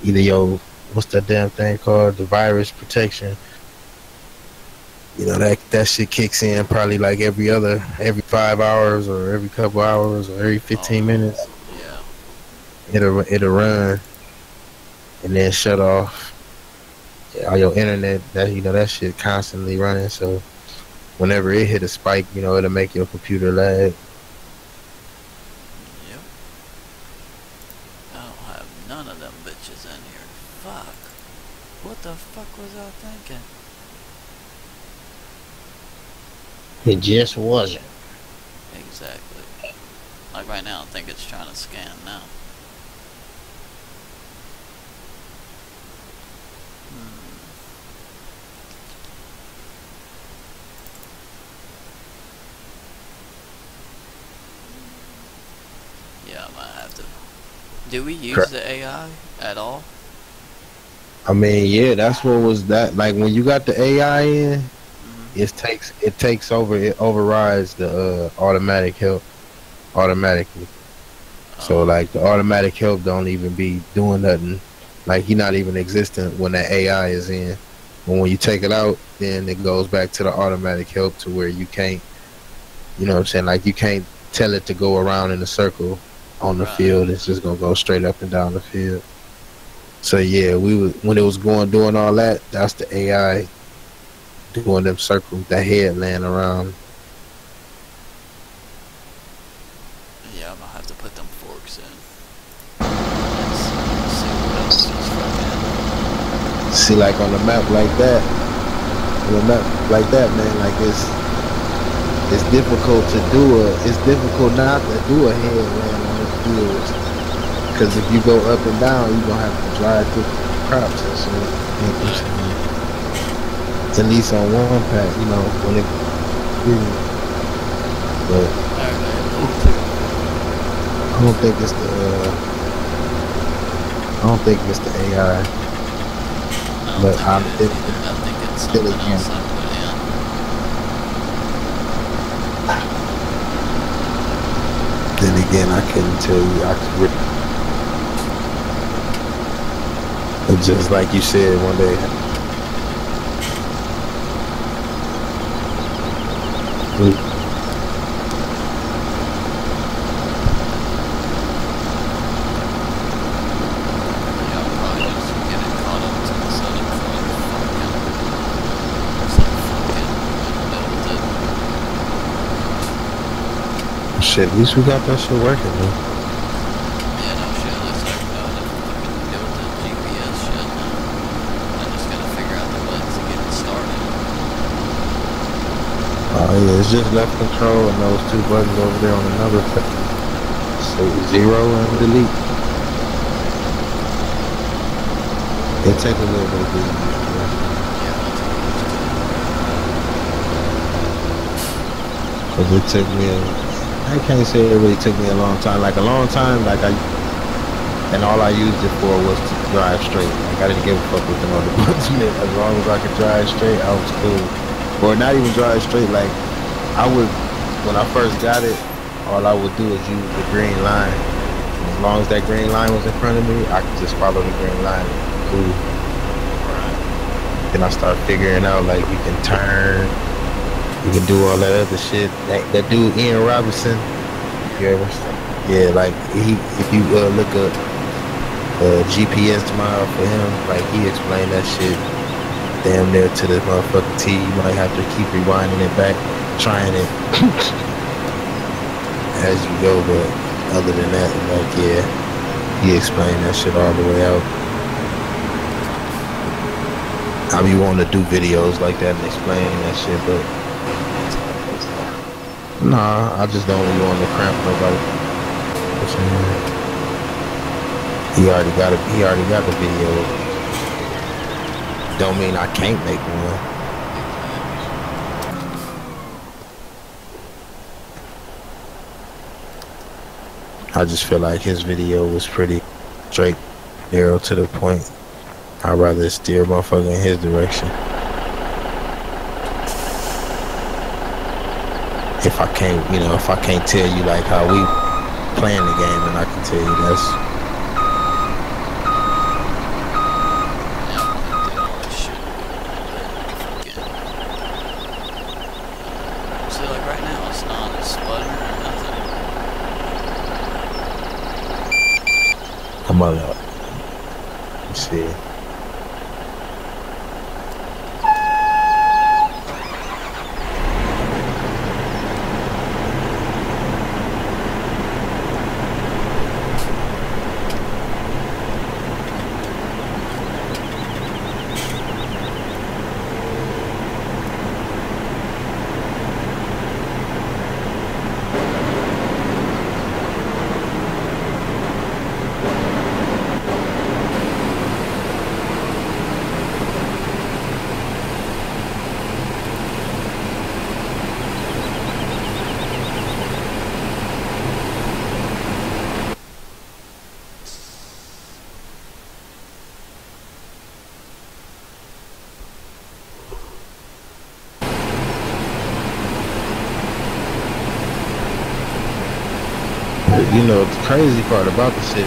either your what's that damn thing called, the virus protection. You know that shit kicks in probably like every 5 hours or every couple hours or every 15 minutes. Yeah. It'll run and then shut off. All your internet, that shit constantly running. So whenever it hit a spike, it'll make your computer lag. Yep. I don't have none of them bitches in here. Fuck. What the fuck was I thinking? It just wasn't. Exactly. Like right now, I think it's trying to scan now. Yeah, I might have to. Do we use the AI at all? I mean, yeah, that's what was that. Like when you got the AI in, it takes over. It overrides the automatic help automatically. So like the automatic help don't even be doing nothing. Like he not even existent when that AI is in. But when you take it out, then it goes back to the automatic help to where you can't. You know what I'm saying? Like you can't tell it to go around in a circle on the field. It's just gonna go straight up and down the field. So yeah, when it was doing all that, that's the AI doing them circles, that head laying around. Yeah, I'm gonna have to put them forks in. Let's see. See, like on a map like that, man, like it's difficult to do it's difficult not to do a headland on the fields. Because if you go up and down, you're gonna have to drive through crops and shit. At least on one pack, you know, when it. But I don't think it's the AI. But I think it's still something again. else I put in. Then again, I couldn't tell you. But just like you said one day. Shit, at least we got that shit working, man. Yeah, no shit, it looks like the GPS shit now. I just gotta figure out the buttons to get it started. Oh yeah, it's just left control and those two buttons over there on another thing. So 0 and delete. It take a little bit of delete. Cause it took me I can't say it really took me a long time. Like and all I used it for was to drive straight. Like I didn't give a fuck with them other buttons. As long as I could drive straight, I was cool. Or not even drive straight. Like I would, when I first got it, all I would do is use the green line. And as long as that green line was in front of me, I could just follow the green line. Cool. Then I start figuring out like you can turn. You can do all that other shit. That dude Ian Robinson, you ever? Yeah, like if you look up GPS tomorrow for him, like he explained that shit damn near to the motherfucking T. You might have to keep rewinding it back, trying it as you go. But other than that, like yeah, he explained that shit all the way out. I be wanting to do videos like that and explain that shit, but. Nah, I just don't really want to cramp nobody. He already got the video. Don't mean I can't make one. I just feel like his video was pretty straight, narrow to the point. I'd rather steer motherfucker in his direction. If I can't tell you like how we playing the game, then I can tell you that's. See, like right now, it's not sputtering or nothing. Come on up. Let's see. You know, the crazy part about the shit is,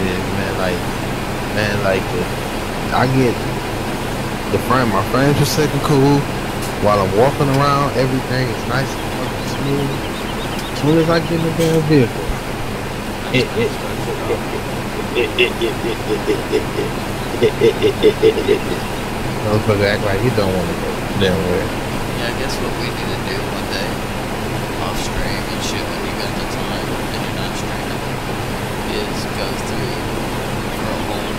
I get my frames are second cool. While I'm walking around, everything is nice and fucking smooth. As soon as I get in the damn vehicle, motherfucker act like he don't want to go damn way. Yeah, I guess what we need to do one day, off stream and shit when you got the time and you're not streaming, is go through for a whole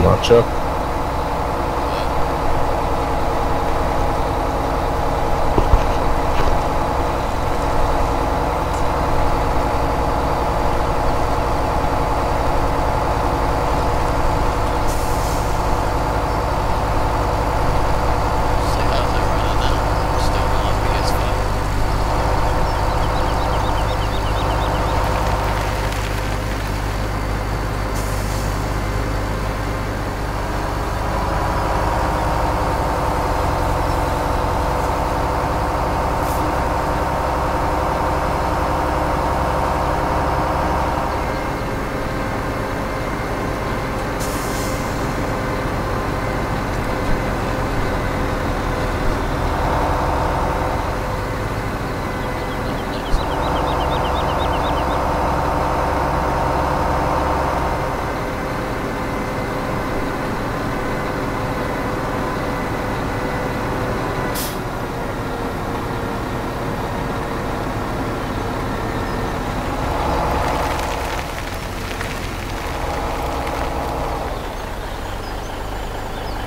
my truck. So how's it running now? Still going PS5?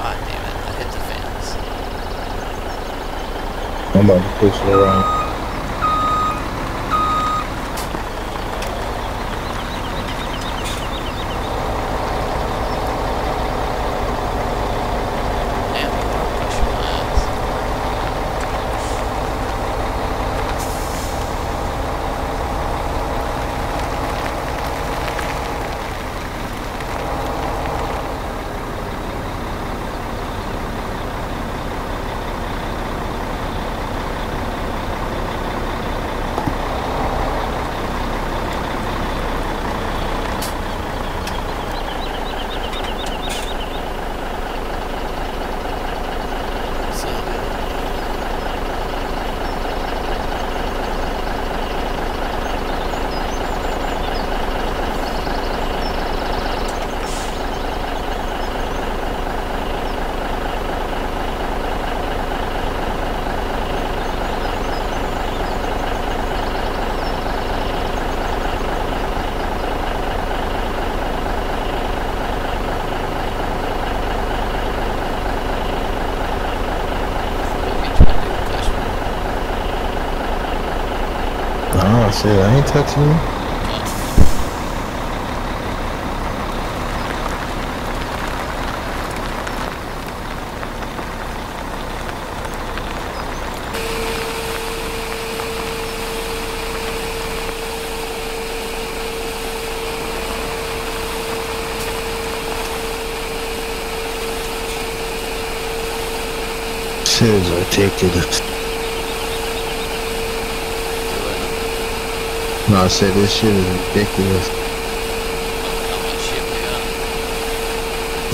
Ah, damn it, I hit the fence. I'm about to push it around. Damn, you are pushing my ass. So good. What you trying to do, Cushman? Nah, shit, I ain't touching you. Shit is ridiculous. No, I said this shit is ridiculous. How much shit we got?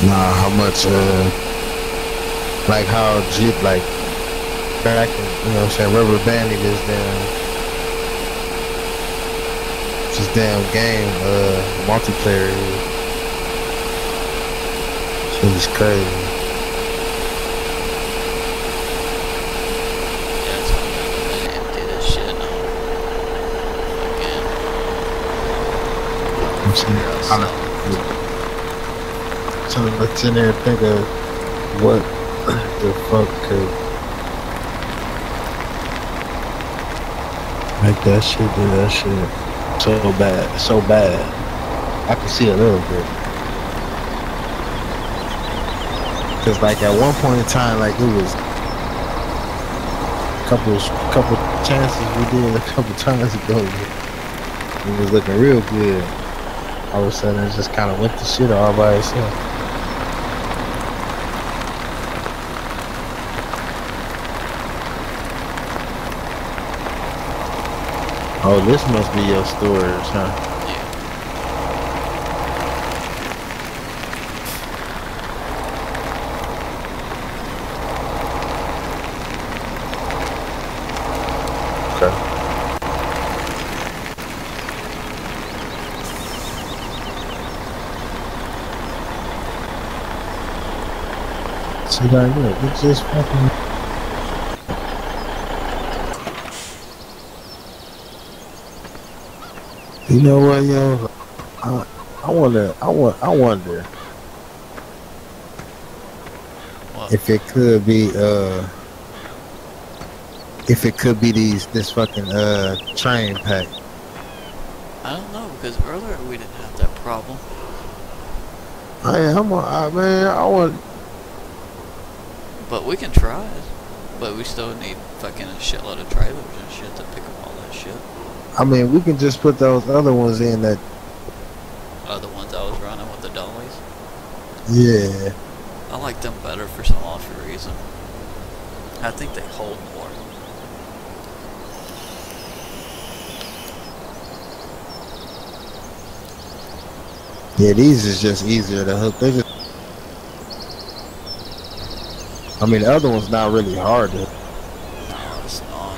Nah, how much, like how Jeep, like, back, you know what I'm saying, rubber banding this damn game, multiplayer is. Shit is crazy. Yeah, that's why I'm gonna go ahead and empty this shit now. Fucking I'm saying, figure out I something. So let's in there and think of what the fuck could make that shit do that shit so bad. I can see a little bit. Cause like at one point in time, like it was couple chances we did a couple times ago. It was looking real good. All of a sudden, it just kind of went to shit all by itself. Oh, this must be your storage, huh? Yeah. Okay. See, like, look, it's just fucking. You know what, yo? I wonder. What? If it could be this fucking train pack. I don't know, because earlier we didn't have that problem. Man, I want. But we can try it. But we still need fucking a shitload of trailers and shit to pick up all that shit. I mean, we can just put those other ones in that. The ones I was running with the dollies. Yeah. I like them better for some odd reason. I think they hold more. Yeah, these is just easier to hook. I mean, the other one's not really hard to. No, it's not.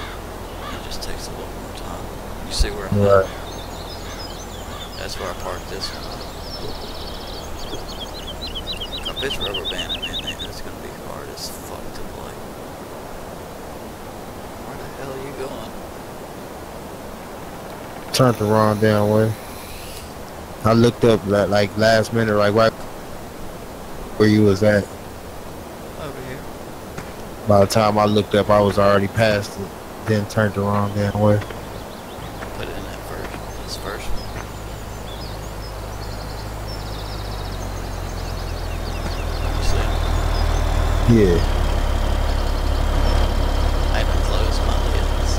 It just takes a little more time. You see where I'm Right. at? That's where I parked this one. If it's rubber banded, man, it's gonna be hard as fuck to play. Where the hell are you going? Turned the wrong damn way. I looked up like last minute, like right where you was at. Over here. By the time I looked up, I was already past it. Then turned the wrong damn way. Put it in that first, this first one. You see? Yeah. I had to close my lids.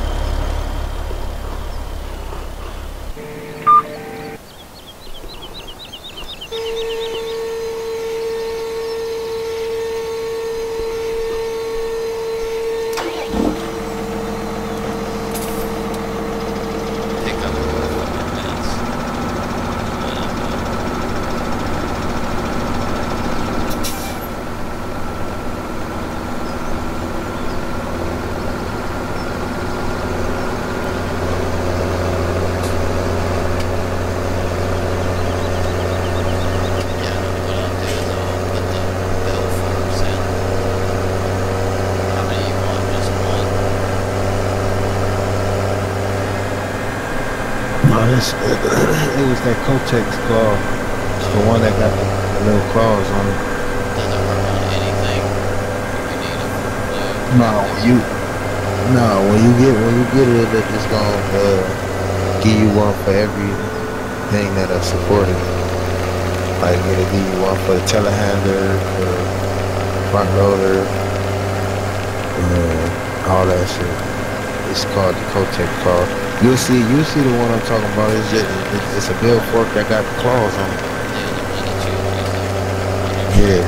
Pick up a fucking mess. It was that Kotex claw. It's the one that got the little claws on it. Doesn't work on anything. We need a blue. When you get it, it's gonna give you one for everything that I supported. Like it'll give you one for the telehandler, for the front loader, all that shit. It's called the Kotex claw. You'll see the one I'm talking about. It's a bill fork that got the claws on it. Yeah.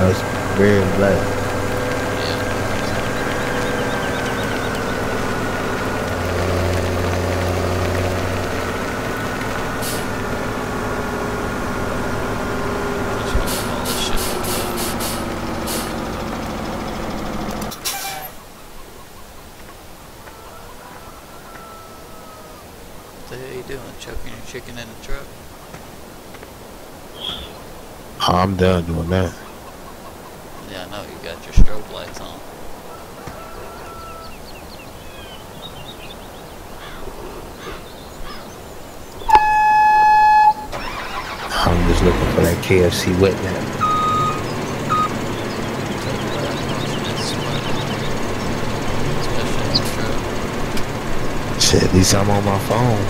It's red and black. What the hell you doing? Choking your chicken in the truck? I'm done doing that. Yeah, I know. You got your strobe lights on. I'm just looking for that KFC wet nap. Shit, at least I'm on my phone.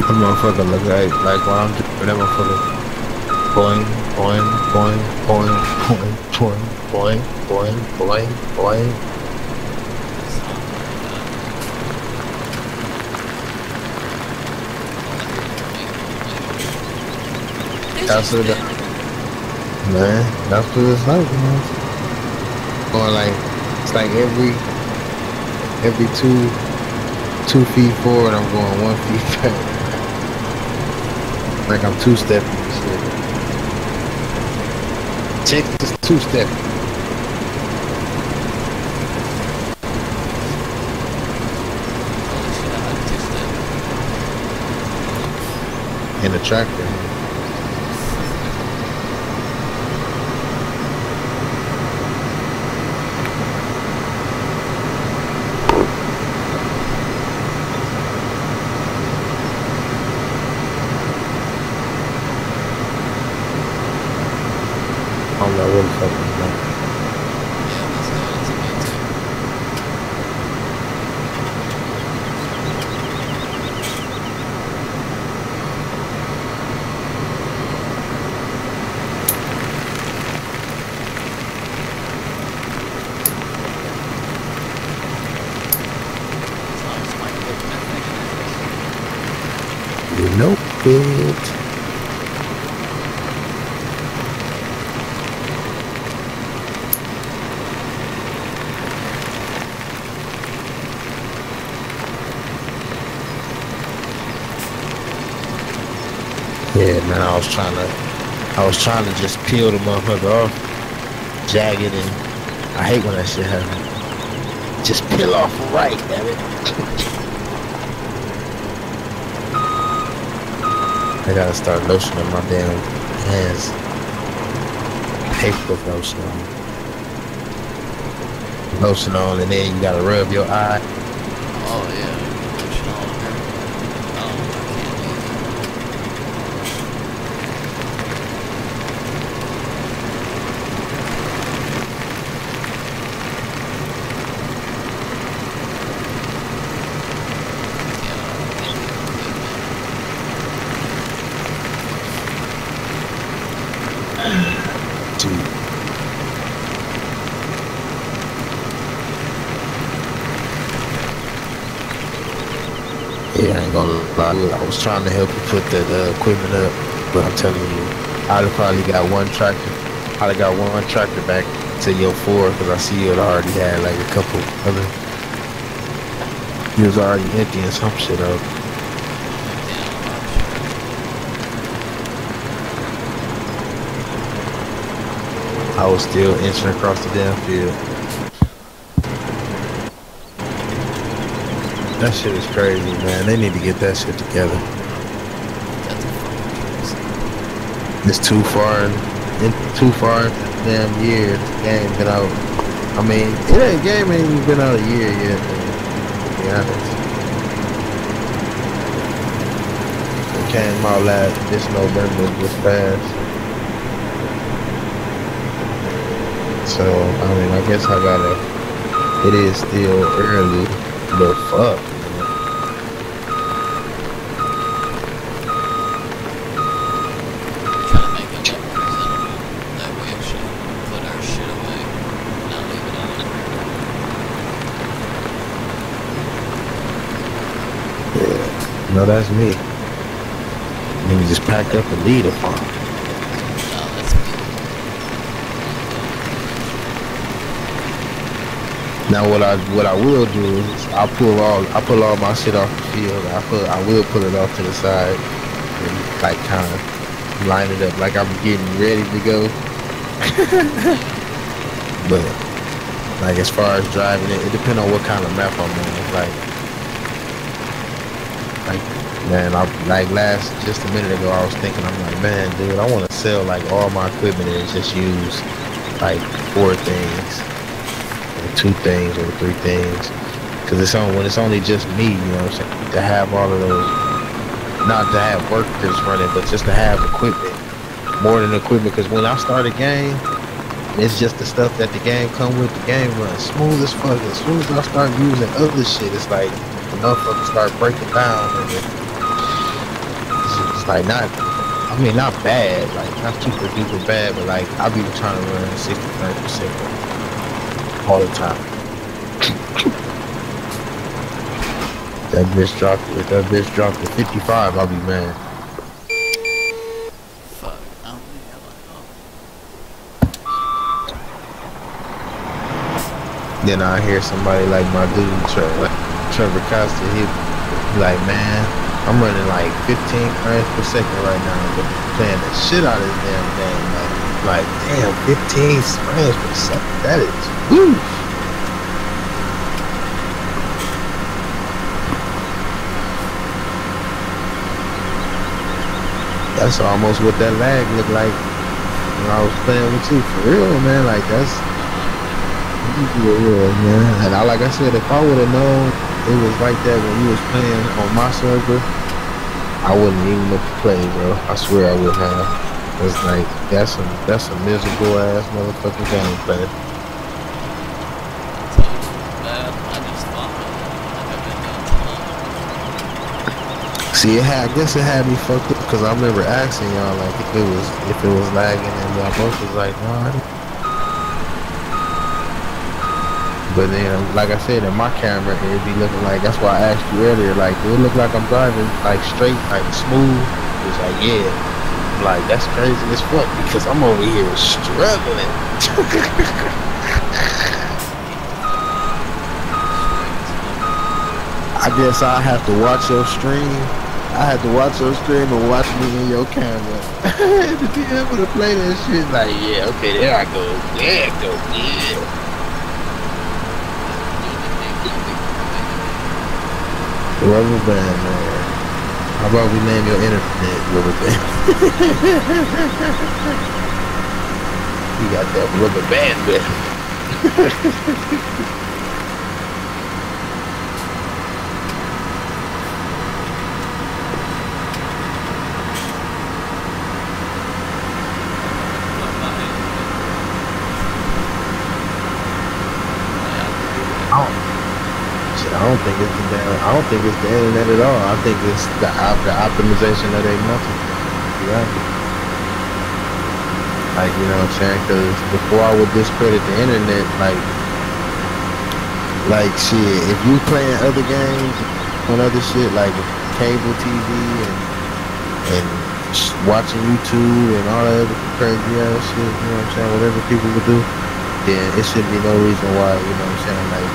That motherfucker look like when I'm doing that motherfucker. Boing, boing, boing, boing, boing, boing, boing, boing, boing, boing. That's what man, that's what it's like, man. Going like, it's like every 2 feet forward, I'm going 1 feet back. Like I'm two-stepping and shit. Check this two-step. In the tractor. I don't know what the fuck is that. You know it. Yeah, man, I was trying to just peel the motherfucker off, jag it, and I hate when that shit happens. Just peel off right, damn it. I gotta start lotioning my damn hands. I hate put lotion on. Lotion on, and then you gotta rub your eye. Oh yeah. Yeah, I ain't gonna lie. I was trying to help you put that equipment up, but I'm telling you, I'd have probably got one tractor. I'd have got one tractor back to your 4 because I see you already had like a couple other. You was already emptying some shit up. I was still inching across the damn field. That shit is crazy, man. They need to get that shit together. It's too far in the damn year. The game been out. I mean, game ain't even been out a year yet, man, to be honest. It came out this November, just fast. So, I mean, I guess it is still early, but fuck. No, that's me. Nigga just packed up and leave the farm. No, that's me. Now what I will do is I pull all my shit off the field. I will pull it off to the side and like kind of line it up like I'm getting ready to go. But like as far as driving it depends on what kind of map I'm on. Man, just a minute ago I was thinking, I'm like, man, dude, I want to sell like all my equipment and just use like 4 things, or 2 things, or 3 things, because when it's only just me, you know what I'm saying, to have all of those, not to have workers running, but just to have equipment, more than equipment, because when I start a game, it's just the stuff that the game come with. The game runs smooth as fuck. As soon as I start using other shit, it's like the motherfuckers start breaking down, and it's like not. I'm I mean, not bad, like not super duper bad, but like I be trying to run 60 frames per second all the time. That bitch dropped. If that bitch dropped to 55, I'll be mad. Fuck. I don't think I like Then I hear somebody like my dude Trevor Costa, he be like, man, I'm running like 15 frames per second right now, but playing the shit out of this damn game. Like damn, 15 frames per second. That is woo. That's almost what that lag looked like when I was playing with you. For real, man. Like that's real, man. And like I said, if I would have known it was like that when you was playing on my server, I wouldn't even look to play, bro. I swear I would have. It's like that's a miserable ass motherfucking gameplay. See, I guess it had me fucked up because I remember asking y'all like if it was lagging, and y'all both was like, no. But then, like I said, in my camera, it'd be looking like, that's why I asked you earlier, like, do it look like I'm driving like straight, like smooth? It's like, yeah. I'm like, that's crazy as fuck because I'm over here struggling. I guess I have to watch your stream. I had to watch your stream and watch me in your camera to be able to play that shit. Like, yeah, okay, there I go. There I go, yeah. Rubber band, man. How about we name your internet Rubber Band? You got that rubber band there. I don't think it's the internet at all. I think it's the optimization of their muscle. Yeah. Like, you know what I'm saying? Because before I would discredit the internet, like shit, if you playing other games on other shit like cable TV and watching YouTube and all that other crazy ass shit, you know what I'm saying? Whatever people would do, then it should be no reason why, you know what I'm saying? Like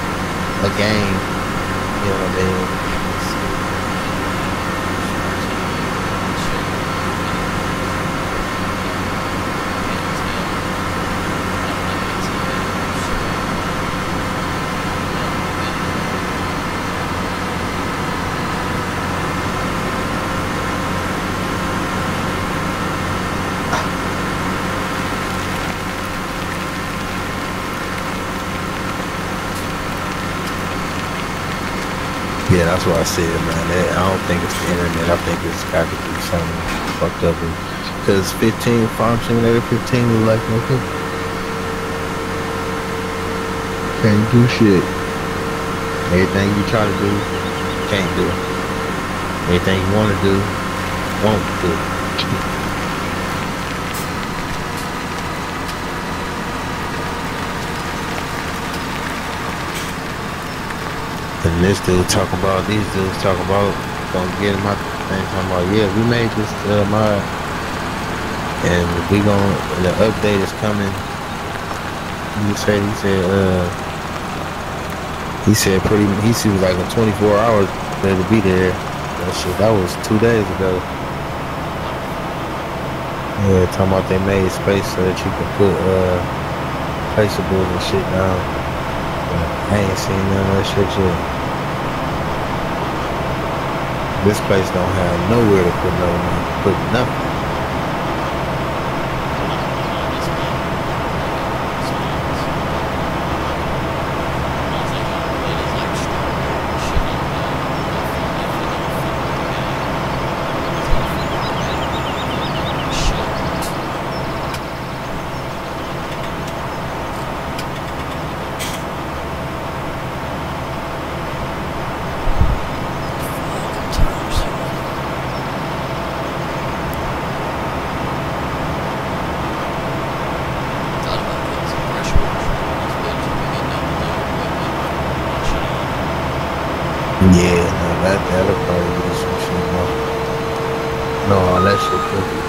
a game. You know what I mean? Yeah, that's what I said, man. I don't think it's the internet. I think it's got to be something fucked up. Because Farm Simulator 15 was like, okay, can't do shit. Everything you try to do, can't do. Everything you want to do, won't do. And these dudes talking about, gonna get him out the thing, talking about, yeah, we made this mod, and the update is coming. He said like in 24 hours, it'll be there. That shit, that was 2 days ago. Yeah, talking about they made space so that you can put, placeables and shit down. But I ain't seen none of that shit yet. This place don't have nowhere to put nothing. Yeah, no, that'll probably be some shit. No, all that shit cooking.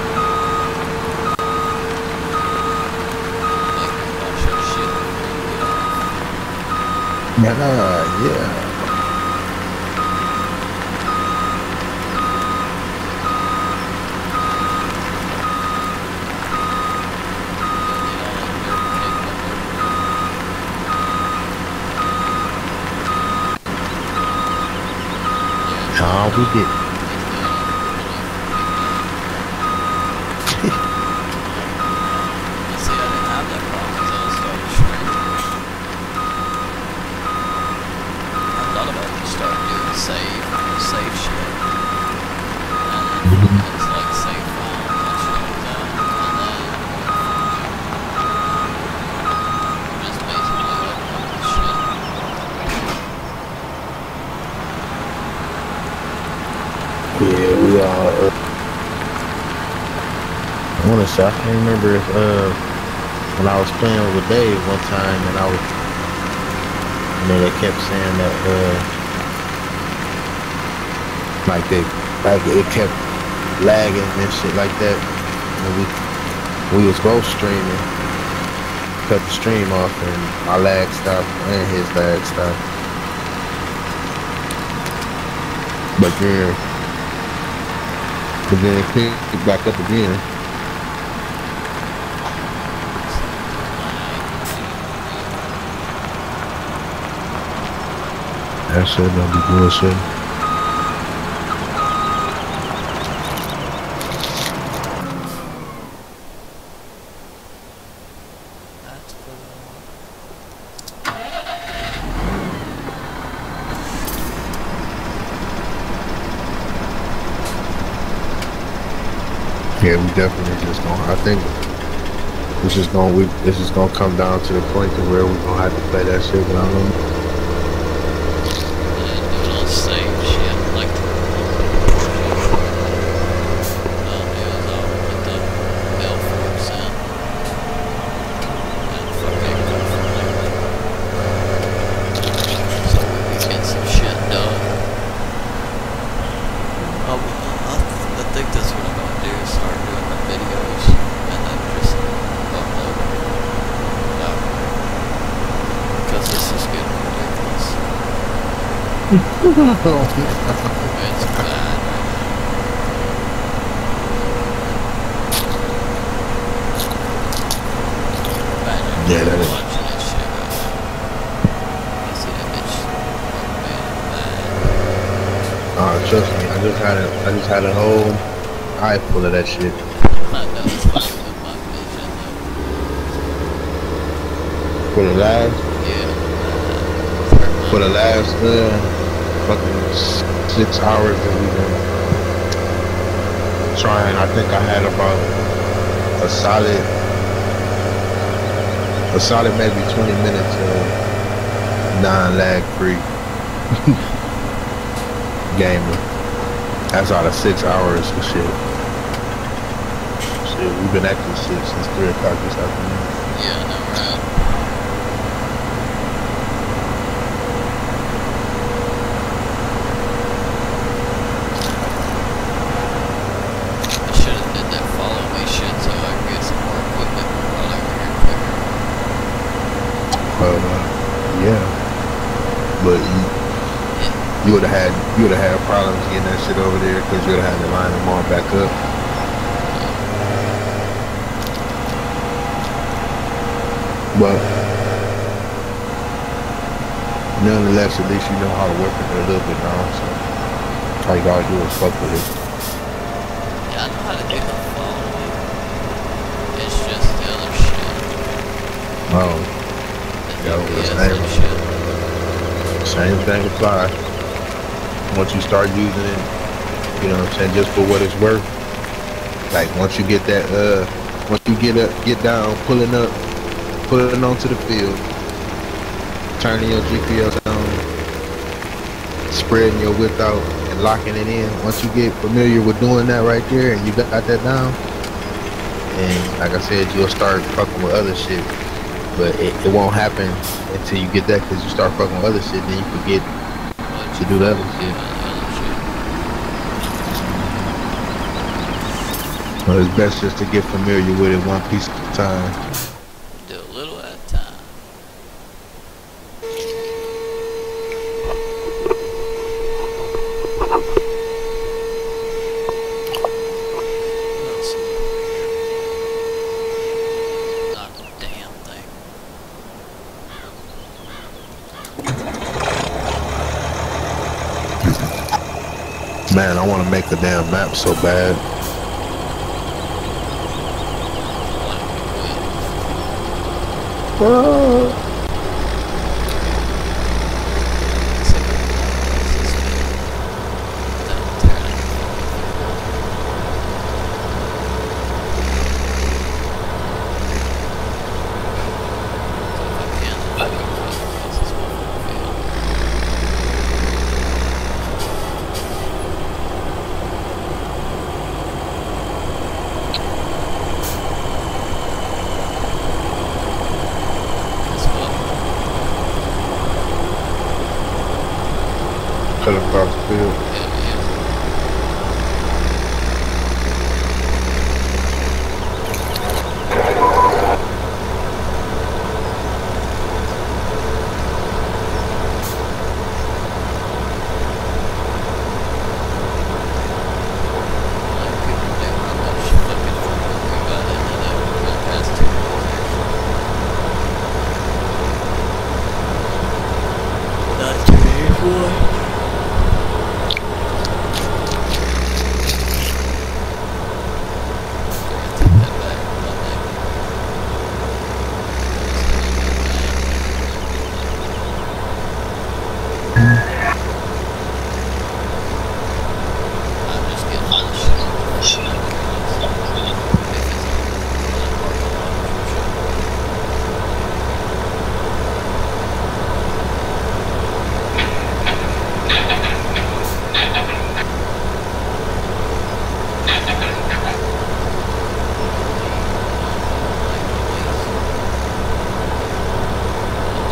Make a bunch of shit. Yeah, yeah. Nah, we did. Yeah, we all. I want to say I can't remember if when I was playing with Dave one time and I was, you know, they kept saying that like it kept lagging and shit like that. And we was both streaming, cut the stream off, and my lag stopped and his lag stopped. But then it picked back up again. That shit don't be bullshit. Yeah, we definitely just gonna. I think this is gonna come down to the point to where we're gonna have to play that shit without them. It's bad. Yeah, that is. Watching that shit right now. I see that bitch. Trust me, I just had a whole eye full of that shit. I know it's like with my vision though. For the last, Yeah. for the last fucking 6 hours that we've been trying, I think I had about a solid maybe 20 minutes of non-lag free gaming. That's out of 6 hours of shit. Shit, we've been active shit since 3 o'clock this afternoon. Yeah, I know, right? I should have did that follow me shit so I could get some more equipment while over here quicker. Yeah, but you would have had problems getting that shit over there because you would have had to line them all back up. But nonetheless, at least you know how to work it a little bit now. So all you gotta do is fuck with it. Yeah, I know how to do the follow me. It's just the other shit. Oh, The yeah, GPS same. and shit. Same thing applies. Once you start using it, you know what I'm saying, just for what it's worth. Like once you get that, once you get down, pulling onto the field, turning your GPS on, spreading your width out, and locking it in. Once you get familiar with doing that right there, and you got that down, and like I said, you'll start fucking with other shit. But it won't happen until you get that, because you start fucking with other shit, then you forget to do that. Well, it's best just to get familiar with it one piece at a time. Do a little at a time. Not a damn thing. Man, I want to make a damn map so bad. Whoa. Cut across the field.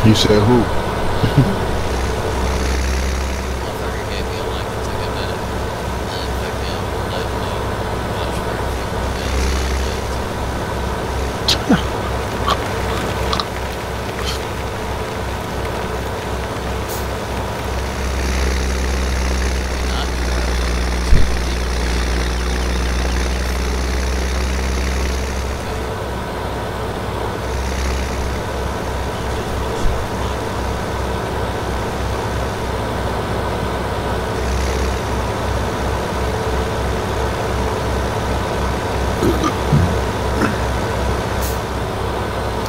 You said who? Motherfucker gave me a link and took a minute. And then fucking let me watch for a few more minutes.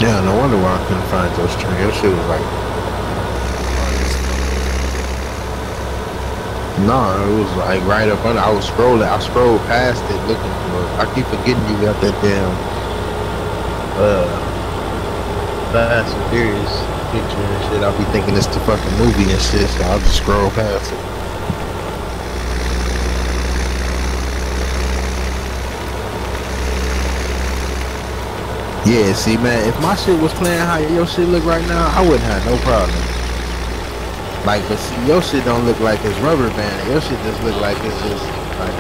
Yeah, no wonder why I couldn't find those strings. That shit was like, nah, it was like right up under. I was scrolling. I scrolled past it looking for it. I keep forgetting you got that damn Fast and Furious picture and shit. I'll be thinking it's the fucking movie and shit, so I'll just scroll past it. Yeah, see, man, if my shit was playing how your shit look right now, I wouldn't have no problem. Like, but see, your shit don't look like it's rubber band. Your shit just look like it's just, like,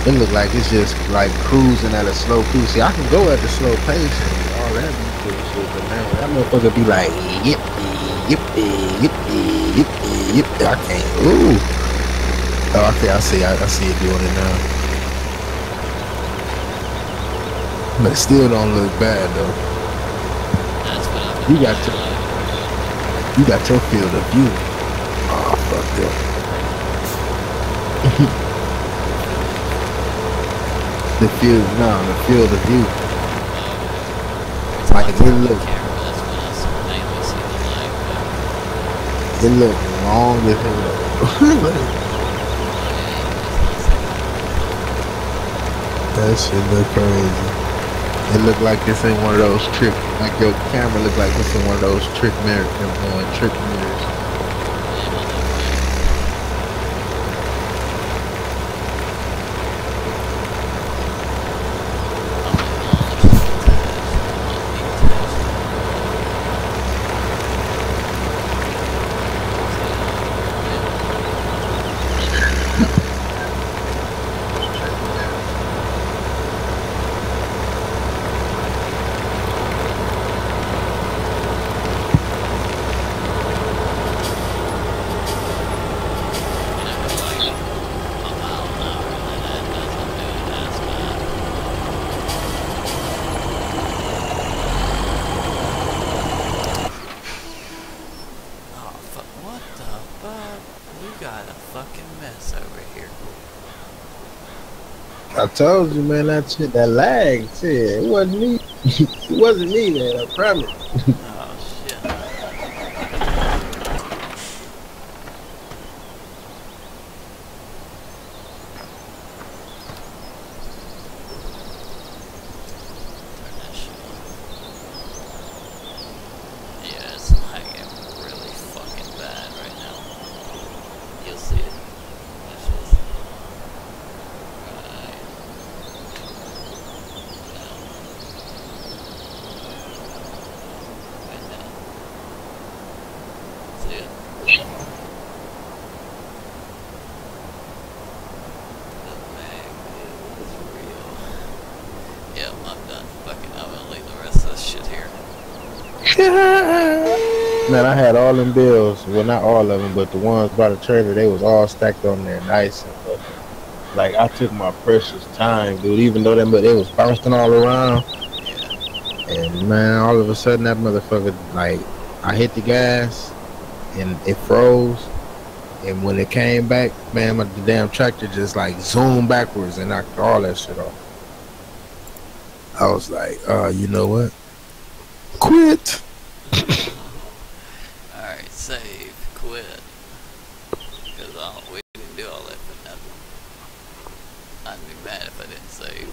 it look like it's just, like, cruising at a slow pace. See, I can go at the slow pace and all that cool shit, but man, that motherfucker be like, yip, yip, yip, yip, yip, I can't, ooh. Oh, okay, I see it doing it now. But it still don't look bad though. That's what I've You got your field of view. Oh fuck that. the field of view. Like it look. It look long as hell. That shit look crazy. It look like this ain't one of those trick, like your camera look like this in one of those trick mirrors. fucking mess over here. I told you, man, that shit, that lag, shit, it wasn't me. It wasn't me, man, I promise. Oh shit. Turn that shit on. Yeah, it's lagging really fucking bad right now. You'll see it. That's just right now. Right now. See it? The mag is real. Yeah, I'm done. Fucking, I'm gonna leave the rest of this shit here. Man, I had all them bills. Well, not all of them, but the ones by the trailer, they was all stacked on there nice and fucking. Like, I took my precious time, dude, even though they was bouncing all around. Yeah. And, man, all of a sudden, that motherfucker, like, I hit the gas, and it froze. And when it came back, man, the damn tractor just, like, zoomed backwards and knocked all that shit off. I was like, you know what? Quit. Alright, save, quit. Because we didn't do all that for nothing. I'd be mad if I didn't save.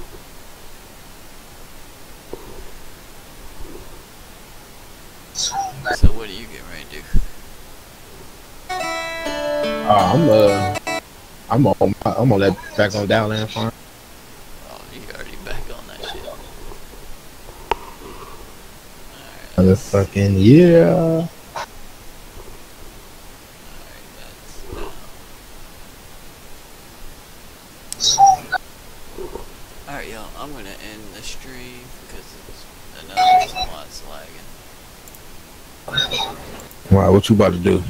So what are you getting ready to do? I'm on that back on Downland Farm. Oh, you already back on that shit. Alright, Motherfucking yeah. alright, that's alright, y'all, I'm gonna end the stream because it's another reason why it's lagging. Wow, what you about to do?